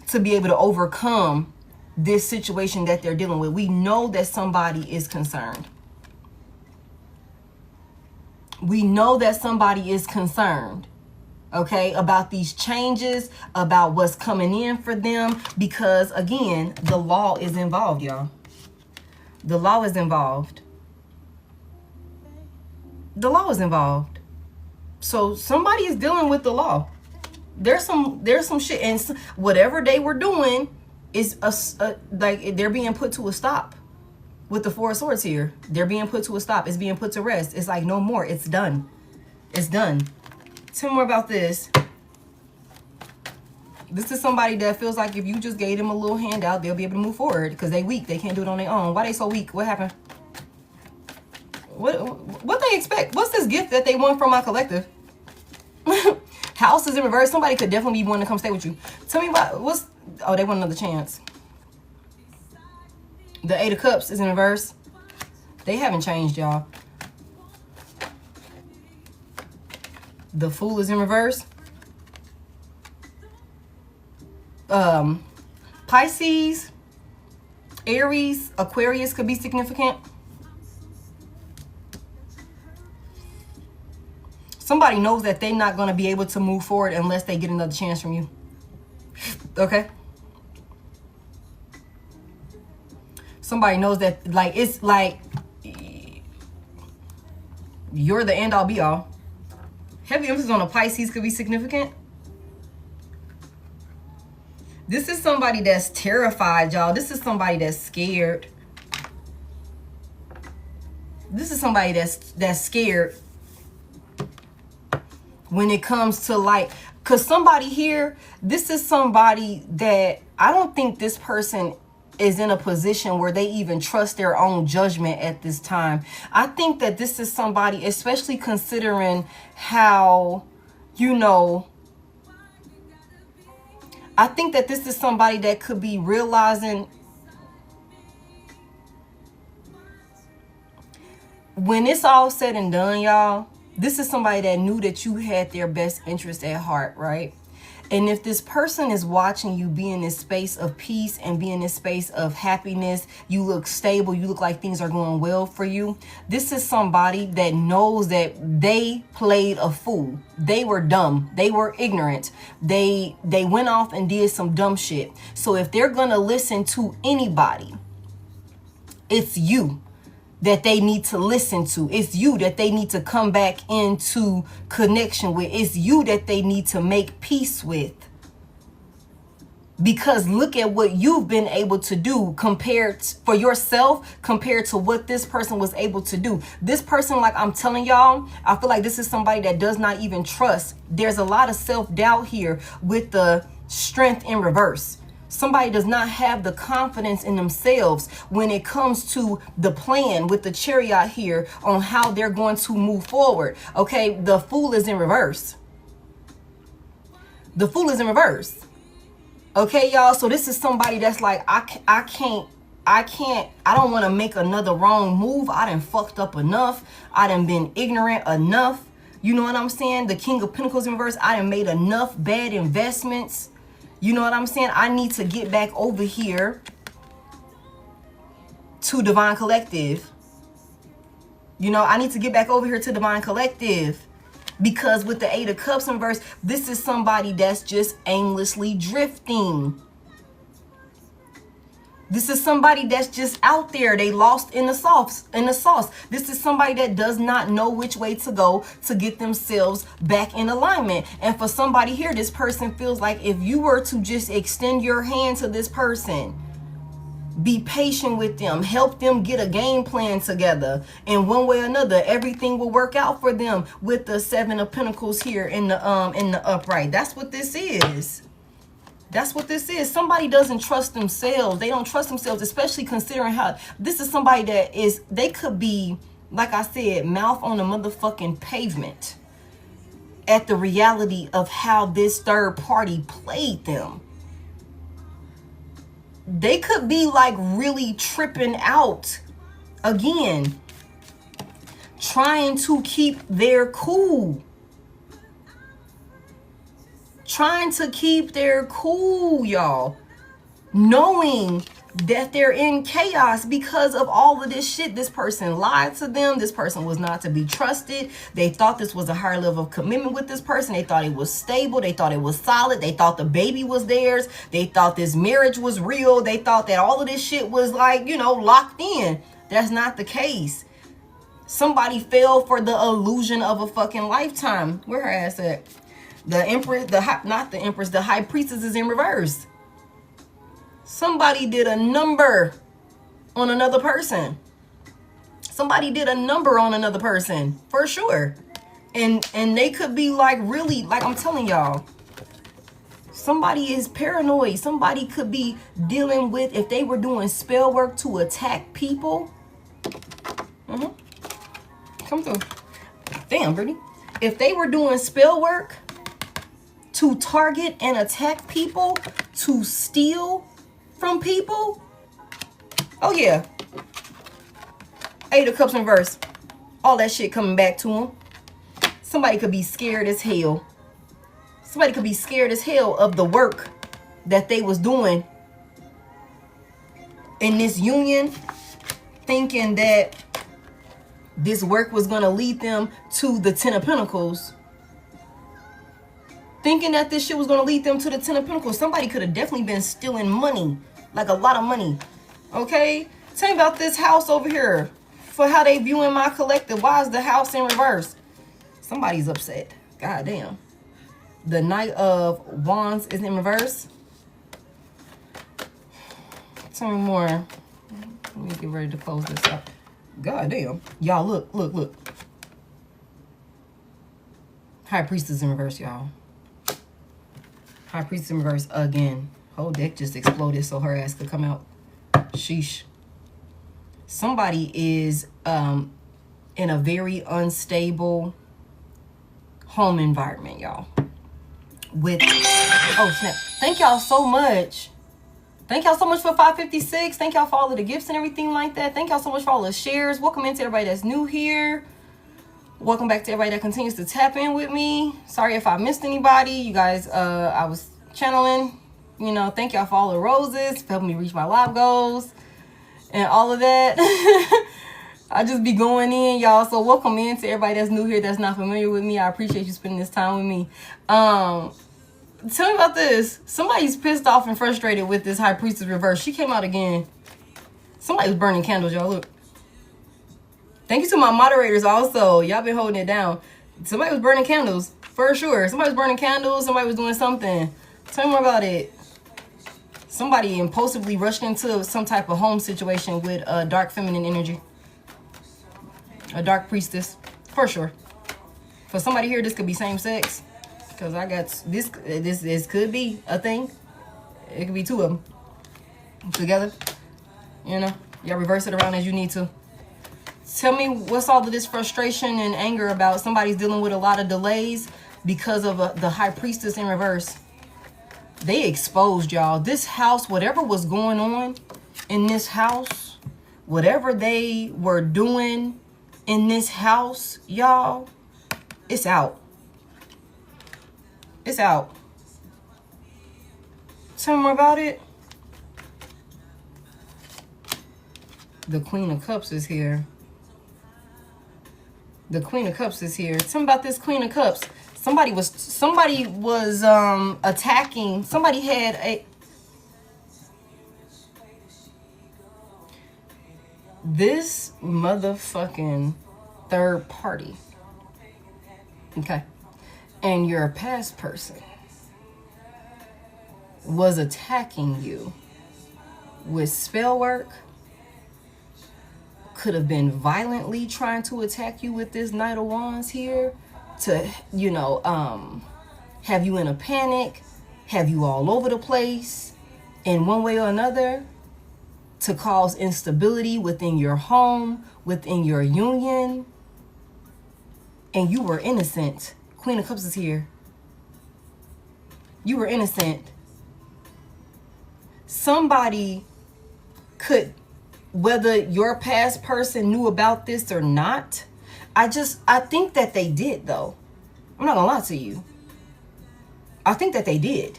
to be able to overcome this situation that they're dealing with. We know that somebody is concerned. We know that somebody is concerned, okay, about these changes, about what's coming in for them, because again, the law is involved, y'all. The law is involved. The law is involved. So somebody is dealing with the law. There's some shit, and whatever they were doing is like they're being put to a stop. With the Four of Swords here, they're being put to a stop. It's being put to rest. It's like no more. It's done. It's done. Tell me more about this. This is somebody that feels like if you just gave them a little handout, they'll be able to move forward because they weak. They can't do it on their own. Why they so weak? What happened? What they expect? What's this gift that they want from my collective? House is in reverse. Somebody could definitely be wanting to come stay with you. Tell me about oh, they want another chance. The Eight of Cups is in reverse. They haven't changed, y'all. The Fool is in reverse. Pisces, Aries, Aquarius could be significant. Somebody knows that they're not going to be able to move forward unless they get another chance from you. Okay? Somebody knows that, like, it's like you're the end all be all. Heavy emphasis on a Pisces could be significant. This is somebody that's terrified, y'all. This is somebody that's scared. This is somebody that's scared when it comes to, like, Because somebody here, this is somebody that I don't think this person is in a position where they even trust their own judgment at this time. I think that this is somebody, especially considering how, you know, I think that this is somebody that could be realizing when it's all said and done, y'all, this is somebody that knew that you had their best interest at heart, right? And if this person is watching you be in this space of peace and be in this space of happiness, you look stable, you look like things are going well for you. This is somebody that knows that they played a fool. They were dumb. They were ignorant. They went off and did some dumb shit. So if they're going to listen to anybody, it's you that they need to listen to. It's you that they need to come back into connection with. It's you that they need to make peace with. Because look at what you've been able to do for yourself compared to what this person was able to do. This person, like I'm telling y'all, I feel like this is somebody that does not even trust. There's a lot of self-doubt here with the strength in reverse. Somebody does not have the confidence in themselves when it comes to the plan with the chariot here on how they're going to move forward. Okay, the fool is in reverse. The fool is in reverse. Okay, y'all, so this is somebody that's like, I don't want to make another wrong move. I done fucked up enough. I done been ignorant enough. You know what I'm saying? The King of Pentacles in reverse. I done made enough bad investments. You know what I'm saying? I need to get back over here to Divine Collective. You know, I need to get back over here to Divine Collective. Because with the Eight of Cups in reverse, this is somebody that's just aimlessly drifting. This is somebody that's just out there. They lost in the sauce. This is somebody that does not know which way to go to get themselves back in alignment. And for somebody here, this person feels like if you were to just extend your hand to this person, be patient with them, help them get a game plan together, in one way or another, everything will work out for them with the Seven of Pentacles here in the upright. That's what this is. That's what this is. Somebody doesn't trust themselves. They don't trust themselves, especially considering how this is somebody that is, they could be, like I said, mouth on the motherfucking pavement at the reality of how this third party played them. They could be like really tripping out again, trying to keep their cool. Trying to keep their cool, y'all. Knowing that they're in chaos because of all of this shit. This person lied to them. This person was not to be trusted. They thought this was a higher level of commitment with this person. They thought it was stable. They thought it was solid. They thought the baby was theirs. They thought this marriage was real. They thought that all of this shit was like, you know, locked in. That's not the case. Somebody fell for the illusion of a fucking lifetime. Where her ass at? The Empress, not the Empress, the High Priestess is in reverse. Somebody did a number on another person. Somebody did a number on another person, for sure. And they could be like really, like I'm telling y'all, somebody is paranoid. Somebody could be dealing with, if they were doing spell work to attack people. Come through. Damn, Brittany. If they were doing spell work to target and attack people, to steal from people, oh yeah, Eight of Cups in reverse, all that shit coming back to them. Somebody could be scared as hell. Somebody could be scared as hell of the work that they was doing in this union, thinking that this work was going to lead them to the Ten of Pentacles. Thinking that this shit was going to lead them to the Ten of Pentacles. Somebody could have definitely been stealing money. Like a lot of money. Okay? Tell me about this house over here. For how they viewing my collective. Why is the house in reverse? Somebody's upset. God damn. The Knight of Wands is in reverse. Tell me more. Let me get ready to close this up. God damn. Y'all, look, look, look. High Priestess in reverse, y'all. High Priestess in reverse again. Whole deck just exploded so her ass could come out. Sheesh. Somebody is in a very unstable home environment, y'all. With, oh snap. Thank y'all so much. Thank y'all so much for 556. Thank y'all for all of the gifts and everything like that. Thank y'all so much for all the shares. Welcome into everybody that's new here. Welcome back to everybody that continues to tap in with me. Sorry if I missed anybody. You guys, I was channeling. You know, thank y'all for all the roses, for helping me reach my live goals and all of that. I just be going in, y'all. So welcome in to everybody that's new here, that's not familiar with me. I appreciate you spending this time with me. Tell me about this. Somebody's pissed off and frustrated with this High Priestess reverse. She came out again. Somebody was burning candles, y'all. Look. Thank you to my moderators also. Y'all been holding it down. Somebody was burning candles, for sure. Somebody was burning candles. Somebody was doing something. Tell me more about it. Somebody impulsively rushed into some type of home situation with a dark feminine energy. A dark priestess, for sure. For somebody here, this could be same sex. Because I got this could be a thing. It could be two of them together. You know, y'all reverse it around as you need to. Tell me what's all of this frustration and anger about. Somebody's dealing with a lot of delays because of the High Priestess in reverse. They exposed y'all. This house, whatever was going on in this house, whatever they were doing in this house, y'all, it's out. It's out. Tell me more about it. The Queen of Cups is here. The Queen of Cups is here. Tell me about this Queen of Cups. Somebody was attacking. Somebody had a... This motherfucking third party. Okay. And your past person was attacking you with spell work, could have been violently trying to attack you with this Knight of Wands here to, you know, have you in a panic, have you all over the place in one way or another, to cause instability within your home, within your union, and you were innocent. Queen of Cups is here. You were innocent. Somebody could, whether your past person knew about this or not, I think that they did, though. I'm not gonna lie to you. I think that they did.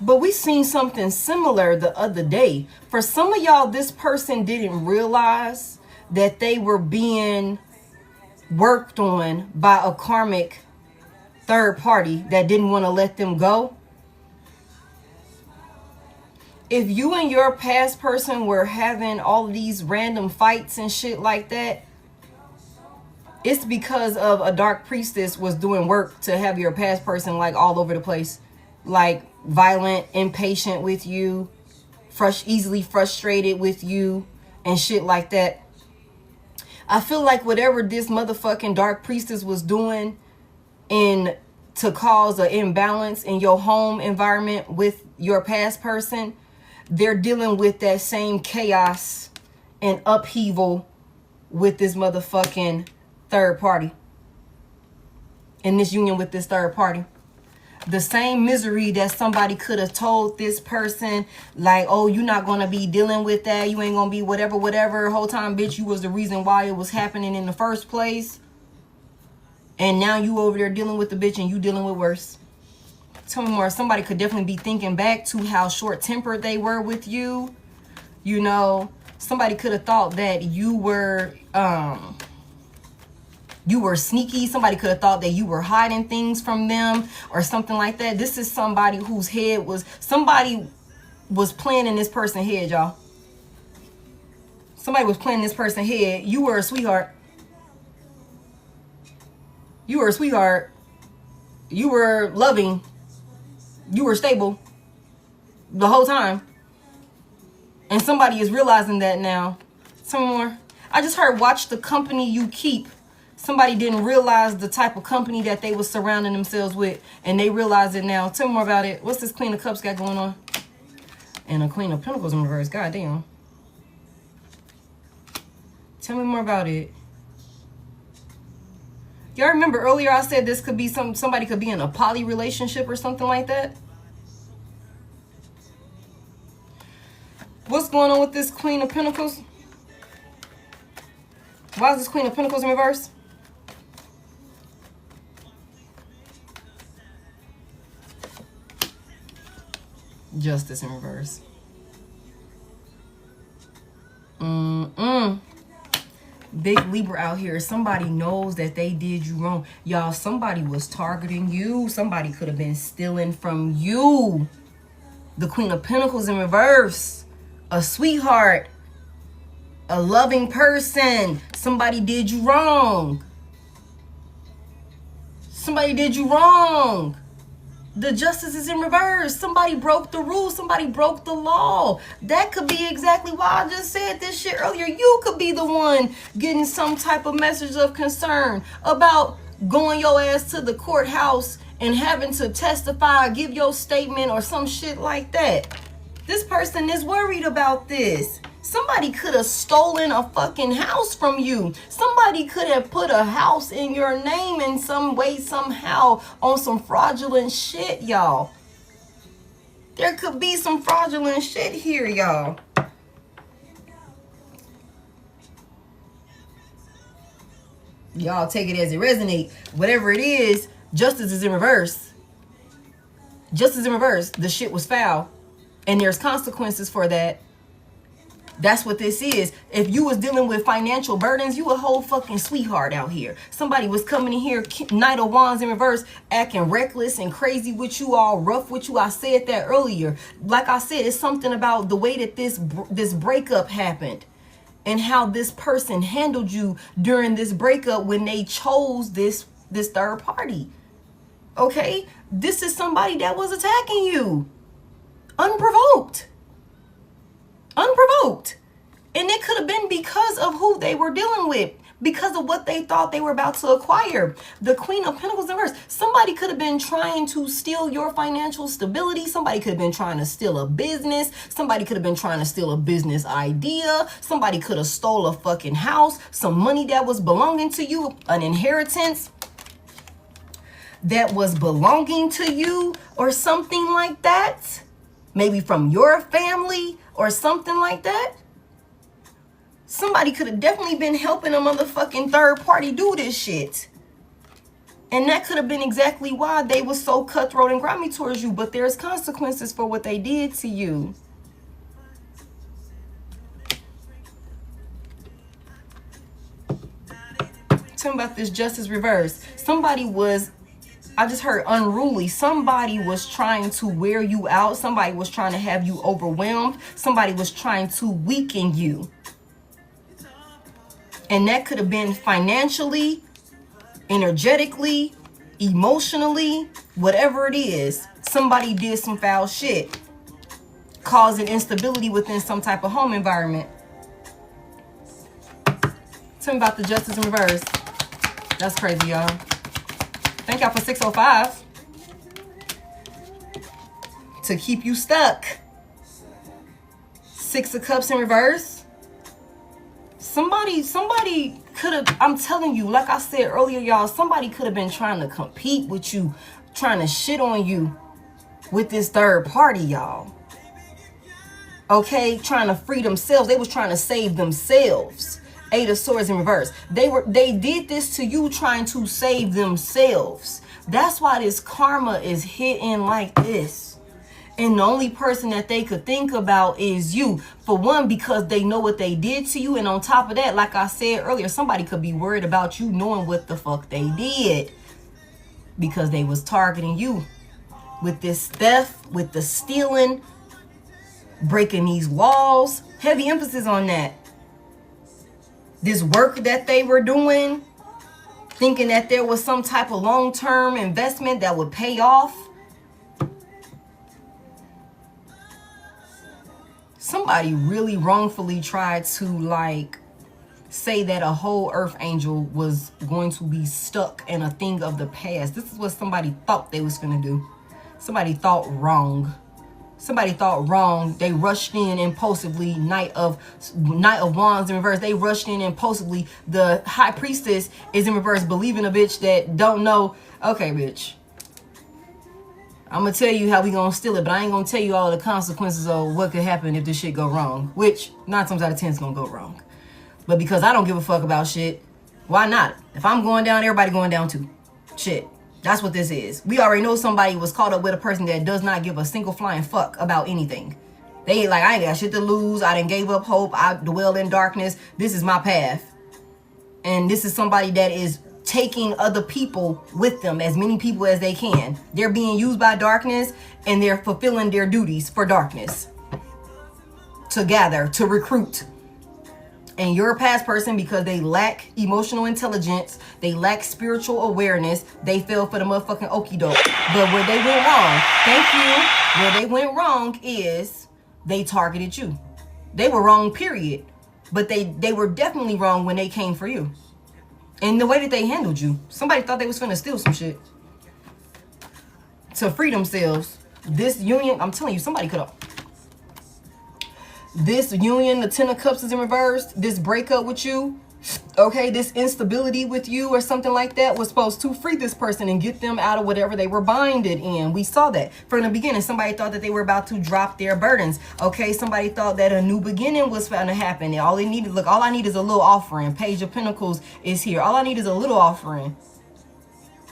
But we seen something similar the other day. For some of y'all, this person didn't realize that they were being worked on by a karmic third party that didn't want to let them go. If you and your past person were having all these random fights and shit like that, it's because of a dark priestess was doing work to have your past person like all over the place, like violent, impatient with you, easily frustrated with you and shit like that. I feel like whatever this motherfucking dark priestess was doing to cause an imbalance in your home environment with your past person, they're dealing with that same chaos and upheaval with this motherfucking third party. In this union with this third party. The same misery that somebody could have told this person, like, oh, you're not going to be dealing with that. You ain't going to be whatever. Whole time, bitch, you was the reason why it was happening in the first place. And now you over there dealing with the bitch and you dealing with worse. Tell me more. Somebody could definitely be thinking back to how short-tempered they were with you. You know, somebody could have thought that you were sneaky. Somebody could have thought that you were hiding things from them or something like that. This is somebody whose head was... Somebody was playing in this person's head, y'all. Somebody was playing in this person's head. You were a sweetheart. You were a sweetheart. You were loving. You were stable the whole time. And somebody is realizing that now. Some more. I just heard, watch the company you keep. Somebody didn't realize the type of company that they were surrounding themselves with, and they realize it now. Tell me more about it. What's this Queen of Cups got going on? And a Queen of Pentacles in reverse. God damn. Tell me more about it. Y'all remember earlier I said this could be somebody could be in a poly relationship or something like that? What's going on with this Queen of Pentacles? Why is this Queen of Pentacles in reverse? Justice in reverse. Big Libra out here. Somebody knows that they did you wrong. Y'all, somebody was targeting you. Somebody could have been stealing from you. The Queen of Pentacles in reverse. A sweetheart. A loving person. Somebody did you wrong. Somebody did you wrong. The Justice is in reverse. Somebody broke the rules. Somebody broke the law. That could be exactly why I just said this shit earlier. You could be the one getting some type of message of concern about going your ass to the courthouse and having to testify, give your statement or some shit like that. This person is worried about this. Somebody could have stolen a fucking house from you. Somebody could have put a house in your name in some way, somehow, on some fraudulent shit, y'all. There could be some fraudulent shit here, y'all. Y'all take it as it resonates. Whatever it is, justice is in reverse. Justice in reverse. The shit was foul. And there's consequences for that. That's what this is. If you was dealing with financial burdens, you a whole fucking sweetheart out here. Somebody was coming in here, Knight of Wands in reverse, acting reckless and crazy with you, all rough with you. I said that earlier. Like I said, it's something about the way that this breakup happened and how this person handled you during this breakup when they chose this third party. Okay? This is somebody that was attacking you. Unprovoked. Unprovoked. And it could have been because of who they were dealing with, because of what they thought they were about to acquire. The Queen of Pentacles in reverse. Somebody could have been trying to steal your financial stability. Somebody could have been trying to steal a business. Somebody could have been trying to steal a business idea. Somebody could have stole a fucking house, some money that was belonging to you, an inheritance that was belonging to you or something like that. Maybe from your family or something like that. Somebody could have definitely been helping a motherfucking third party do this shit. And that could have been exactly why they were so cutthroat and grimy towards you. But there's consequences for what they did to you. Tell me about this justice reverse. Somebody was, I just heard unruly. Somebody was trying to wear you out. Somebody was trying to have you overwhelmed. Somebody was trying to weaken you. And that could have been financially, energetically, emotionally, whatever it is. Somebody did some foul shit, causing instability within some type of home environment. Tell me about the justice in reverse. That's crazy, y'all. Thank y'all for 605 to keep you stuck. 6 of Cups in reverse. Somebody could have, I'm telling you, like I said earlier, y'all, somebody could have been trying to compete with you, trying to shit on you with this third party, y'all. Okay, trying to free themselves. They was trying to save themselves. 8 of Swords in reverse. They did this to you trying to save themselves. That's why this karma is hitting like this. And the only person that they could think about is you. For one, because they know what they did to you. And on top of that, like I said earlier, somebody could be worried about you knowing what the fuck they did. Because they was targeting you with this theft, with the stealing, breaking these walls. Heavy emphasis on that. This work that they were doing, thinking that there was some type of long-term investment that would pay off. Somebody really wrongfully tried to like say that a whole earth angel was going to be stuck in a thing of the past. This is what somebody thought they was gonna do. Somebody thought wrong. Somebody thought wrong. They rushed in impulsively. Knight of Wands in reverse. They rushed in impulsively. The High Priestess is in reverse, believing a bitch that don't know. Okay, bitch, I'm gonna tell you how we gonna steal it, but I ain't gonna tell you all the consequences of what could happen if this shit go wrong. Which 9 times out of 10 is gonna go wrong. But because I don't give a fuck about shit, why not? If I'm going down, everybody going down too. Shit. That's what this is. We already know somebody was caught up with a person that does not give a single flying fuck about anything. They ain't like, I ain't got shit to lose. I done gave up hope. I dwell in darkness. This is my path. And this is somebody that is taking other people with them, as many people as they can. They're being used by darkness, and they're fulfilling their duties for darkness. To gather, to recruit. And you're a past person, because they lack emotional intelligence, they lack spiritual awareness, they fell for the motherfucking okie doke. But where they went wrong, thank you, where they went wrong is they targeted you. They were wrong, period. But they were definitely wrong when they came for you. And the way that they handled you, somebody thought they was finna steal some shit to free themselves. This union, I'm telling you, somebody could have. This union, the 10 of Cups is in reverse. This breakup with you, okay, this instability with you or something like that was supposed to free this person and get them out of whatever they were binded in. We saw that from the beginning. Somebody thought that they were about to drop their burdens. Okay, somebody thought that a new beginning was going to happen. And all they needed, look, all I need is a little offering. Page of Pentacles is here. All I need is a little offering.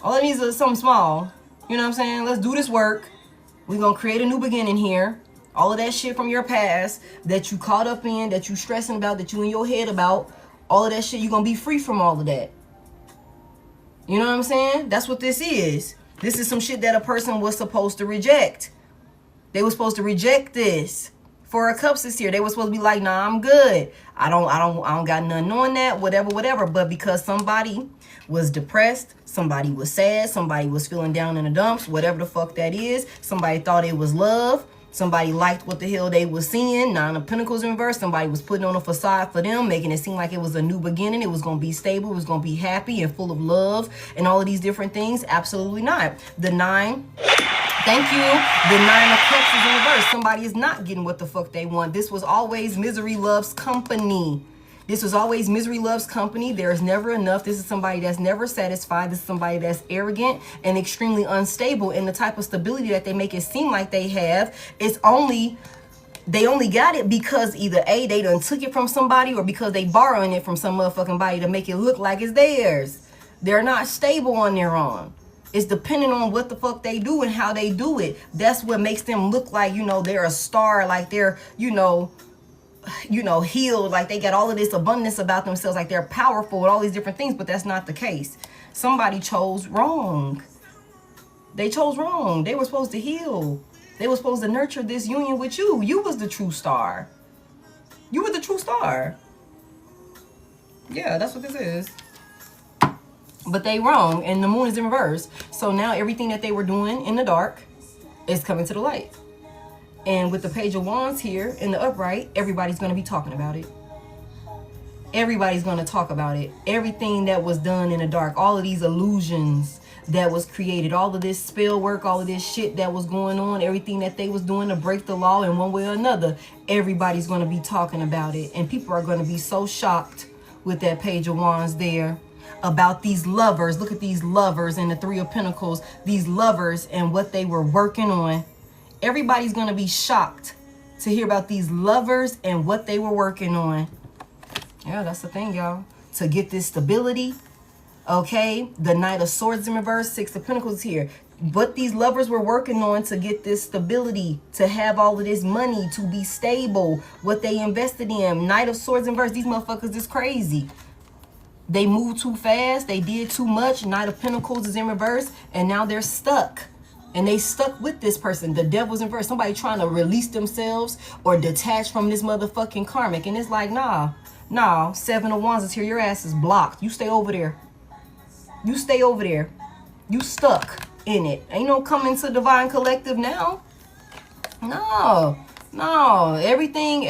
All I need is something small. You know what I'm saying? Let's do this work. We're going to create a new beginning here. All of that shit from your past that you caught up in, that you stressing about, that you in your head about, all of that shit, you're going to be free from all of that. You know what I'm saying? That's what this is. This is some shit that a person was supposed to reject. They were supposed to reject this. Four of Cups is here. They were supposed to be like, nah, I'm good. I don't got nothing on that, whatever. But because somebody was depressed, somebody was sad, somebody was feeling down in the dumps, whatever the fuck that is, somebody thought it was love. Somebody liked what the hell they was seeing. 9 of Pentacles in reverse. Somebody was putting on a facade for them, making it seem like it was a new beginning. It was going to be stable. It was going to be happy and full of love and all of these different things. Absolutely not. The 9, thank you. The 9 of Cups is in reverse. Somebody is not getting what the fuck they want. This was always misery loves company. This was always misery loves company. There is never enough. This is somebody that's never satisfied. This is somebody that's arrogant and extremely unstable. And the type of stability that they make it seem like they have, it's only, they only got it because either A, they done took it from somebody, or because they borrowing it from some motherfucking body to make it look like it's theirs. They're not stable on their own. It's depending on what the fuck they do and how they do it. That's what makes them look like, you know, they're a star, like they're, you know, healed, like they got all of this abundance about themselves, like they're powerful and all these different things, but that's not the case. Somebody chose wrong. They chose wrong. They were supposed to heal. They were supposed to nurture this union with you. You was the true star. You were the true star. Yeah, that's what this is. But they wrong, and the moon is in reverse. So now everything that they were doing in the dark is coming to the light. And with the Page of Wands here in the upright, everybody's going to be talking about it. Everybody's going to talk about it. Everything that was done in the dark, all of these illusions that was created, all of this spell work, all of this shit that was going on, everything that they was doing to break the law in one way or another, everybody's going to be talking about it. And people are going to be so shocked with that Page of Wands there about these lovers. Look at these lovers and the 3 of Pentacles, these lovers and what they were working on. Everybody's going to be shocked to hear about these lovers and what they were working on. Yeah, that's the thing, y'all. To get this stability, okay? The Knight of Swords in reverse, 6 of Pentacles here. What these lovers were working on to get this stability, to have all of this money, to be stable, what they invested in. Knight of Swords in reverse, these motherfuckers is crazy. They moved too fast. They did too much. Knight of Pentacles is in reverse, and now they're stuck. And they stuck with this person. The Devil's in reverse. Somebody trying to release themselves or detach from this motherfucking karmic. And it's like, nah. 7 of Wands is here. Your ass is blocked. You stay over there. You stay over there. You stuck in it. Ain't no coming to Divine Collective now. No. No, everything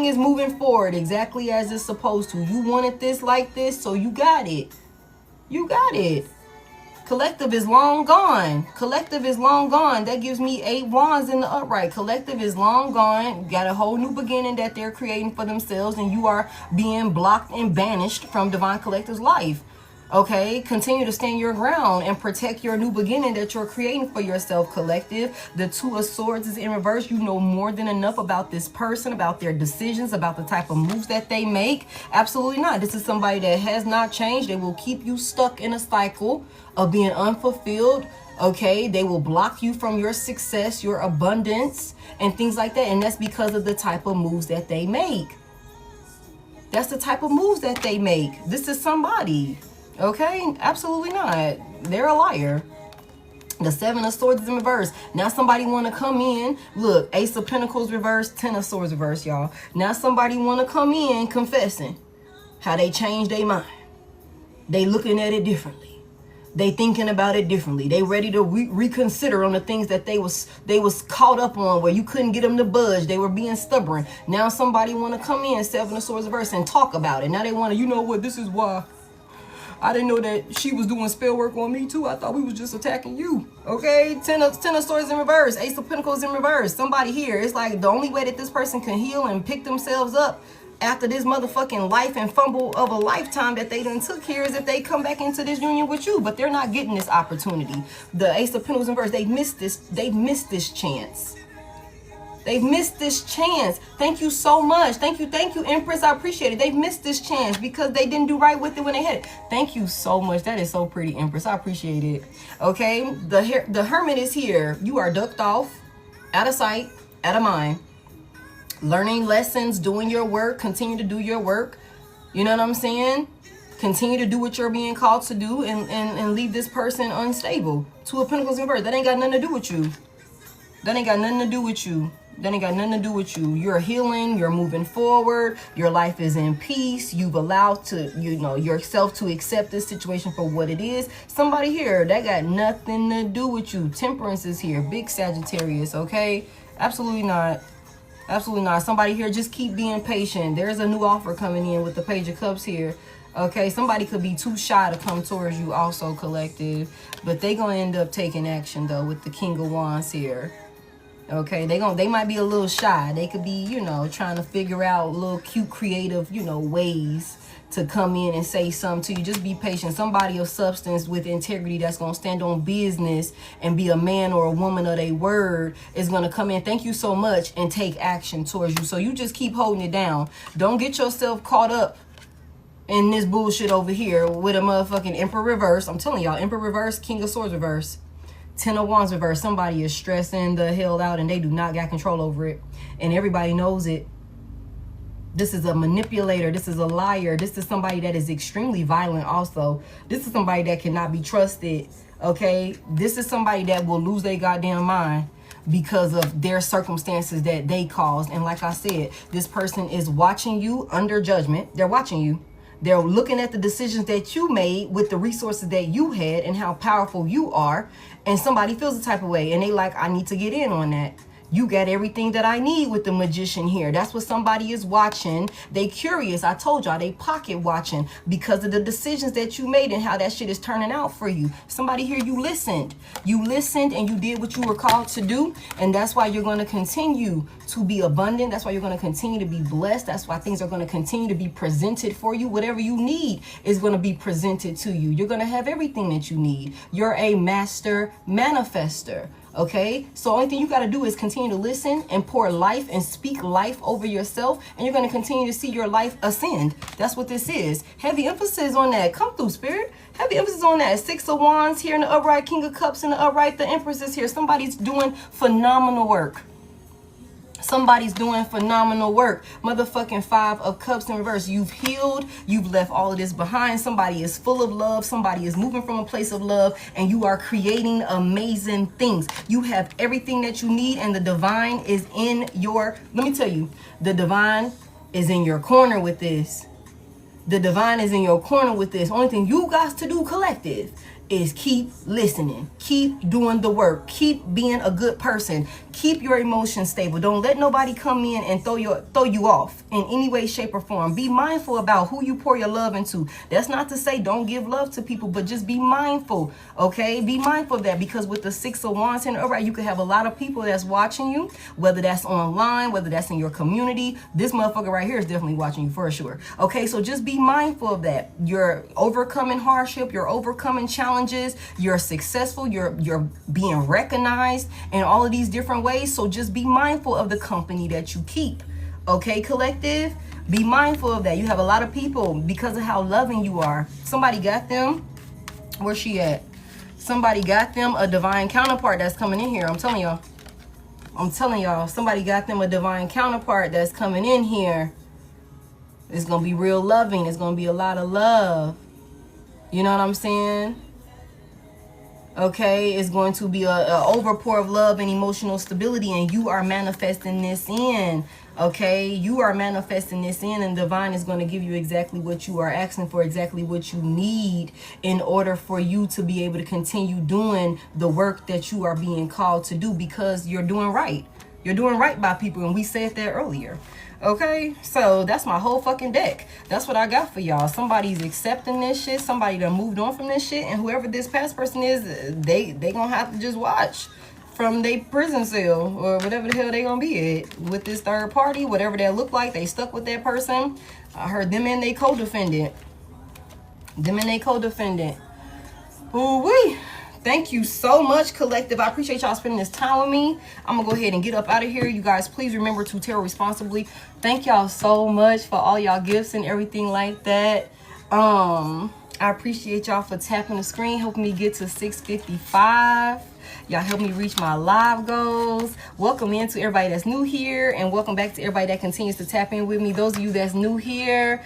is moving forward exactly as it's supposed to. You wanted this like this, so you got it. You got it. Collective is long gone. Collective is long gone. That gives me 8 wands in the upright. Collective is long gone. Got a whole new beginning that they're creating for themselves, and you are being blocked and banished from Divine Collective's life. Okay, continue to stand your ground and protect your new beginning that you're creating for yourself, collective. The 2 of Swords is in reverse. You know more than enough about this person, about their decisions, about the type of moves that they make. Absolutely not. This is somebody that has not changed. They will keep you stuck in a cycle of being unfulfilled. Okay, they will block you from your success, your abundance, and things like that. And that's because of the type of moves that they make. That's the type of moves that they make. This is somebody. Okay, absolutely not. They're a liar. The 7 of Swords is in reverse. Now somebody want to come in. Look, Ace of Pentacles reverse, 10 of Swords reverse, y'all. Now somebody want to come in confessing how they changed their mind. They looking at it differently. They thinking about it differently. They ready to reconsider on the things that they was caught up on, where you couldn't get them to budge. They were being stubborn. Now somebody want to come in, 7 of Swords reverse, and talk about it. Now they want to, you know what, this is why I didn't know that she was doing spell work on me too. I thought we was just attacking you. Okay, 10 of Swords in reverse, Ace of Pentacles in reverse. Somebody here, it's like the only way that this person can heal and pick themselves up after this motherfucking life and fumble of a lifetime that they done took here is if they come back into this union with you. But they're not getting this opportunity. The Ace of Pentacles in reverse, they missed this chance. They've missed this chance. Thank you so much. Thank you, Empress. I appreciate it. They've missed this chance because they didn't do right with it when they had it. Thank you so much. That is so pretty, Empress. I appreciate it. Okay, the Hermit is here. You are ducked off, out of sight, out of mind. Learning lessons, doing your work, continue to do your work. You know what I'm saying? Continue to do what you're being called to do and leave this person unstable. 2 of Pentacles in reverse. That ain't got nothing to do with you. That ain't got nothing to do with you. That ain't got nothing to do with you. You're healing. You're moving forward. Your life is in peace. You've allowed to, yourself to accept this situation for what it is. Somebody here, that got nothing to do with you. Temperance is here. Big Sagittarius, okay? Absolutely not. Absolutely not. Somebody here, just keep being patient. There's a new offer coming in with the Page of Cups here. Okay, somebody could be too shy to come towards you also, collective. But they gonna end up taking action, though, with the King of Wands here. Okay, they might be a little shy. They could be, trying to figure out little cute, creative, ways to come in and say something to you. Just be patient. Somebody of substance with integrity that's going to stand on business and be a man or a woman of their word is going to come in. Thank you so much and take action towards you. So you just keep holding it down. Don't get yourself caught up in this bullshit over here with a motherfucking Emperor reverse. I'm telling y'all, Emperor reverse, King of Swords reverse. 10 of Wands reverse. Somebody is stressing the hell out and they do not got control over it. And everybody knows it. This is a manipulator. This is a liar. This is somebody that is extremely violent also. This is somebody that cannot be trusted. Okay? This is somebody that will lose their goddamn mind because of their circumstances that they caused. And like I said, this person is watching you under judgment. They're watching you. They're looking at the decisions that you made with the resources that you had and how powerful you are. And somebody feels the type of way and they like, I need to get in on that. You got everything that I need with the Magician here. That's what somebody is watching. They curious. I told y'all, they pocket watching because of the decisions that you made and how that shit is turning out for you. Somebody here, you listened. You listened and you did what you were called to do. And that's why you're going to continue to be abundant. That's why you're going to continue to be blessed. That's why things are going to continue to be presented for you. Whatever you need is going to be presented to you. You're going to have everything that you need. You're a master manifester. Okay, so only thing you got to do is continue to listen and pour life and speak life over yourself, and you're going to continue to see your life ascend. That's what this is. Heavy emphasis on that. Come through, Spirit. Heavy emphasis on that. 6 of Wands here in the upright, King of Cups in the upright, the Empress is here. Somebody's doing phenomenal work. Somebody's doing phenomenal work. Motherfucking 5 of Cups in reverse. You've healed. You've left all of this behind. Somebody is full of love. Somebody is moving from a place of love. And you are creating amazing things. You have everything that you need. And the divine is in your... Let me tell you. The divine is in your corner with this. The divine is in your corner with this. Only thing you got to do, collective, is keep listening, keep doing the work, keep being a good person, keep your emotions stable. Don't let nobody come in and throw you off in any way, shape, or form. Be mindful about who you pour your love into. That's not to say don't give love to people, but just be mindful, okay? Be mindful of that, because with the 6 of Wands and over, you could have a lot of people that's watching you, whether that's online, whether that's in your community. This motherfucker right here is definitely watching you for sure, okay? So just be mindful of that. You're overcoming hardship, you're overcoming challenges, you're successful, you're being recognized in all of these different ways. So just be mindful of the company that you keep, okay, collective? Be mindful of that. You have a lot of people, because of how loving you are, somebody got them, where's she at? Somebody got them a divine counterpart that's coming in here. I'm telling y'all, somebody got them a divine counterpart that's coming in here. It's gonna be real loving. It's gonna be a lot of love. You know what I'm saying? Okay, it's going to be a overpour of love and emotional stability, and you are manifesting this in. Okay, you are manifesting this in, and divine is going to give you exactly what you are asking for, exactly what you need in order for you to be able to continue doing the work that you are being called to do, because you're doing right. You're doing right by people, and we said that earlier. Okay, so that's my whole fucking deck. That's what I got for y'all. Somebody's accepting this shit. Somebody that moved on from this shit, and whoever this past person is, they gonna have to just watch from their prison cell or whatever the hell they gonna be at with this third party, whatever that look like. They stuck with that person. I heard them and they co-defendant. Ooh-wee. Thank you so much, collective. I appreciate y'all spending this time with me. I'm gonna go ahead and get up out of here. You guys, please remember to tarot responsibly. Thank y'all so much for all y'all gifts and everything like that. I appreciate y'all for tapping the screen, helping me get to 655. Y'all help me reach my live goals. Welcome in to everybody that's new here, and welcome back to everybody that continues to tap in with me. Those of you that's new here,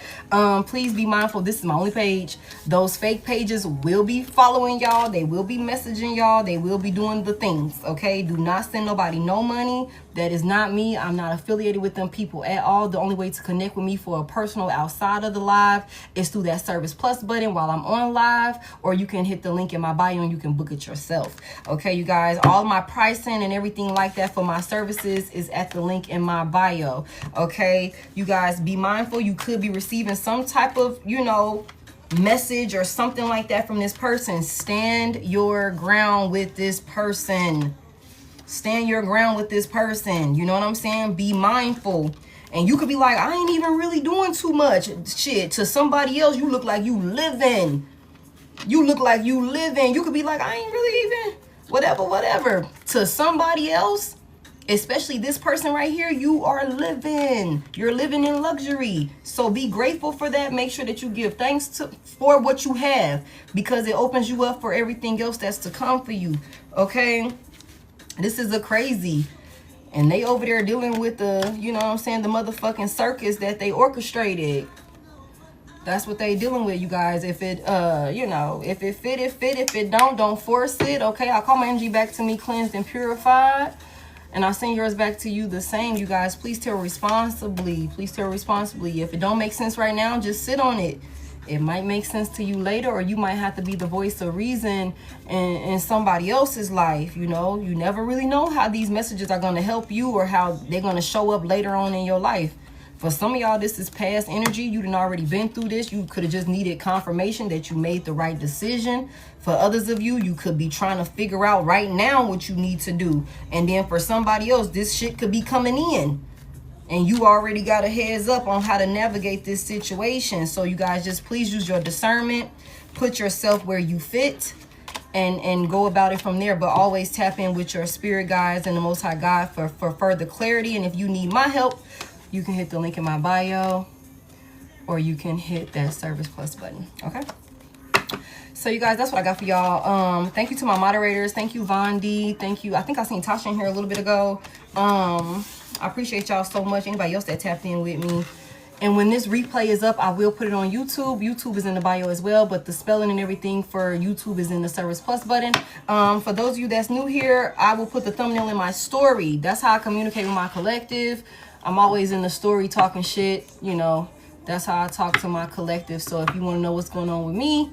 please be mindful. This is my only page. Those fake pages will be following y'all. They will be messaging y'all. They will be doing the things, okay? Do not send nobody no money. That is not me. I'm not affiliated with them people at all. The only way to connect with me for a personal outside of the live is through that Service Plus button while I'm on live, or you can hit the link in my bio and you can book it yourself. Okay, you guys, all my pricing and everything like that for my services is at the link in my bio. Okay, you guys, be mindful. You could be receiving some type of, you know, message or something like that from this person. Stand your ground with this person. Stand your ground with this person. You know what I'm saying? Be mindful. And you could be like, I ain't even really doing too much. Shit, to somebody else, you look like you living. You look like you living. You could be like, I ain't really even, whatever. To somebody else, especially this person right here, you are living. You're living in luxury. So be grateful for that. Make sure that you give thanks for what you have, because it opens you up for everything else that's to come for you. Okay? This is a crazy. And they over there dealing with the, you know what I'm saying, the motherfucking circus that they orchestrated. That's what they dealing with, you guys. If it, you know, if it fit, it fit. If it don't force it, okay? I'll call my energy back to me, cleansed and purified. And I'll send yours back to you the same, you guys. Please tarot responsibly. Please tarot responsibly. If it don't make sense right now, just sit on it. It might make sense to you later, or you might have to be the voice of reason in somebody else's life. You know, you never really know how these messages are going to help you or how they're going to show up later on in your life. For some of y'all, this is past energy. You done already been through this. You could have just needed confirmation that you made the right decision. For others of you, you could be trying to figure out right now what you need to do. And then for somebody else, this shit could be coming in. And you already got a heads up on how to navigate this situation. So you guys, just please use your discernment. Put yourself where you fit and go about it from there. But always tap in with your spirit guides and the Most High God for further clarity. And if you need my help, you can hit the link in my bio, or you can hit that Service Plus button. Okay? So you guys, that's what I got for y'all. Thank you to my moderators. Thank you, Vondi. Thank you. I think I seen Tasha in here a little bit ago. I appreciate y'all so much. Anybody else that tapped in with me. And when this replay is up, I will put it on YouTube. YouTube is in the bio as well, but the spelling and everything for YouTube is in the Service Plus button. For those of you that's new here, I will put the thumbnail in my story. That's how I communicate with my collective. I'm always in the story talking shit, you know. That's how I talk to my collective. So if you want to know what's going on with me,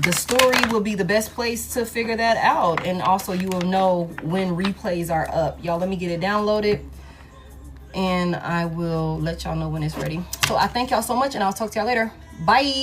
the story will be the best place to figure that out. And also you will know when replays are up. Y'all, let me get it downloaded, and I will let y'all know when it's ready. So I thank y'all so much, and I'll talk to y'all later. Bye.